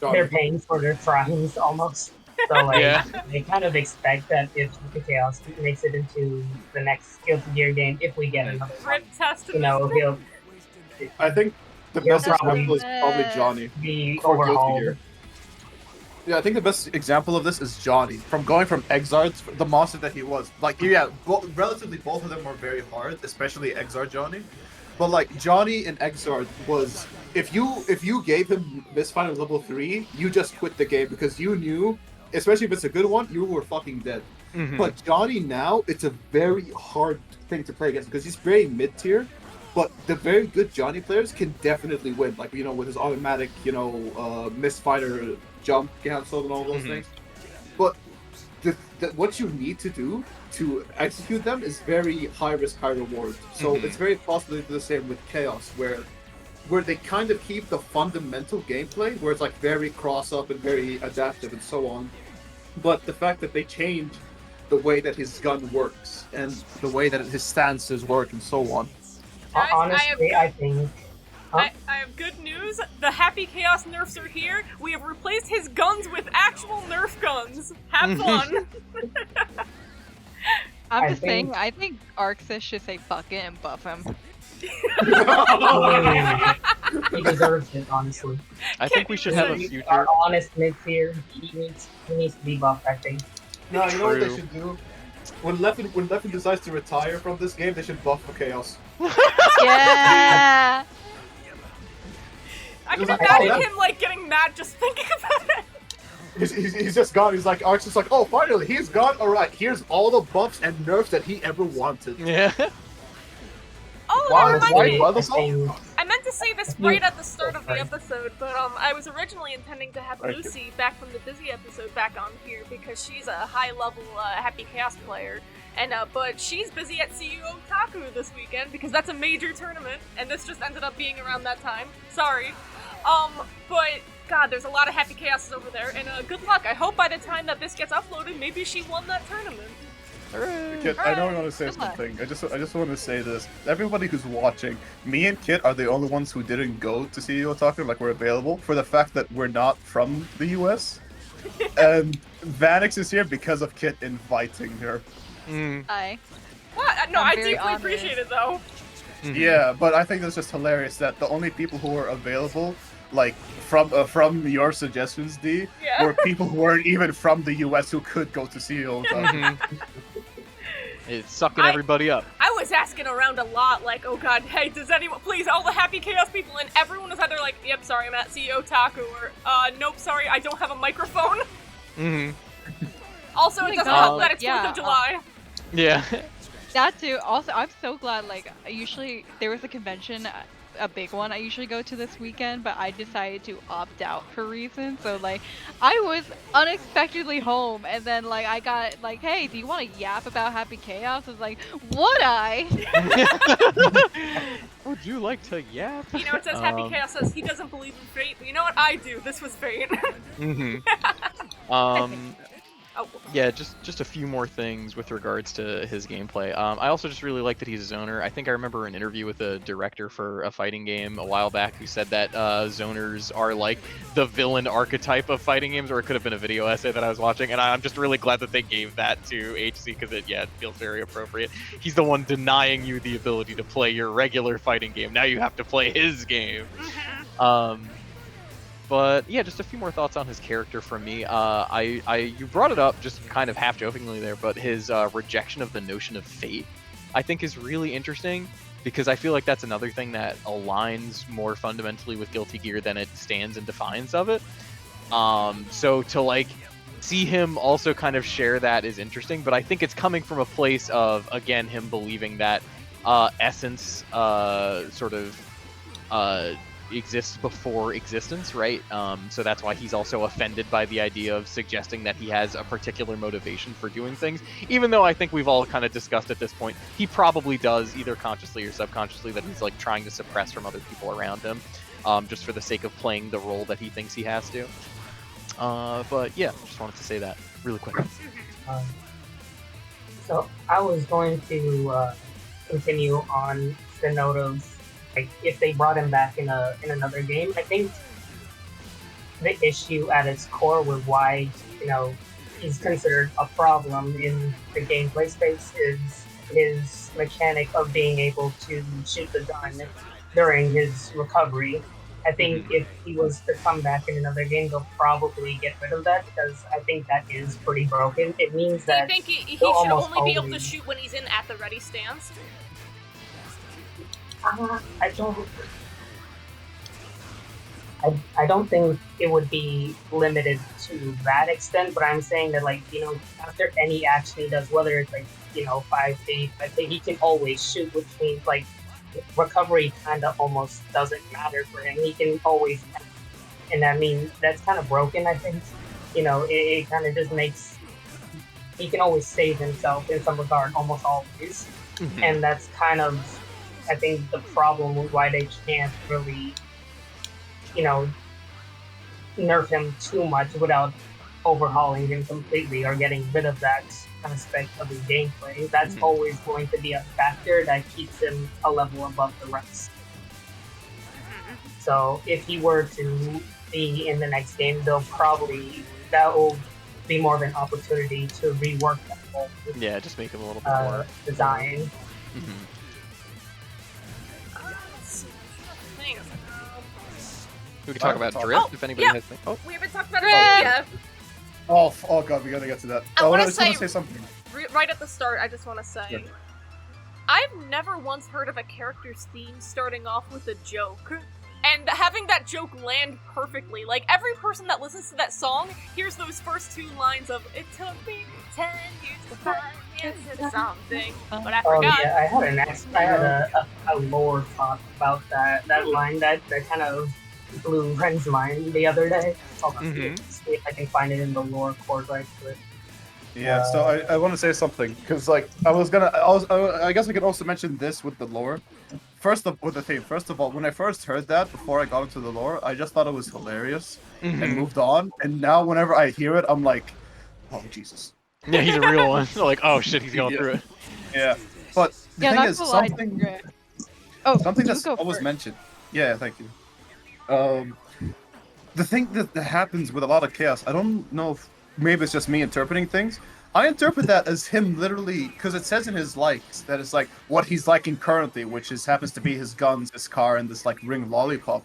F: they're paying for their crimes almost. So they kind of expect that if the Chaos makes it into the next Guilty Gear game, if we get another one, he'll.
G: I think the best example is probably Johnny.
F: Be overhauled.
G: Yeah, I think the best example of this is Johnny. From going from Exard, the monster that he was. Relatively both of them were very hard, especially Exard Johnny. But Johnny and Exard was, if you gave him Misfire level 3, you just quit the game because you knew, especially if it's a good one, you were fucking dead. But Johnny now, it's a very hard thing to play against because he's very mid-tier. But the very good Johnny players can definitely win, with his automatic, misfire jump cancel and all those things. But what you need to do to execute them is very high risk, high reward. So it's very possible to do the same with Chaos, where they kind of keep the fundamental gameplay, where it's very cross up and very adaptive and so on. But the fact that they change the way that his gun works and the way that his stances work and so on.
B: Guys,
F: honestly, I think.
B: I have good news. The Happy Chaos nerfs are here. We have replaced his guns with actual Nerf guns. Have fun.
E: I'm just saying, I think Arxis should say fuck it and buff him.
F: He deserves it, honestly.
C: I think we should have a future.
F: Our honest mid-tier, he needs to be buffed, I think.
G: No, you know what they should do? When Leffen decides to retire from this game, they should buff for Chaos.
E: Yeah!
B: I can imagine him getting mad just thinking about it.
G: He's just gone. He's Arxis oh, finally, he's gone. All right, here's all the buffs and nerfs that he ever wanted.
C: Yeah.
B: Oh, I meant to say this right at the start of the episode, but I was originally intending to have Lucy back from the Dizzy episode back on here because she's a high-level Happy Chaos player, and but she's busy at CU Otaku this weekend because that's a major tournament, and this just ended up being around that time. Sorry. But God, there's a lot of Happy Chaoses over there, and good luck. I hope by the time that this gets uploaded, maybe she won that tournament.
G: Kit, I know I want to say
E: Good luck.
G: something. I just want to say this. Everybody who's watching, me and Kit are the only ones who didn't go to see Otaku, like we're available, for the fact that we're not from the US. And Vanix is here because of Kit inviting her.
E: Hi.
B: What? No,
E: I'm
B: I
E: very
B: deeply
E: honored.
B: appreciate it though.
G: Yeah, but I think that's just hilarious that the only people who are available, like from your suggestions, D,
B: Yeah.
G: were people who weren't even from the US who could go to see Otaku.
C: It's sucking
B: I-
C: everybody up.
B: I was asking around a lot, like, oh god, hey, does anyone, please, all the Happy Chaos people, and everyone was either like, yep, sorry, I'm at CEO Otaku, or, nope, sorry, I don't have a microphone. Also,
E: Oh
B: it
E: my
B: doesn't
E: God,
B: help that it's 4th
E: yeah,
B: of July.
C: Yeah.
E: That too. Also, I'm so glad. Like, there was a convention, a big one. I usually go to this weekend, but I decided to opt out for reasons. So like, I was unexpectedly home, and then like I got like, hey, do you want to yap about Happy Chaos? I was like, would I?
C: Would you like to yap?
B: You know, it says Happy Chaos says he doesn't believe in fate, but you know what? I do. This was fate. Oh.
C: Yeah, just a few more things with regards to his gameplay. I also just really like that he's a zoner. I think I remember an interview with a director for a fighting game a while back who said that zoners are like the villain archetype of fighting games, or it could have been a video essay that I was watching, and I'm just really glad that they gave that to HC because it feels very appropriate. He's the one denying you the ability to play your regular fighting game. Now you have to play his game. But yeah, just a few more thoughts on his character from me. You brought it up just kind of half jokingly there, but his rejection of the notion of fate, I think, is really interesting because I feel like that's another thing that aligns more fundamentally with Guilty Gear than it stands and defines of it. So to like see him also kind of share that is interesting, but I think it's coming from a place of, again, him believing that essence exists before existence, right? So that's why he's also offended by the idea of suggesting that he has a particular motivation for doing things, even though I think we've all kind of discussed at this point he probably does, either consciously or subconsciously, that he's like trying to suppress from other people around him, just for the sake of playing the role that he thinks he has to. But yeah, just wanted to say that really quick.
F: So I was going to continue on the note of, like, if they brought him back in another game. I think the issue at its core with why, he's considered a problem in the gameplay space is his mechanic of being able to shoot the gun during his recovery. I think if he was to come back in another game, they'll probably get rid of that because I think that is pretty broken. It means
B: Do you
F: that
B: think he should
F: almost
B: only be able to
F: always-
B: shoot when he's in at the ready stance?
F: I don't think it would be limited to that extent, but I'm saying that, like, after any action he does, whether it's like, 5 feet, I think he can always shoot, which means like recovery kind of almost doesn't matter for him. He can always, and I mean, that's kind of broken, I think. It kind of just makes, he can always save himself in some regard, almost always. And that's kind of, I think, the problem with why they can't really, nerf him too much without overhauling him completely or getting rid of that aspect of his gameplay. That's always going to be a factor that keeps him a level above the rest. So if he were to be in the next game, that will be more of an opportunity to rework that whole
C: Yeah, just make him a little bit more
F: design.
C: We can talk about
G: Oh,
C: drift if anybody
B: yeah.
C: has. Oh,
B: We haven't talked about it yet.
G: Oh god, we gotta get to that.
B: I wanna
G: just want to
B: say-
G: say something.
B: Right at the start, I just want to say,
G: Yeah.
B: I've never once heard of a character's theme starting off with a joke. And having that joke land perfectly. Like, every person that listens to that song hears those first 2 lines of, "It took me 10 years to find you into something," but I
F: Oh
B: forgot.
F: yeah, I had a lore thought about that line that kind of blew Ren's mind the other day. Hold on, see if I can find it in the lore chord right quick.
G: Yeah, so I want to say something because like I guess I could also mention this with the lore. First of all, when I first heard that before I got into the lore, I just thought it was hilarious and moved on. And now whenever I hear it, I'm like, oh Jesus.
C: Yeah, he's a real one. Like, oh shit, he's going
G: Yeah.
C: through it.
G: Yeah, but the
E: Yeah,
G: thing
E: that's
G: is,
E: a lie.
G: something
E: You
G: that's
E: go
G: always
E: first.
G: mentioned. Yeah, thank you. The thing that happens with a lot of chaos, I don't know if maybe it's just me interpreting things. I interpret that as him literally, because it says in his likes that it's like what he's liking currently, which is happens to be his guns, his car, and this like ring lollipop.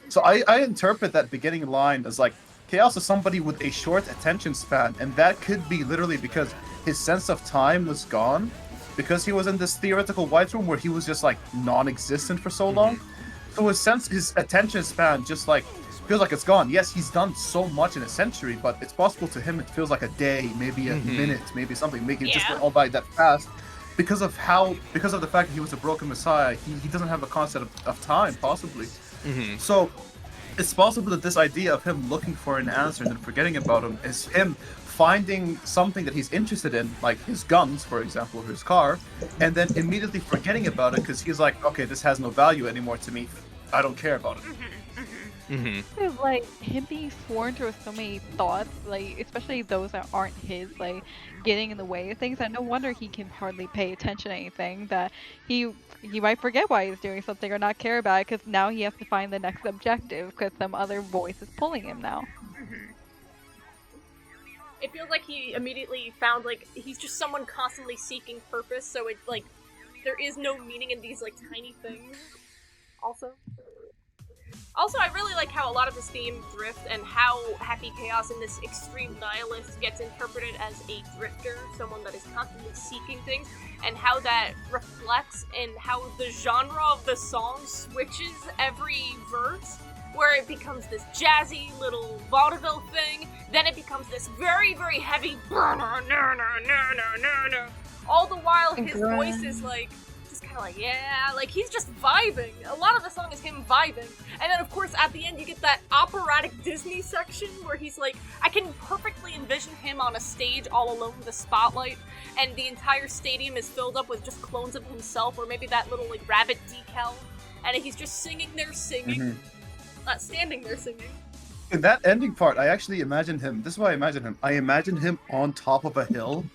G: So I interpret that beginning line as like Chaos is somebody with a short attention span, and that could be literally because his sense of time was gone, because he was in this theoretical white room where he was just like non-existent for so long. So his attention span just like feels like it's gone. Yes, he's done so much in a century, but it's possible to him it feels like a day, maybe a minute, maybe something, making it just went all by that fast. Because of the fact that he was a broken messiah, he doesn't have a concept of time, possibly. So it's possible that this idea of him looking for an answer and then forgetting about him is him finding something that he's interested in, like his guns, for example, or his car, and then immediately forgetting about it because he's like, okay, this has no value anymore to me. I don't care about it.
E: It's like him being sworn to with so many thoughts, like especially those that aren't his, like getting in the way of things. And no wonder he can hardly pay attention to anything. That he might forget why he's doing something or not care about it because now he has to find the next objective because some other voice is pulling him now.
B: It feels like he immediately found, like, he's just someone constantly seeking purpose, so it's like there is no meaning in these like tiny things. Also, I really like how a lot of this theme drift and how Happy Chaos in this extreme nihilist gets interpreted as a drifter, someone that is constantly seeking things, and how that reflects in how the genre of the song switches every verse, where it becomes this jazzy little vaudeville thing, then it becomes this very, very heavy burner, all the while his voice is like, like, yeah, like he's just vibing. A lot of the song is him vibing. And then of course at the end you get that operatic Disney section where he's like, I can perfectly envision him on a stage all alone with a spotlight and the entire stadium is filled up with just clones of himself or maybe that little like rabbit decal and he's just singing there singing. Not standing there singing.
G: In that ending part, I actually imagined him. This is why I imagine him. I imagine him on top of a hill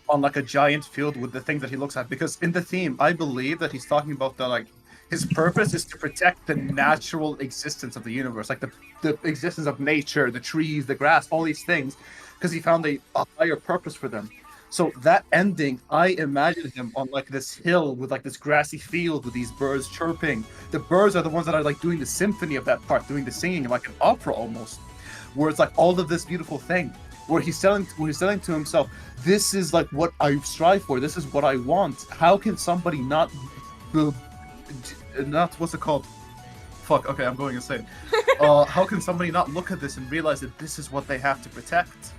G: on like a giant field with the things that he looks at, because in the theme I believe that he's talking about the like his purpose is to protect the natural existence of the universe, like the existence of nature, the trees, the grass, all these things, because he found a higher purpose for them. So that ending, I imagine him on like this hill with like this grassy field with these birds chirping. The birds are the ones that are like doing the symphony of that part, doing the singing like an opera almost, where it's like all of this beautiful thing where he's telling to himself, this is like what I strive for, this is what I want. How can somebody not what's it called? Fuck, okay, I'm going insane. How can somebody not look at this and realize that this is what they have to protect?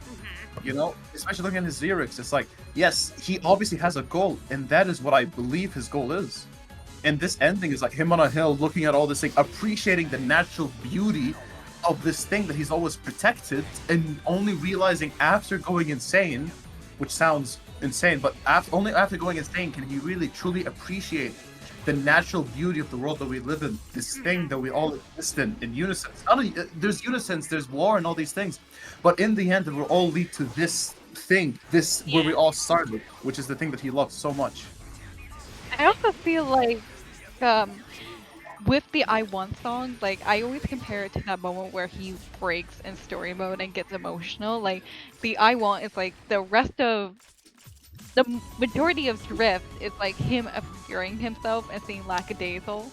G: You know, especially looking at his lyrics, it's like, yes, he obviously has a goal, and that is what I believe his goal is. And this ending is like him on a hill looking at all this thing, appreciating the natural beauty of this thing that he's always protected, and only realizing after going insane, which sounds insane, but only after going insane can he really truly appreciate the natural beauty of the world that we live in, this thing that we all exist in unison. There's unisons, there's war and all these things, but in the end it will all lead to this thing, where we all started, which is the thing that he loves so much.
E: I also feel like with the I Want song, like I always compare it to that moment where he breaks in story mode and gets emotional. Like the I Want is like the rest of the majority of Drift is like him obscuring himself and seeing lackadaisical,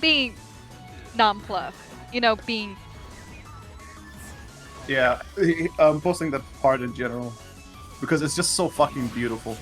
E: being nonplussed, being.
G: Yeah, I'm posting that part in general because it's just so fucking beautiful.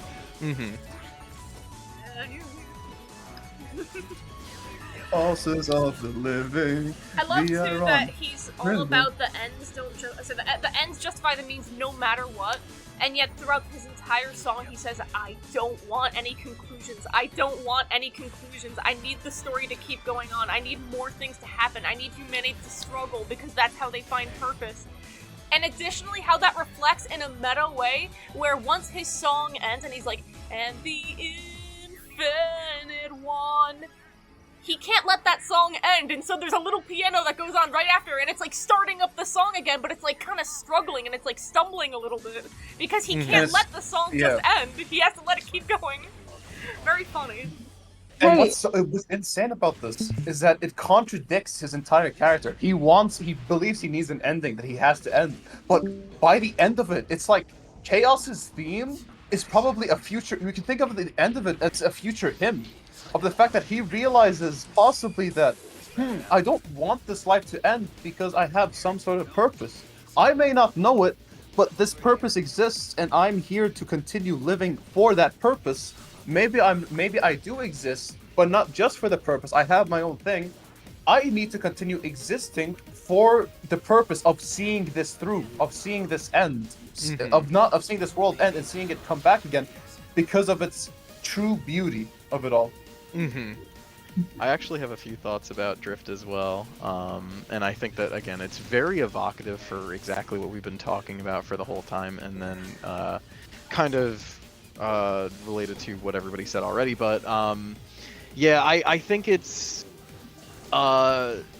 G: Pulses of the living.
B: I love too that he's all about the ends don't so the ends justify the means no matter what, and yet throughout his entire song he says, I don't want any conclusions. I don't want any conclusions. I need the story to keep going on. I need more things to happen. I need humanity to struggle because that's how they find purpose. And additionally, how that reflects in a meta way, where once his song ends and he's like, and the infinite one, he can't let that song end, and so there's a little piano that goes on right after, and it's like starting up the song again, but it's like kind of struggling, and it's like stumbling a little bit, because he can't let the song just end. He has to let it keep going. Very funny.
G: And what's insane about this is that it contradicts his entire character. He believes he needs an ending, that he has to end. But by the end of it, it's like Chaos's theme is probably a future. You can think of the end of it as a future him, of the fact that he realizes possibly that, I don't want this life to end because I have some sort of purpose. I may not know it, but this purpose exists, and I'm here to continue living for that purpose. Maybe I do exist, but not just for the purpose. I have my own thing. I need to continue existing for the purpose of seeing this through, of seeing this end, of seeing this world end and seeing it come back again, because of its true beauty of it all.
C: I actually have a few thoughts about Drift as well, and I think that, again, it's very evocative for exactly what we've been talking about for the whole time, and then kind of related to what everybody said already, but yeah, I think it's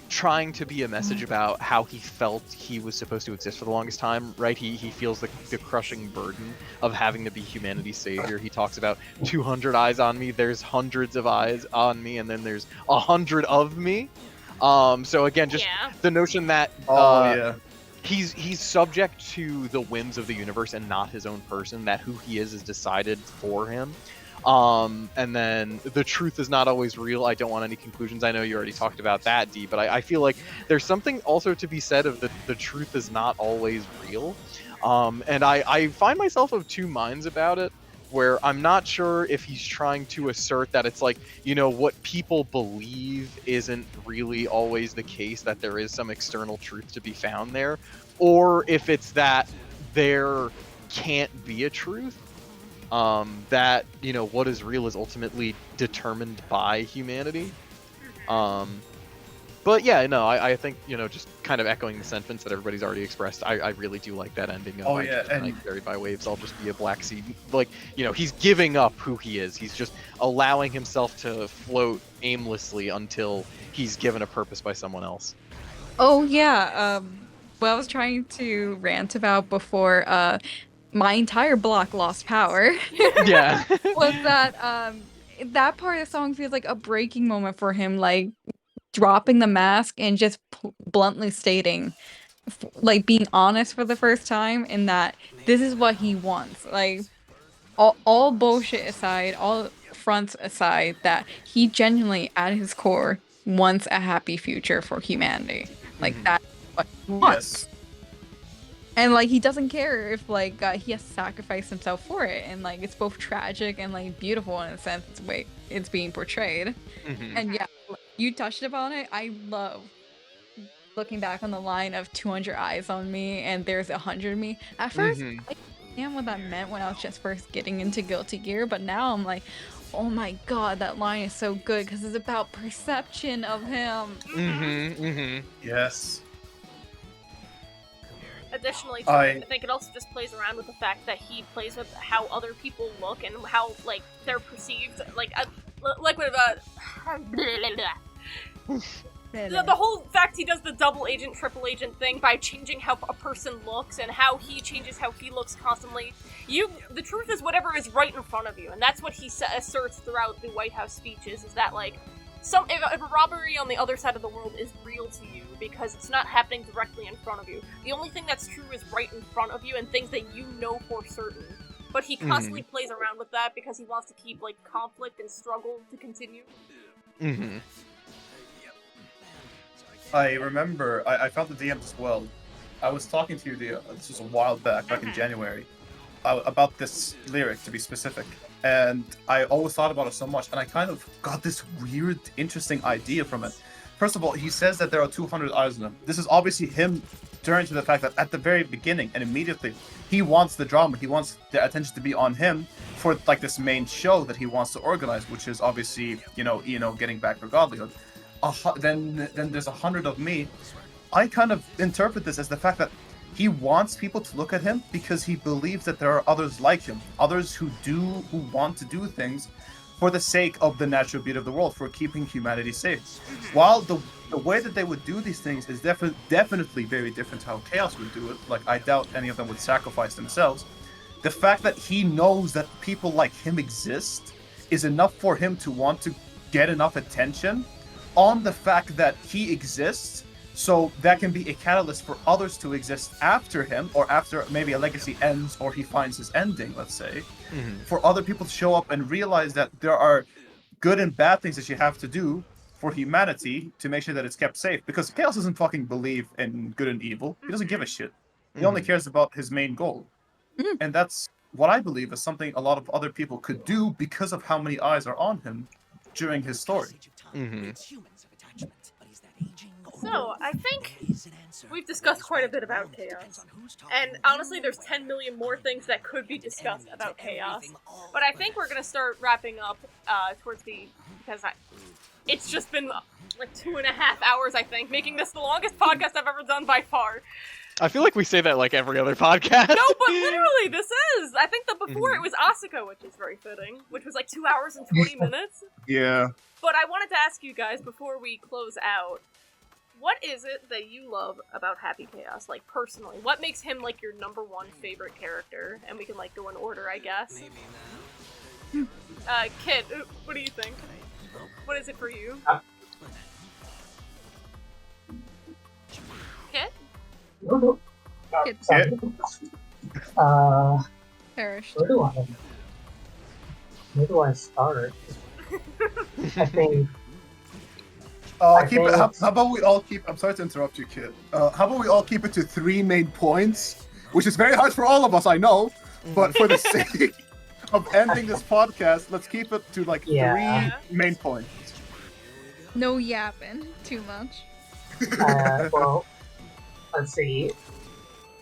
C: trying to be a message about how he felt he was supposed to exist for the longest time, right? He feels the crushing burden of having to be humanity's savior. He talks about 200 eyes on me, there's hundreds of eyes on me, and then there's 100 of me. So again, just the notion that he's subject to the whims of the universe and not his own person, that who he is decided for him. And then the truth is not always real. I don't want any conclusions. I know you already talked about that, Dee, but I feel like there's something also to be said of the truth is not always real. And I find myself of two minds about it, where I'm not sure if he's trying to assert that it's like, you know, what people believe isn't really always the case, that there is some external truth to be found there, or if it's that there can't be a truth, that, you know, what is real is ultimately determined by humanity. But yeah, no, I think, you know, just kind of echoing the sentiments that everybody's already expressed, I really do like that ending of and buried by waves, I'll just be a black seed. Like, you know, he's giving up who he is. He's just allowing himself to float aimlessly until he's given a purpose by someone else.
E: Oh yeah, what I was trying to rant about before my entire block lost power
C: Yeah.
E: was that that part of the song feels like a breaking moment for him, like dropping the mask and just bluntly stating, like being honest for the first time, in that this is what he wants. Like all bullshit aside, all fronts aside, that he genuinely at his core wants a happy future for humanity. Like that's what he wants. And like he doesn't care if like he has to sacrifice himself for it, and like it's both tragic and like beautiful in a sense, the way it's being portrayed. And yeah, you touched upon it. I love looking back on the line of 200 eyes on me and there's 100 of me. At first, I understand what that meant when I was just first getting into Guilty Gear, but now I'm like, oh my god, that line is so good because it's about perception of him.
G: Yes.
B: Additionally, I think it also just plays around with the fact that he plays with how other people look and how, like, they're perceived. Like with the whole fact he does the double agent, triple agent thing by changing how a person looks and how he changes how he looks constantly. The truth is whatever is right in front of you, and that's what he asserts throughout the White House speeches, is that, like, if a robbery on the other side of the world is real to you because it's not happening directly in front of you, the only thing that's true is right in front of you and things that you know for certain. But he constantly plays around with that because he wants to keep, like, conflict and struggle to continue.
G: I remember, I found the DM as well. I was talking to you, this was a while back in January, about this lyric, to be specific. And I always thought about it so much, and I kind of got this weird, interesting idea from it. First of all, he says that there are 200 eyes on him. This is obviously him turning to the fact that at the very beginning and immediately, he wants the drama, he wants the attention to be on him for, like, this main show that he wants to organize, which is obviously, you know, getting back for godlyhood. Then there's 100 of me. I kind of interpret this as the fact that he wants people to look at him because he believes that there are others like him, others who want to do things for the sake of the natural beauty of the world, for keeping humanity safe. While the way that they would do these things is definitely very different to how Chaos would do it. Like, I doubt any of them would sacrifice themselves. The fact that he knows that people like him exist is enough for him to want to get enough attention on the fact that he exists, so that can be a catalyst for others to exist after him, or after maybe a legacy ends or he finds his ending, let's say, for other people to show up and realize that there are good and bad things that you have to do for humanity to make sure that it's kept safe. Because Chaos doesn't fucking believe in good and evil. He doesn't give a shit. He only cares about his main goal. And that's what I believe is something a lot of other people could do because of how many eyes are on him during his story.
B: So, I think we've discussed quite a bit about Chaos. And honestly, there's 10 million more things that could be discussed about Chaos. But I think we're going to start wrapping up towards the... because it's just been like 2.5 hours, I think, making this the longest podcast I've ever done by far.
C: I feel like we say that like every other podcast.
B: No, but literally, this is! I think the before it was Asuka, which is very fitting, which was like 2 hours and 20 minutes.
G: Yeah.
B: But I wanted to ask you guys, before we close out, what is it that you love about Happy Chaos, like, personally? What makes him, like, your number one favorite character? And we can, like, go in order, I guess. Kit, what do you think? What is it for you? Kit?
F: Sorry.
E: Perished.
F: Where do I start? I think.
G: How about we all keep... I'm sorry to interrupt you, Kid. How about we all keep it to 3 main points, which is very hard for all of us, I know, but for the sake of ending this podcast, let's keep it to, like, 3 main points.
E: No yapping too much.
F: Well, let's see.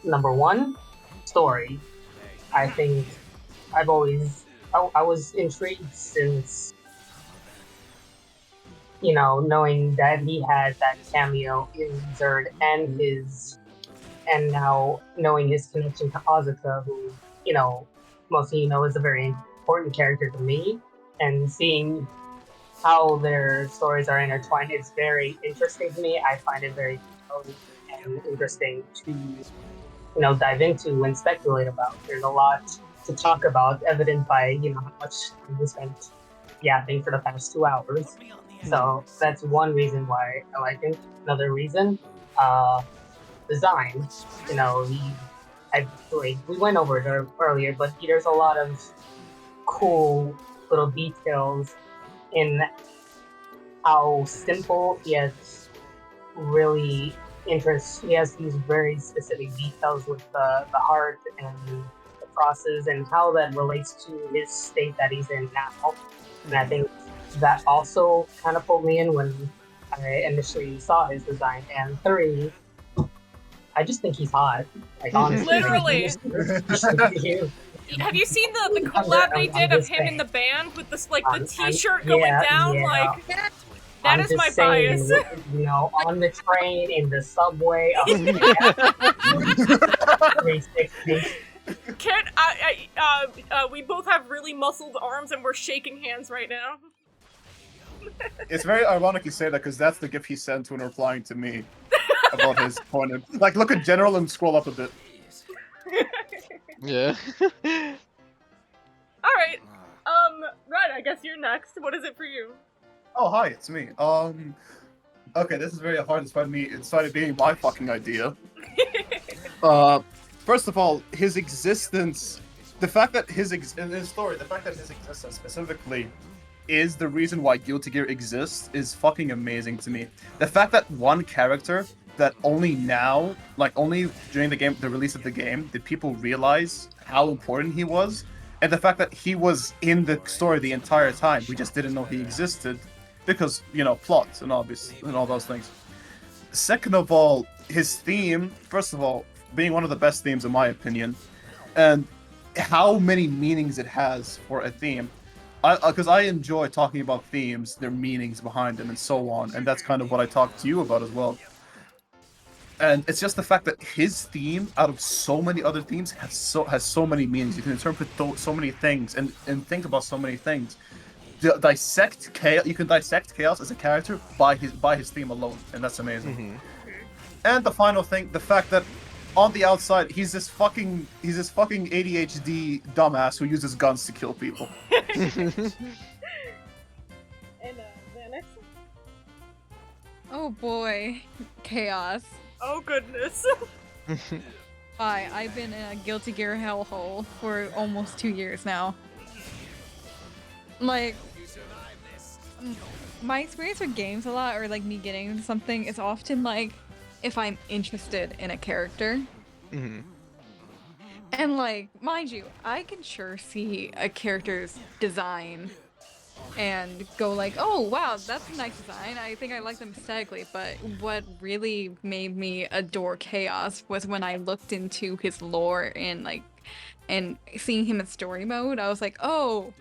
F: Number 1, story. I think I was intrigued since, you know, knowing that he had that cameo in Zerd and now knowing his connection to Asuka, who, you know, most of you know is a very important character to me, and seeing how their stories are intertwined is very interesting to me. I find it very compelling and interesting to, you know, dive into and speculate about. There's a lot to talk about, evident by, you know, how much we spent yapping for the past 2 hours. So that's one reason why I like him. Another reason, design. You know, we went over it earlier, but there's a lot of cool little details in how simple yet really he has these very specific details with the heart and the crosses and how that relates to his state that he's in now. And I think that also kind of pulled me in when I initially saw his design. And 3, I just think he's hot. Like, honestly.
B: Literally. Have you seen the collab they did of him in the band with this, like, the t-shirt going down? Like, that is my bias.
F: You know, on the train, in the subway.
B: Kit, we both have really muscled arms and we're shaking hands right now.
G: It's very ironic you say that, because that's the gift he sent when replying to me about his point. Like, look at general and scroll up a bit.
C: Yeah.
B: Alright. Red, I guess you're next. What is it for you?
G: Oh, hi, it's me. Okay, this is very hard despite it being my fucking idea. First of all, his existence, the fact that his existence specifically is the reason why Guilty Gear exists is fucking amazing to me. The fact that one character that only now, like only during the release of the game, did people realize how important he was, and the fact that he was in the story the entire time, we just didn't know he existed because, you know, plot and all those things. Second of all, his theme, first of all, being one of the best themes in my opinion, and how many meanings it has for a theme. Because I enjoy talking about themes, their meanings behind them, and so on, and that's kind of what I talked to you about as well. And it's just the fact that his theme, out of so many other themes, has so many meanings. You can interpret so many things and think about so many things. dissect chaos. You can dissect chaos as a character by his theme alone, and that's amazing.
C: Mm-hmm.
G: And the final thing, the fact that on the outside he's this fucking ADHD dumbass who uses guns to kill people.
B: And Vanix?
E: Oh boy, chaos.
B: Oh goodness.
E: Hi, I've been in a Guilty Gear hellhole for almost 2 years now. Like, my experience with games a lot, or like me getting into something, is often like if I'm interested in a character.
C: Mm-hmm.
E: And like, mind you, I can sure see a character's design and go like, oh wow, that's a nice design. I think I like them aesthetically. But what really made me adore Chaos was when I looked into his lore and seeing him in story mode. I was like, oh,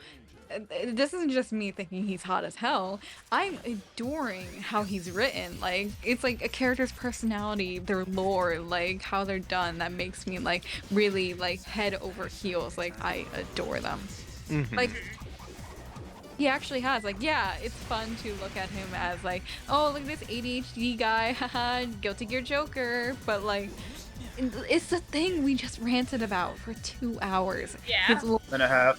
E: this isn't just me thinking he's hot as hell. I'm adoring how he's written. Like, it's like a character's personality, their lore, like how they're done, that makes me like really like head over heels. Like, I adore them.
C: Mm-hmm.
E: Like, he actually has, like, yeah, it's fun to look at him as like, oh, look at this ADHD guy, haha, Guilty Gear Joker, but like, it's the thing we just ranted about for 2 hours.
B: Yeah.
E: His lore
G: And a half.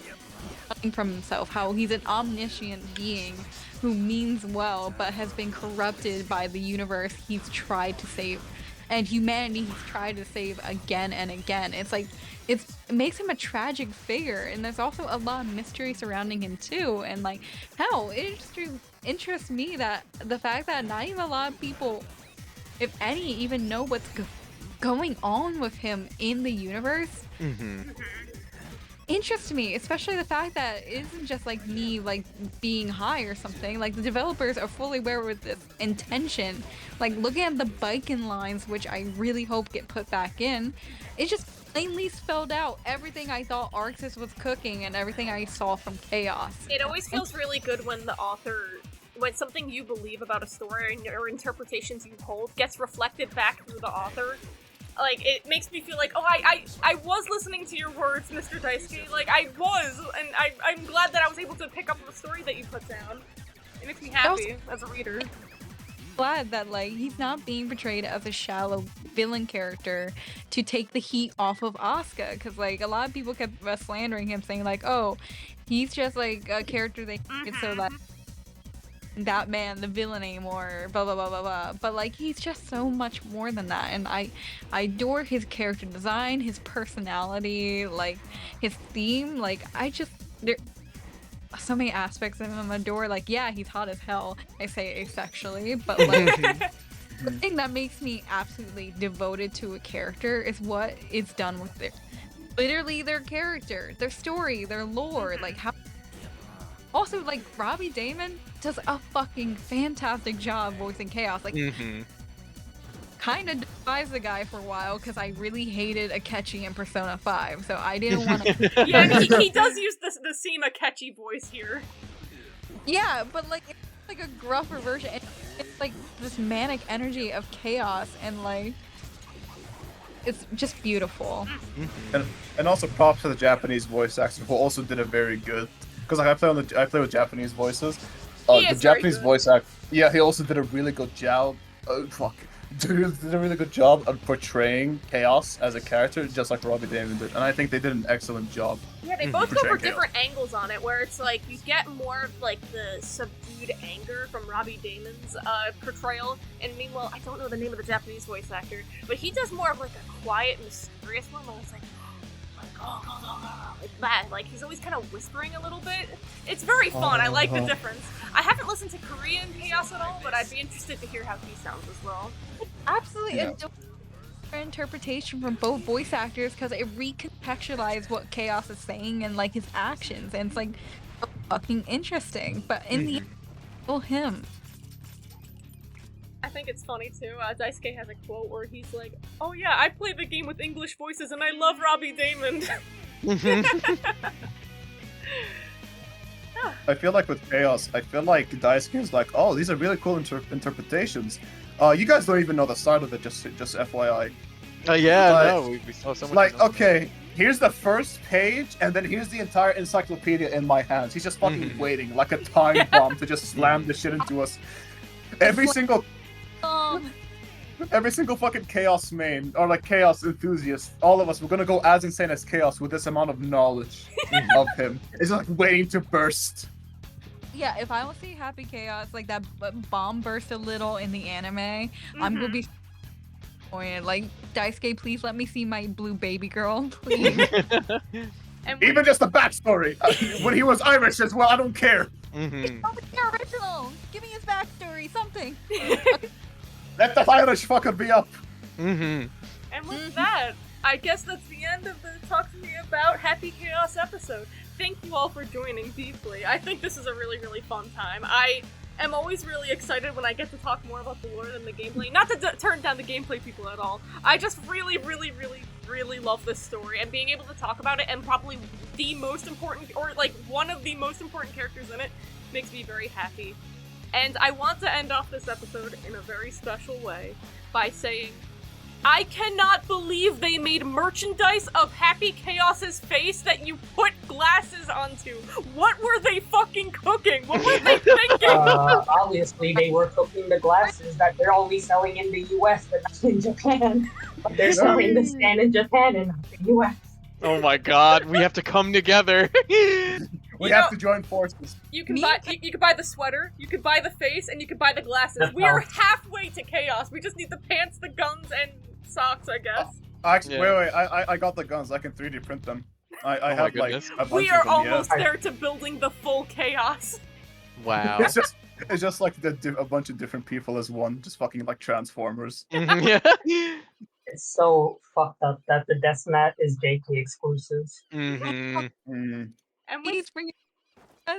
E: from himself, how he's an omniscient being who means well but has been corrupted by the universe he's tried to save, and humanity he's tried to save again and again. It's like, it makes him a tragic figure, and there's also a lot of mystery surrounding him too. And like, hell, it interests me that the fact that not even a lot of people, if any, even know what's going on with him in the universe.
C: Mm-hmm.
E: Interests me, especially the fact that it isn't just like me like being high or something. Like, the developers are fully aware with this intention. Like, looking at the biking lines, which I really hope get put back in, it just plainly spelled out everything I thought Arxis was cooking and everything I saw from Chaos.
B: It always feels really good when the author, when something you believe about a story or interpretations you hold gets reflected back through the author. Like, it makes me feel like, oh, I was listening to your words, Mr. Daisuke. Like, I was, and I'm glad that I was able to pick up the story that you put down. It makes me happy as a reader.
E: Glad that like he's not being portrayed as a shallow villain character to take the heat off of Asuka, because like a lot of people kept slandering him, saying like, oh, he's just like a character they so that man the villain anymore, blah blah blah blah blah. But like, he's just so much more than that, and I adore his character design, his personality, like his theme. Like, there so many aspects of him I adore. Like, yeah, he's hot as hell, I say asexually, but like the thing that makes me absolutely devoted to a character is what is done with their character, their story, their lore. Like, how also, like, Robbie Damon does a fucking fantastic job voicing Chaos. Like, kind of despised the guy for a while because I really hated Akechi in Persona 5, so I didn't want to.
B: Yeah, he does use the same Akechi voice here.
E: Yeah, but like, it's like a gruffer version. It's like this manic energy of Chaos, and like, it's just beautiful.
G: And also props to the Japanese voice actor, who also did it very good. Because like, I play with Japanese voices. The Japanese voice actor, yeah, he also did a really good job. Did a really good job of portraying Chaos as a character, just like Robbie Damon did, and I think they did an excellent job.
B: Yeah, they both go for different angles on it, where it's like you get more of like the subdued anger from Robbie Damon's portrayal, and meanwhile, I don't know the name of the Japanese voice actor, but he does more of like a quiet, mysterious one, where it's like like that. Like, he's always kind of whispering a little bit. It's very fun. I like the difference. I haven't listened to Korean Chaos at all, but I'd be interested to hear how he sounds as well.
E: Absolutely adore interpretation from both voice actors, because it recontextualizes what Chaos is saying and like his actions, and it's like fucking interesting. But in the end, well, him.
B: I think it's funny too. Daisuke has a quote where he's like, "Oh yeah, I play the game with English voices, and I love Robbie Damon."
G: I feel like with Chaos, I feel like Daisuke is like, oh, these are really cool interpretations. You guys don't even know the start of it, just FYI.
C: Yeah,
G: But,
C: no, we saw so much.
G: Like, okay, here's the first page, and then here's the entire encyclopedia in my hands. He's just fucking waiting like a time bomb to just slam the shit into us. Every single fucking Chaos main, or like Chaos enthusiast, all of us, we're gonna go as insane as Chaos with this amount of knowledge of him. It's like waiting to burst.
E: Yeah, if I don't see Happy Chaos, like that bomb burst a little in the anime, I'm gonna be disappointed. Like, Daisuke, please let me see my blue baby girl, please.
B: And
G: Even just the backstory. When he was Irish as well, I don't care.
E: Oh, the original! Give me his backstory, something!
G: Let the Irish fucker be up.
B: And with that, I guess that's the end of the Talk to Me About Happy Chaos episode. Thank you all for joining deeply. I think this is a really, really fun time. I am always really excited when I get to talk more about the lore than the gameplay. Not to turn down the gameplay people at all. I just really, really, really, really love this story, and being able to talk about it, and probably the most important, or like one of the most important characters in it, makes me very happy. And I want to end off this episode in a very special way by saying, I cannot believe they made merchandise of Happy Chaos's face that you put glasses onto. What were they fucking cooking? What were they thinking?
F: Obviously, they were cooking the glasses that they're only selling in the US but not in Japan. But they're selling the stand in Japan and not the US.
C: Oh my god, we have to come together.
G: We have to join forces.
B: You can buy the sweater, you can buy the face, and you can buy the glasses. We are halfway to chaos. We just need the pants, the guns, and socks, I guess.
G: Actually, wait, I got the guns. I can 3D print them. I have like a bunch
B: We are
G: of them,
B: almost there to building the full chaos.
C: Wow.
G: It's just like a bunch of different people as one, just fucking like Transformers.
C: Yeah.
F: It's so fucked up that the deathmat is JK exclusive.
B: And
E: Please bring us.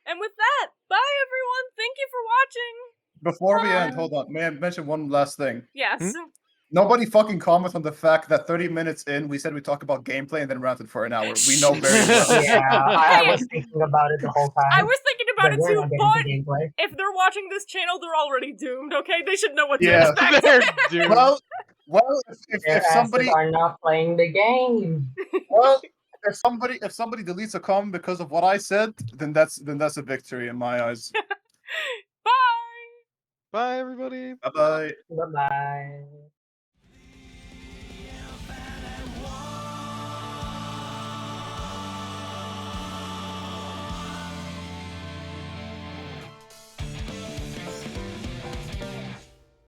B: And with that, bye everyone. Thank you for watching.
G: Before we end, hold on. May I mention one last thing?
B: Yes.
G: Nobody fucking comments on the fact that 30 minutes in, we said we talk about gameplay and then ranted for an hour. We know very well.
F: Yeah, I was thinking about it the whole time.
B: I was thinking about it
F: But we're
B: too,
F: not getting
B: but
F: the gameplay.
B: if they're watching this channel, they're already doomed, okay? They should know what to
G: Yeah.
B: expect.
C: They're doomed.
G: Well,
F: Their
G: if somebody,
F: asses are not playing the game.
G: well, if somebody deletes a comment because of what I said, then that's a victory in my eyes.
B: Bye!
C: Bye, everybody.
G: Bye bye.
F: Bye-bye.